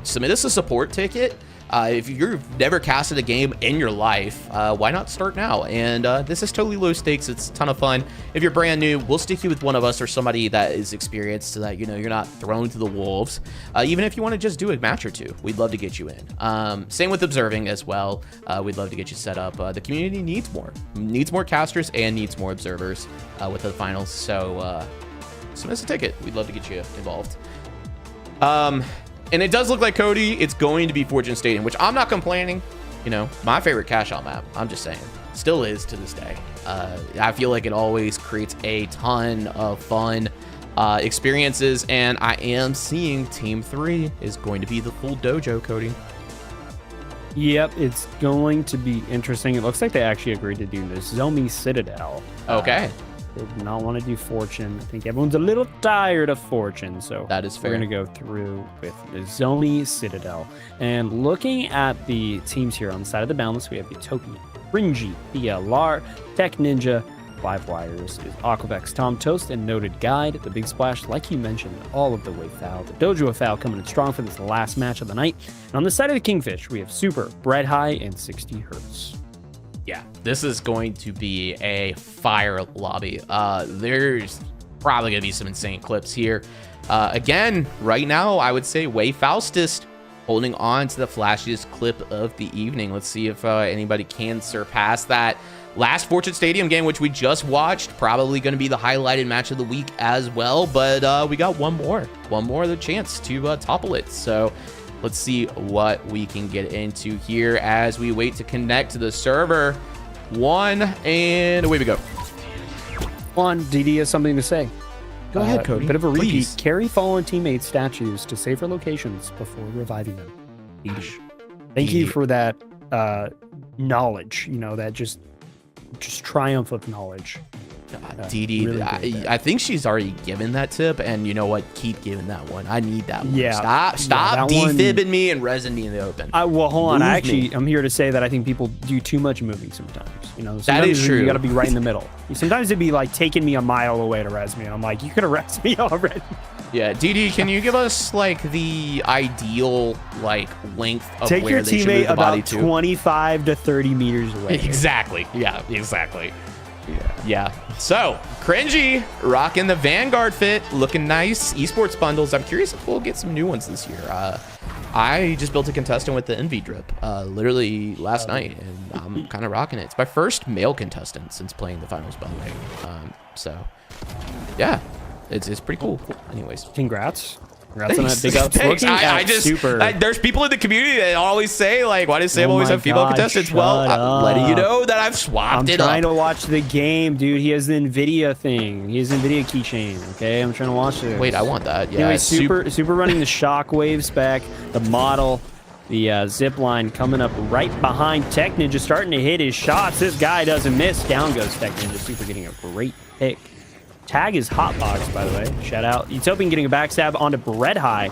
Submit us a support ticket. If you've never casted a game in your life, why not start now? And this is totally low stakes. It's a ton of fun. If you're brand new, we'll stick you with one of us or somebody that is experienced so that, you know, you're not thrown to the wolves. Even if you want to just do a match or two, we'd love to get you in. Same with observing as well. We'd love to get you set up. The community needs more casters and needs more observers with the finals. So submit us a ticket. We'd love to get you involved. And it does look like, Cody, it's going to be Fortune Stadium, which I'm not complaining. You know, my favorite cash-out map. I'm just saying. Still is to this day. I feel like it always creates a ton of fun experiences, and I am seeing Team 3 is going to be the full dojo, Cody. Yep, it's going to be interesting. It looks like they actually agreed to do this. Zomi Citadel. Okay. They did not want to do Fortune. I think everyone's a little tired of Fortune, so That is fair. We're going to go through with the Zomi Citadel. And looking at the teams here on the side of the balance, we have Utopia, Ringy, BLR, Tech Ninja, Live Wires is Aquavex, Tom Toast, and Noted Guide. The Big Splash, like you mentioned, all of the way foul. The Dojo foul coming in strong for this last match of the night. And on the side of the Kingfish, we have Super, Bread High, and 60 Hertz. Yeah, this is going to be a fire lobby. There's probably going to be some insane clips here. Again, right now, I would say Way Faustist holding on to the flashiest clip of the evening. Let's see if anybody can surpass that. Last Fortune Stadium game, which we just watched, probably going to be the highlighted match of the week as well. But we got one more of the chance to topple it. So let's see what we can get into here as we wait to connect to the server. One, and away we go. One, DD has something to say. Go ahead, Cody. Bit of a repeat. Please. Carry fallen teammate statues to safer locations before reviving them. DD. Thank you for that knowledge. You know, that just triumph of knowledge. DD, really I think she's already given that tip, and you know what? Keep giving that one. I need that one. Yeah. Stop defibbing me and resin me in the open. Well, hold on. Move I'm here to say that I think people do too much moving sometimes. You know, that is true. You got to be right in the middle. Sometimes it'd be like taking me a mile away to res me. And I'm like, you could have res me already. Yeah, DD, can you give us like the ideal like length of take where your they should move teammate the body about to? 25 to 30 meters away. Exactly. Yeah, exactly. Yeah. So, Cringy rocking the Vanguard fit, looking nice. Esports bundles. I'm curious if we'll get some new ones this year. I just built a contestant with the Envy drip literally last night, and I'm kind of rocking it. It's my first male contestant since playing the finals, by the way. So, yeah, it's pretty cool. Anyways, Congrats on that big up. Thanks. I just there's people in the community that always say like, why does Sam always have female contestants? Well, I'm letting you know that I've swapped it up. I'm trying to watch the game, dude. He has the Nvidia thing. He has the Nvidia keychain. Okay, I'm trying to watch it. Wait, I want that. Yeah. Anyway, super running the shockwave spec, the model, the zip line coming up right behind Tech Ninja, starting to hit his shots. This guy doesn't miss. Down goes Tech Ninja. Super getting a great pick. Tag is Hotbox, by the way. Shout out. Utopian getting a backstab onto Bread High.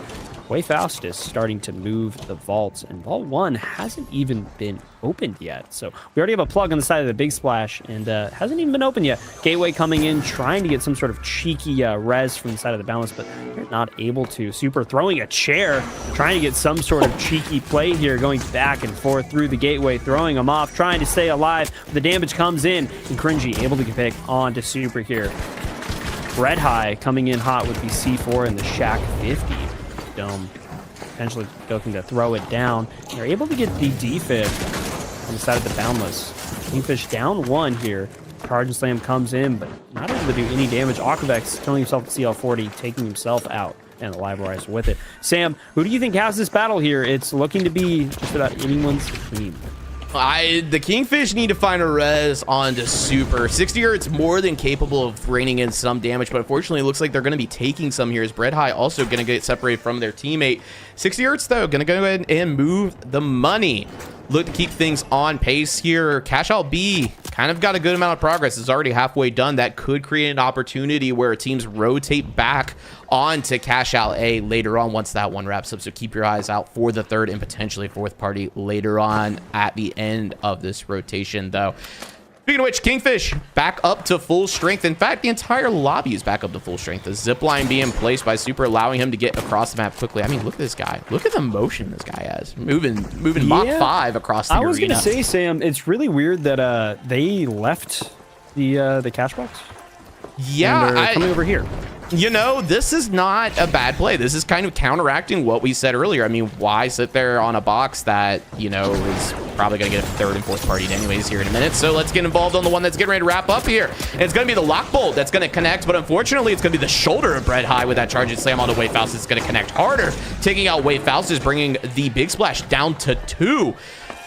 Way Faustus starting to move the vaults, and Vault 1 hasn't even been opened yet. So we already have a plug on the side of the Big Splash, and hasn't even been opened yet. Gateway coming in, trying to get some sort of cheeky res from the side of the balance, but they're not able to. Super throwing a chair, trying to get some sort of cheeky play here, going back and forth through the Gateway, throwing them off, trying to stay alive. The damage comes in, and Cringy able to get pick onto Super here. Red High coming in hot with the C4 and the Shack 50. Dome potentially looking to throw it down. They're able to get the defib on the side of the Boundless. Kingfish down one here. Charge and Slam comes in, but not able to do any damage. Aquavex killing himself with CL40, taking himself out, and the Live Rise with it. Sam, who do you think has this battle here? It's looking to be just about anyone's team. The Kingfish need to find a res onto Super. 60 Hertz more than capable of raining in some damage, but unfortunately it looks like they're going to be taking some here as Bread High also going to get separated from their teammate. 60 Hertz though, going to go ahead and move the money. Look to keep things on pace here. Cash Out B kind of got a good amount of progress. It's already halfway done. That could create an opportunity where teams rotate back onto Cash Out A later on once that one wraps up. So keep your eyes out for the third and potentially fourth party later on at the end of this rotation though. Speaking of which, Kingfish back up to full strength. In fact, the entire lobby is back up to full strength. The zip line being placed by Super, allowing him to get across the map quickly. I mean, look at this guy. Look at the motion this guy has. Moving Mach 5 across the arena. I was going to say, Sam, it's really weird that they left the cash box. Yeah. And they're coming over here. You know, this is not a bad play. This is kind of counteracting what we said earlier. I mean, why sit there on a box that, you know, is probably going to get a third and fourth party anyways here in a minute. So let's get involved on the one that's getting ready to wrap up here. And it's going to be the lock bolt that's going to connect, but unfortunately, it's going to be the shoulder of Bread High with that charge and slam on the Way Faust. It's going to connect harder. Taking out Way Faust is bringing the Big Splash down to 2.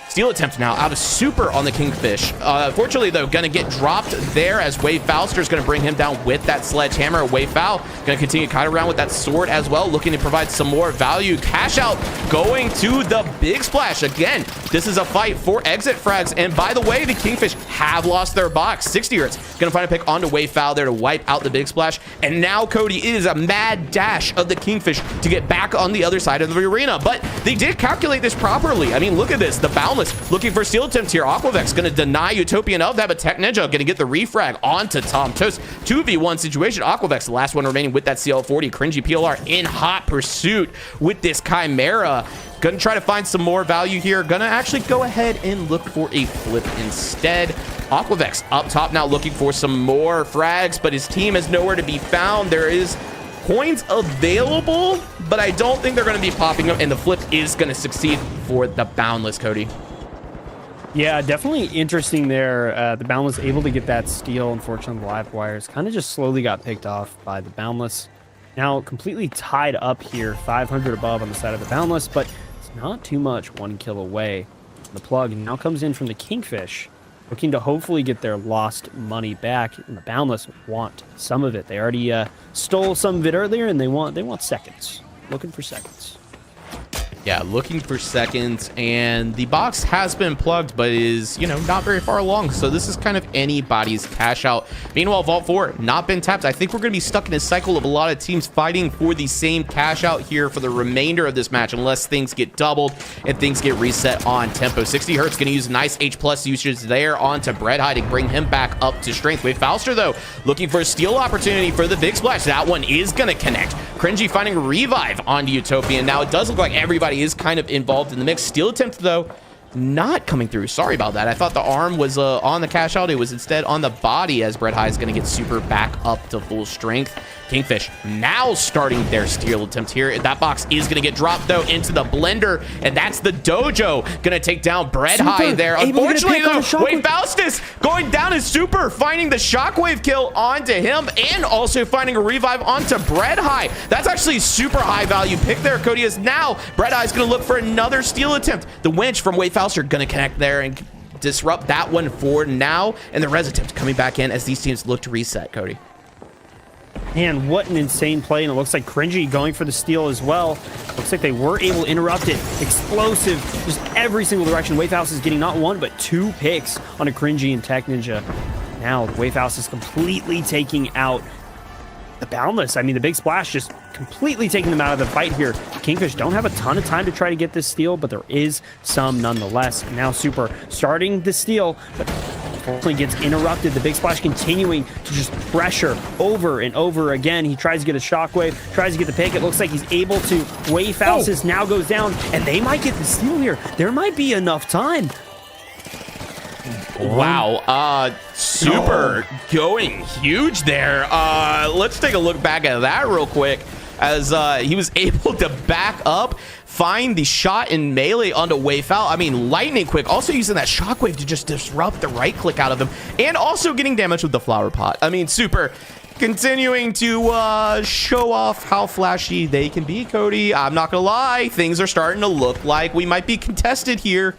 Steal attempt now out of Super on the Kingfish. Fortunately, though, going to get dropped there as Wave Fouster is going to bring him down with that sledgehammer. Wave Foul going to continue to kite around with that sword as well, looking to provide some more value. Cash Out going to the Big Splash. Again, this is a fight for exit frags. And by the way, the Kingfish have lost their box. 60 Hertz going to find a pick onto Wave Foul there to wipe out the Big Splash. And now, Cody, it is a mad dash of the Kingfish to get back on the other side of the arena. But they did calculate this properly. I mean, look at this. The Boundless Boundless looking for steal attempt here. Aquavex going to deny Utopian of that, but Tech Ninja going to get the refrag onto Tom Toast. 2v1 situation. Aquavex, the last one remaining with that CL40. Cringy PLR in hot pursuit with this Chimera. Gonna try to find some more value here. Gonna actually go ahead and look for a flip instead. Aquavex up top now looking for some more frags, but his team is nowhere to be found. There is coins available, but I don't think they're going to be popping up, and the flip is going to succeed for the Boundless, Cody. Yeah, definitely interesting there. The Boundless able to get that steal. Unfortunately, the live wires kind of just slowly got picked off by the Boundless. Now completely tied up here, 500 above on the side of the Boundless, but it's not too much. 1 kill away. The plug now comes in from the Kingfish, looking to hopefully get their lost money back, and the Boundless want some of it. They already stole some of it earlier, and they want seconds. Looking for seconds. Yeah, looking for seconds, and the box has been plugged, but is, you know, not very far along. So this is kind of anybody's cash out. Meanwhile, Vault 4 not been tapped. I think we're going to be stuck in a cycle of a lot of teams fighting for the same cash out here for the remainder of this match, unless things get doubled and things get reset on tempo. 60 Hertz going to use nice H+ usage there onto Bread High to bring him back up to strength. Wave Fauster, though, looking for a steal opportunity for the Big Splash. That one is going to connect. Cringy finding a revive onto Utopian. Now, it does look like everybody is kind of involved in the mix. Steal attempt, though, not coming through. Sorry about that. I thought the arm was on the cash out. It was instead on the body, as Bread High is going to get super back up to full strength. Kingfish now starting their steal attempt here. That box is going to get dropped, though, into the blender, and that's the Dojo going to take down Bread High there. Unfortunately, though, Wade Faustus going down as Super, finding the shockwave kill onto him, and also finding a revive onto Bread High. That's actually super high value pick there, Cody, as now Bread High is going to look for another steal attempt. The winch from Wade Fauster going to connect there and disrupt that one for now, and the res attempt coming back in as these teams look to reset, Cody. Man, what an insane play, and it looks like Cringy going for the steal as well. Looks like they were able to interrupt it. Explosive, just every single direction. Wayfaust is getting not 1, but 2 picks on a Cringy and Tech Ninja. Now, Wayfaust is completely taking out the Boundless. I mean, the Big Splash just completely taking them out of the fight here. Kingfish don't have a ton of time to try to get this steal, but there is some nonetheless. Now Super starting the steal, but unfortunately gets interrupted. The Big Splash continuing to just pressure over and over again. He tries to get a shockwave, tries to get the pick. It looks like he's able to. Wave Faustus now goes down, and they might get the steal here. There might be enough time. Wow, Super going huge there. Let's take a look back at that real quick, as he was able to back up, find the shot in melee onto Wave Foul. I mean, lightning quick, also using that shockwave to just disrupt the right click out of him, and also getting damage with the flower pot. I mean, Super continuing to show off how flashy they can be, Cody. I'm not gonna lie, things are starting to look like we might be contested here.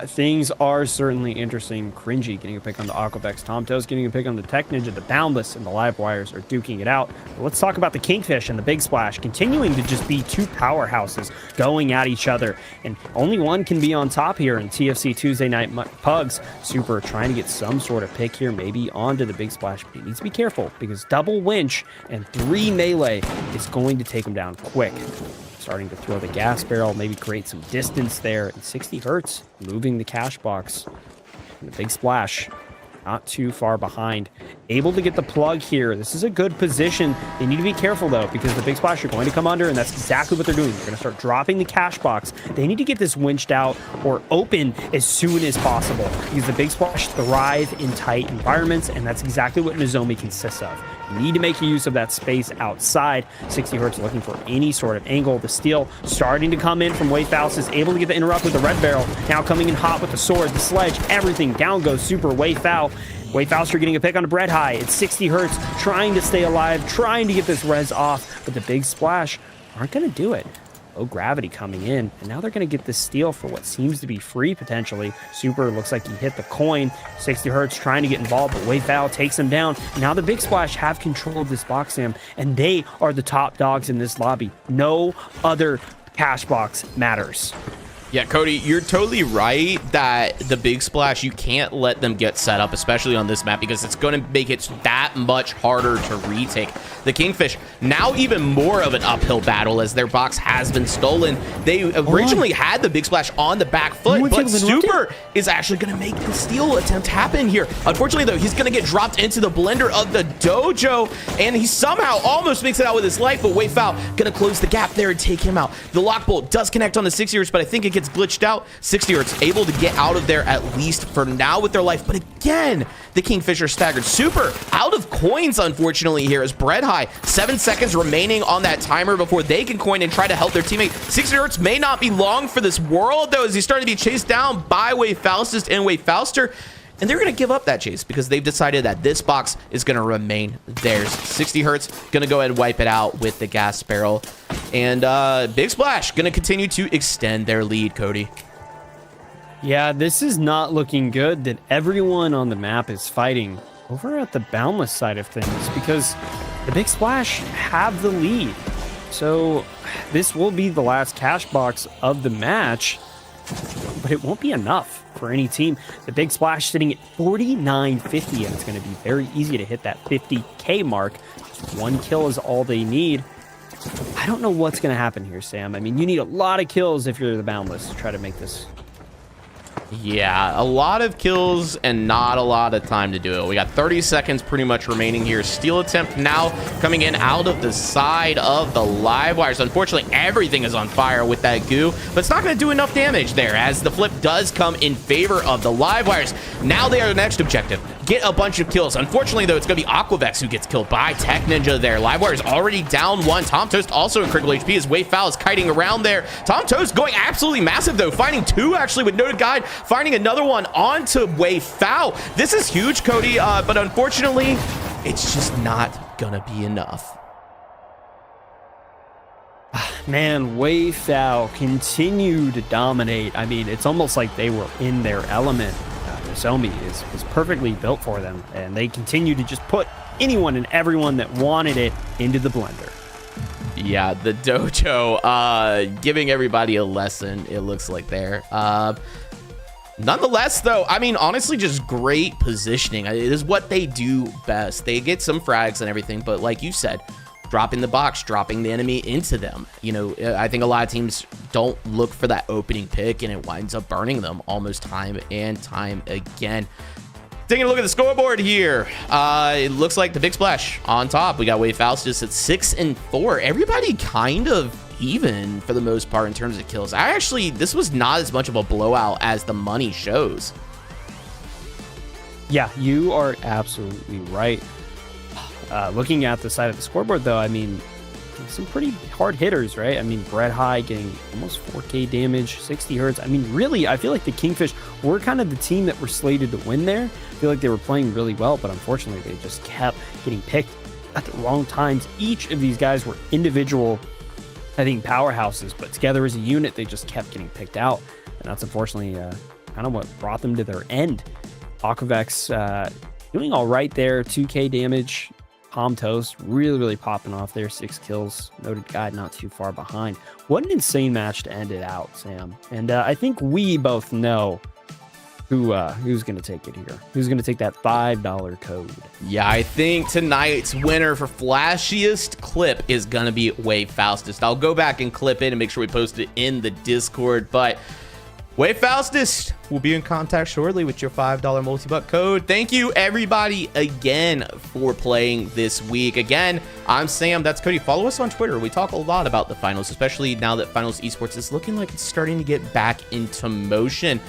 Things are certainly interesting. Cringy getting a pick on the Aquavex. Tom Toes getting a pick on the Tech Ninja. The Boundless and the Live Wires are duking it out. But let's talk about the Kingfish and the Big Splash, continuing to just be 2 powerhouses going at each other. And only one can be on top here in TFC Tuesday Night Pugs. Super trying to get some sort of pick here, maybe onto the Big Splash. But he needs to be careful, because double winch and 3 melee is going to take him down quick. Starting to throw the gas barrel, maybe create some distance there. And 60 Hertz moving the cash box. And the Big Splash not too far behind. Able to get the plug here. This is a good position. They need to be careful, though, because the Big Splash are going to come under, and that's exactly what they're doing. They're going to start dropping the cash box. They need to get this winched out or open as soon as possible, because the Big Splash thrive in tight environments, and that's exactly what Nozomi consists of. You need to make use of that space outside. 60 Hertz looking for any sort of angle. The steal starting to come in from Wave Faust, is able to get the interrupt with the red barrel. Now coming in hot with the sword, the sledge, everything. Down goes Super. Wave Foul. Wave Fauster getting a pick on a Bread High. It's 60 Hertz trying to stay alive, trying to get this res off, but the Big Splash aren't going to do it. Low gravity coming in, and now they're going to get this steal for what seems to be free potentially. Super looks like he hit the coin. 60 Hertz trying to get involved, but Wave Foul takes him down. Now the Big Splash have control of this box, Sam, and they are the top dogs in this lobby. No other cash box matters. Yeah, Cody, you're totally right that the big splash, you can't let them get set up, especially on this map, because it's going to make it that much harder to retake. The Kingfish, now even more of an uphill battle as their box has been stolen. They originally had the big splash on the back foot, but Super is actually going to make the steal attempt happen here. Unfortunately, though, he's going to get dropped into the blender of the dojo, and he somehow almost makes it out with his life, but Wayfowl going to close the gap there and take him out. The lock bolt does connect on the 60ers, but I think it gets glitched out. 60ers able to get out of there at least for now with their life, but again, the Kingfisher staggered. Super out of coins, unfortunately, here as Bread High. 7 seconds remaining on that timer before they can coin and try to help their teammate. 60Hz may not be long for this world, though, as he's starting to be chased down by Wayfaustist and Wayfauster. And they're going to give up that chase because they've decided that this box is going to remain theirs. 60Hz going to go ahead and wipe it out with the gas barrel. And Big Splash going to continue to extend their lead, Cody. Yeah, this is not looking good that everyone on the map is fighting over at the Boundless side of things because the Big Splash have the lead. So this will be the last cash box of the match, but it won't be enough for any team. The Big Splash sitting at 49.50, and it's going to be very easy to hit that 50K mark. Just one kill is all they need. I don't know what's going to happen here, Sam. I mean, you need a lot of kills if you're the Boundless to try to make this. Yeah, a lot of kills and not a lot of time to do it. We got 30 seconds pretty much remaining here. Steal attempt now coming in out of the side of the live wires. Unfortunately, everything is on fire with that goo, but it's not going to do enough damage there as the flip does come in favor of the live wires. Now they are the next objective. Get a bunch of kills. Unfortunately, though, it's going to be Aquavex who gets killed by Tech Ninja there. Livewire is already down one. Tom Toast also in critical HP as Wayfowl is kiting around there. Tom Toast going absolutely massive, though, finding two actually with Noted Guide, finding another one onto Wayfowl. This is huge, Cody, but unfortunately, it's just not going to be enough. Man, Wayfowl continue to dominate. I mean, it's almost like they were in their element. Zombie is perfectly built for them, and they continue to just put anyone and everyone that wanted it into the blender. Yeah, the dojo giving everybody a lesson, it looks like there. Nonetheless, though, I mean, honestly, just great positioning. It is what they do best. They get some frags and everything, but like you said, dropping the box, dropping the enemy into them. You know, I think a lot of teams don't look for that opening pick, and it winds up burning them almost time and time again. Taking a look at the scoreboard here, it looks like the Big Splash on top. We got Wayfaustus at 6 and 4. Everybody kind of even for the most part in terms of kills. This was not as much of a blowout as the money shows. Yeah, you are absolutely right. Looking at the side of the scoreboard, though, I mean, some pretty hard hitters, right? I mean, Bread High getting almost 4K damage, 60Hz. I mean, really, I feel like the Kingfish were kind of the team that were slated to win there. I feel like they were playing really well, but unfortunately, they just kept getting picked at the wrong times. Each of these guys were individual, I think, powerhouses, but together as a unit, they just kept getting picked out. And that's unfortunately kind of what brought them to their end. Aquavex doing all right there, 2K damage. Tom Toast really popping off there, 6 kills. Noted Guide not too far behind. What an insane match to end it out, Sam. And I think we both know who's going to take it here. Who's going to take that $5 code? Yeah, I think tonight's winner for flashiest clip is going to be Wayfaustist. I'll go back and clip it and make sure we post it in the Discord, but Wayfaustist will be in contact shortly with your $5 multi-buck code. Thank you, everybody, again for playing this week. Again, I'm Sam. That's Cody. Follow us on Twitter. We talk a lot about the finals, especially now that Finals Esports is looking like it's starting to get back into motion.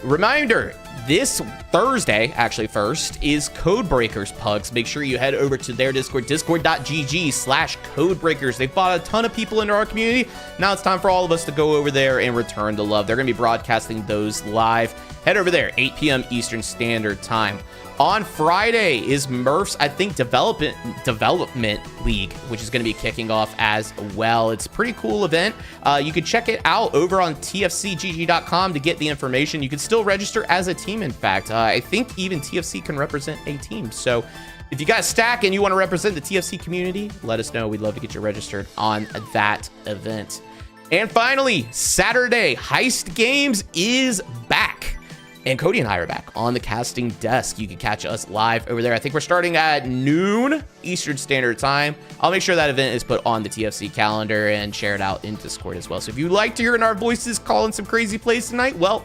Reminder, this Thursday, actually first, is Codebreakers Pugs. Make sure you head over to their Discord, discord.gg/Codebreakers. They've brought a ton of people into our community. Now it's time for all of us to go over there and return the love. They're going to be broadcasting those live. Head over there, 8 p.m. Eastern Standard Time. On Friday is Murph's, I think, Development League, which is going to be kicking off as well. It's a pretty cool event. You can check it out over on tfcgg.com to get the information. You can still register as a team, in fact. I think even TFC can represent a team. So if you got a stack and you want to represent the TFC community, let us know. We'd love to get you registered on that event. And finally, Saturday, Heist Games is back. And Cody and I are back on the casting desk. You can catch us live over there. I think we're starting at noon Eastern Standard Time. I'll make sure that event is put on the TFC calendar and share it out in Discord as well. So if you like to hear our voices calling some crazy plays tonight, well,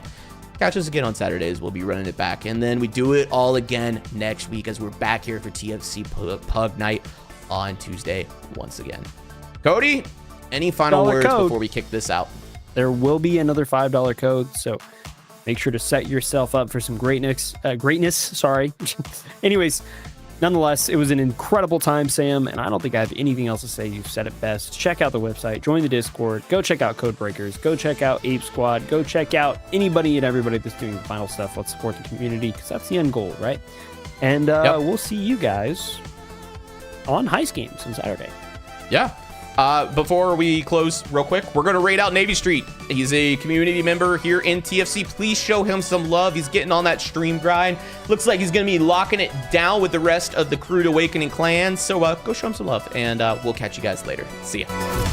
catch us again on Saturdays. We'll be running it back. And then we do it all again next week as we're back here for TFC Pug Night on Tuesday once again. Cody, any final words before we kick this out? There will be another $5 code, so make sure to set yourself up for some greatness. Sorry. Anyways, nonetheless, it was an incredible time, Sam, and I don't think I have anything else to say. You've said it best. Check out the website, join the Discord, go check out Code Breakers, go check out Ape Squad, go check out anybody and everybody that's doing the final stuff. Let's support the community because that's the end goal, right? And we'll see you guys on Heist Games on Saturday. Yeah. Before we close real quick, we're going to raid out Navy Street. He's a community member here in TFC. Please show him some love. He's getting on that stream grind. Looks like he's going to be locking it down with the rest of the Crude Awakening clan. So go show him some love, and we'll catch you guys later. See ya.